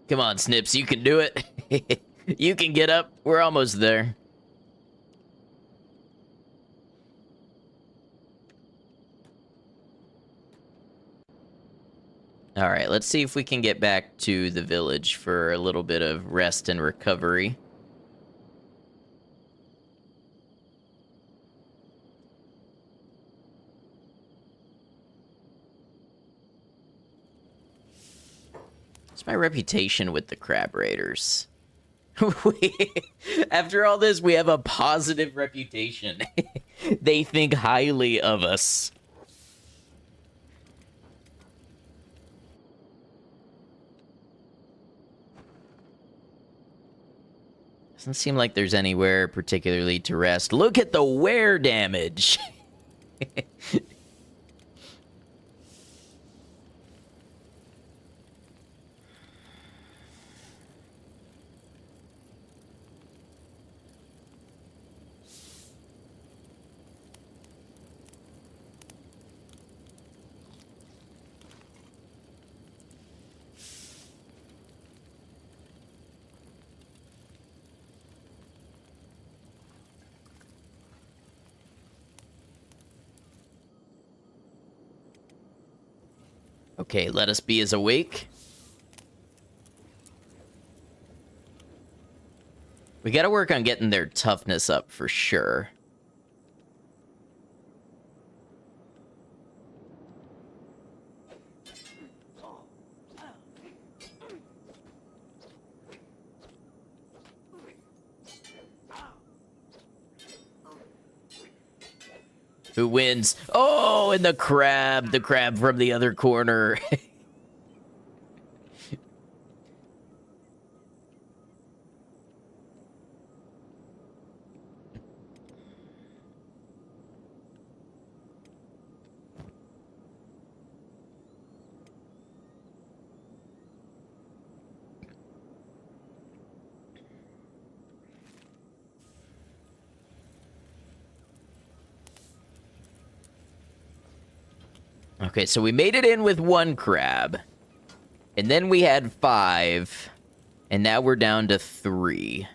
Come on, Snips, you can do it. You can get up. We're almost there. All right, let's see if we can get back to the village for a little bit of rest and recovery. What's my reputation with the Crab Raiders? After all this, we have a positive reputation. They think highly of us. Doesn't seem like there's anywhere particularly to rest. Look at the wear damage. Okay, let us be as awake. We gotta work on getting their toughness up for sure. Who wins? Oh, and the crab from the other corner. Okay, so we made it in with 1 crab. And then we had 5. And now we're down to 3.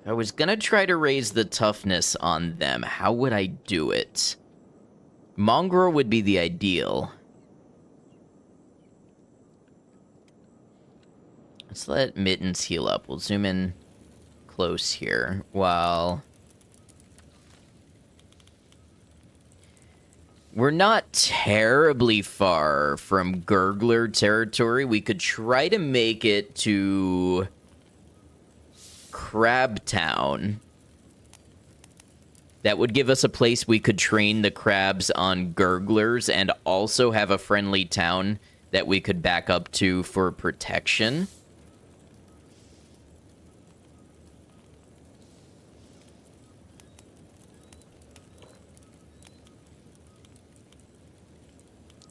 I was gonna try to raise the toughness on them. How would I do it? Mongrel would be the ideal. Let's let Mittens heal up. We'll zoom in close here while... We're not terribly far from Gurgler territory. We could try to make it to Crab Town. That would give us a place we could train the crabs on Gurglers and also have a friendly town that we could back up to for protection.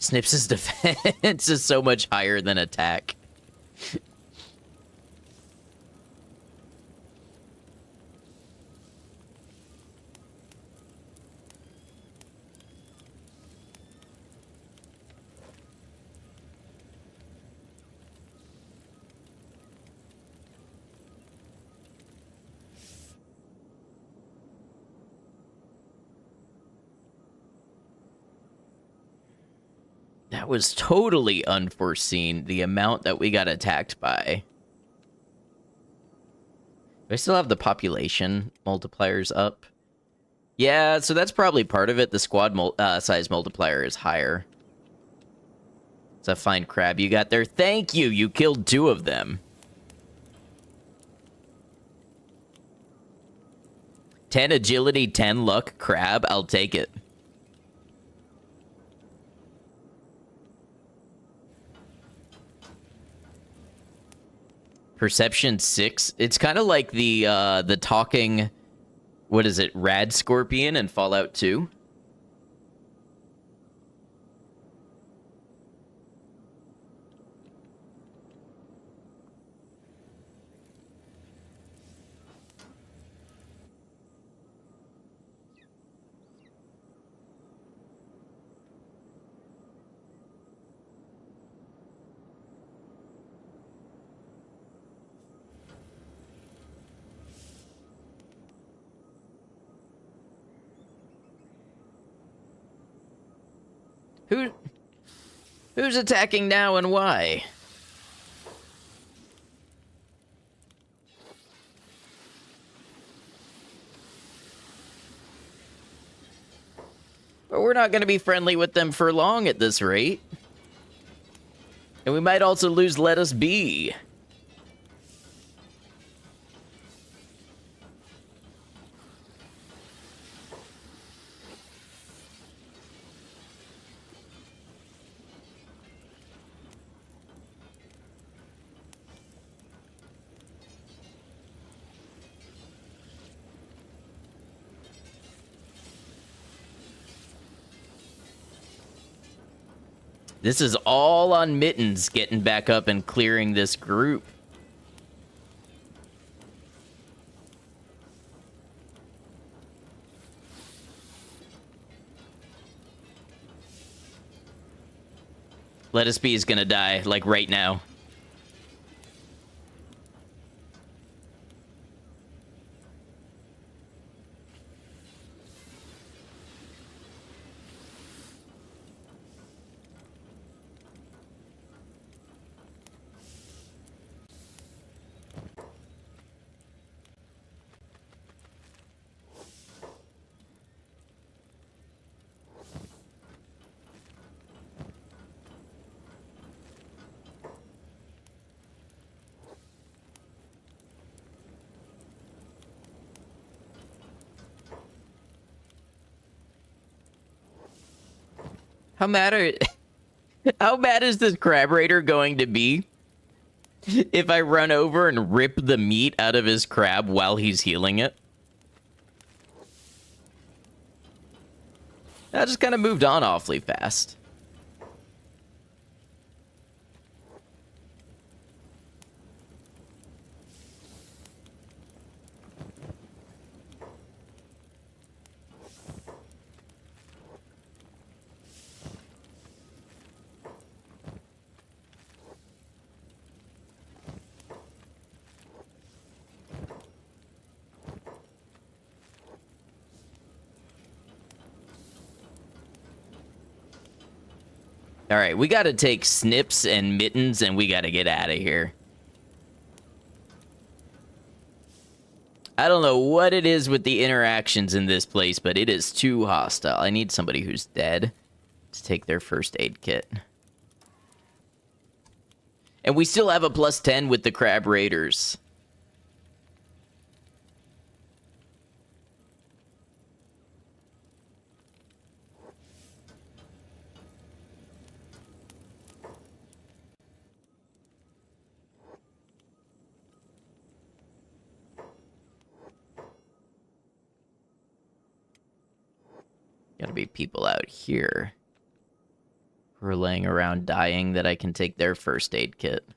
Snips' defense is so much higher than attack. That was totally unforeseen, the amount that we got attacked by. Do I still have the population multipliers up? Yeah, so that's probably part of it. The squad size multiplier is higher. It's a fine crab you got there. Thank you! You killed 2 of them. 10 agility, 10 luck crab. I'll take it. Perception 6. It's kind of like the talking, what is it, Rad Scorpion in Fallout 2. Who's attacking now and why? But we're not going to be friendly with them for long at this rate. And we might also lose Let Us Be. This is all on Mittens getting back up and clearing this group. Let Us Be is gonna die, like, right now. How mad is this crab raider going to be if I run over and rip the meat out of his crab while he's healing it? I just kind of moved on awfully fast. All right, we got to take Snips and Mittens, and we got to get out of here. I don't know what it is with the interactions in this place, but it is too hostile. I need somebody who's dead to take their first aid kit. And we still have a +10 with the Crab Raiders. Gotta be people out here who are laying around dying that I can take their first aid kit.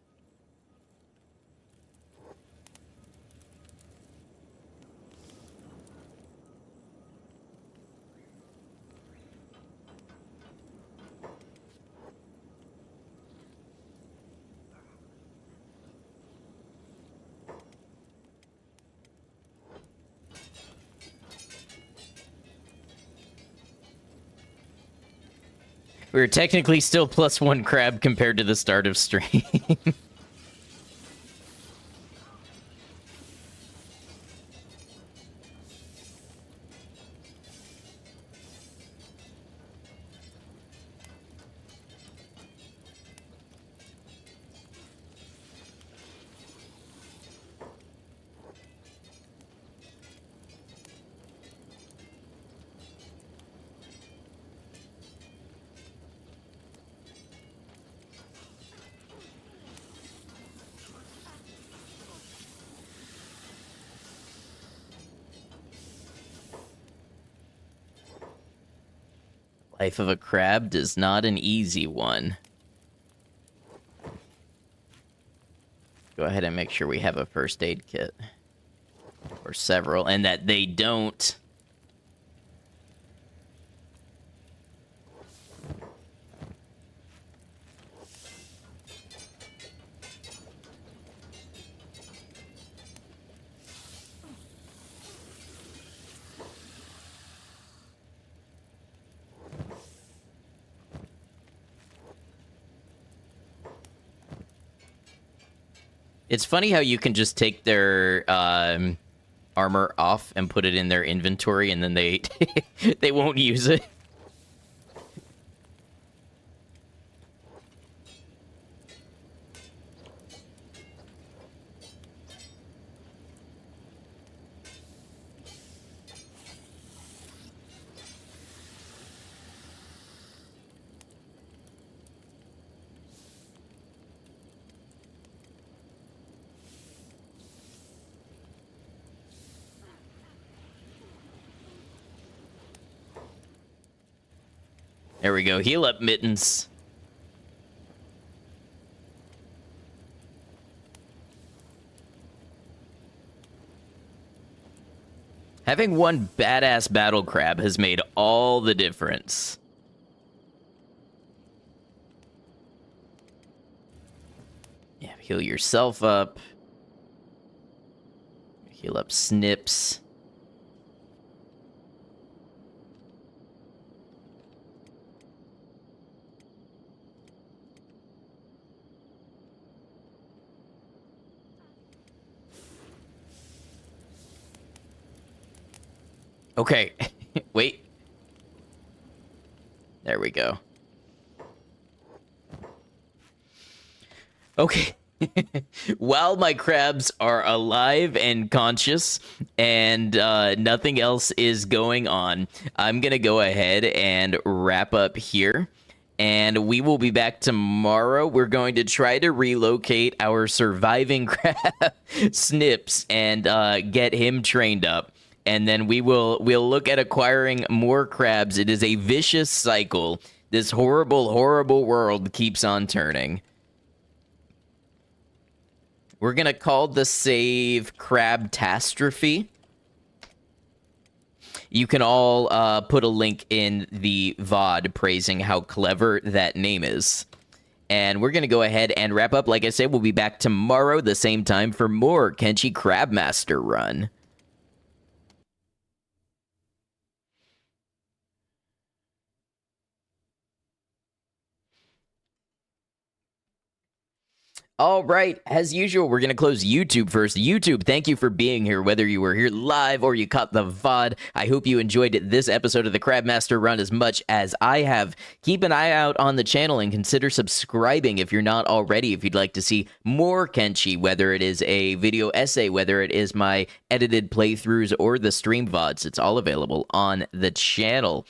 We're technically still +1 crab compared to the start of stream. Life of a crab is not an easy one. Go ahead and make sure we have a first aid kit. Or several, and that they don't. It's funny how you can just take their armor off and put it in their inventory, and then they they won't use it. There we go. Heal up, Mittens. Having one badass battle crab has made all the difference. Yeah, heal yourself up. Heal up Snips. Okay, wait. There we go. Okay. While my crabs are alive and conscious and nothing else is going on, I'm going to go ahead and wrap up here. And we will be back tomorrow. We're going to try to relocate our surviving crab, Snips, and get him trained up. And then we'll look at acquiring more crabs. It is a vicious cycle. This horrible, horrible world keeps on turning. We're going to call the save Crabtastrophe. You can all put a link in the VOD praising how clever that name is. And we're going to go ahead and wrap up. Like I said, we'll be back tomorrow, the same time, for more Kenshi CRABMASTER Run. All right, as usual, we're going to close YouTube first. YouTube, thank you for being here, whether you were here live or you caught the VOD. I hope you enjoyed this episode of the CRABMASTER Run as much as I have. Keep an eye out on the channel and consider subscribing if you're not already, if you'd like to see more Kenshi, whether it is a video essay, whether it is my edited playthroughs or the stream VODs. It's all available on the channel.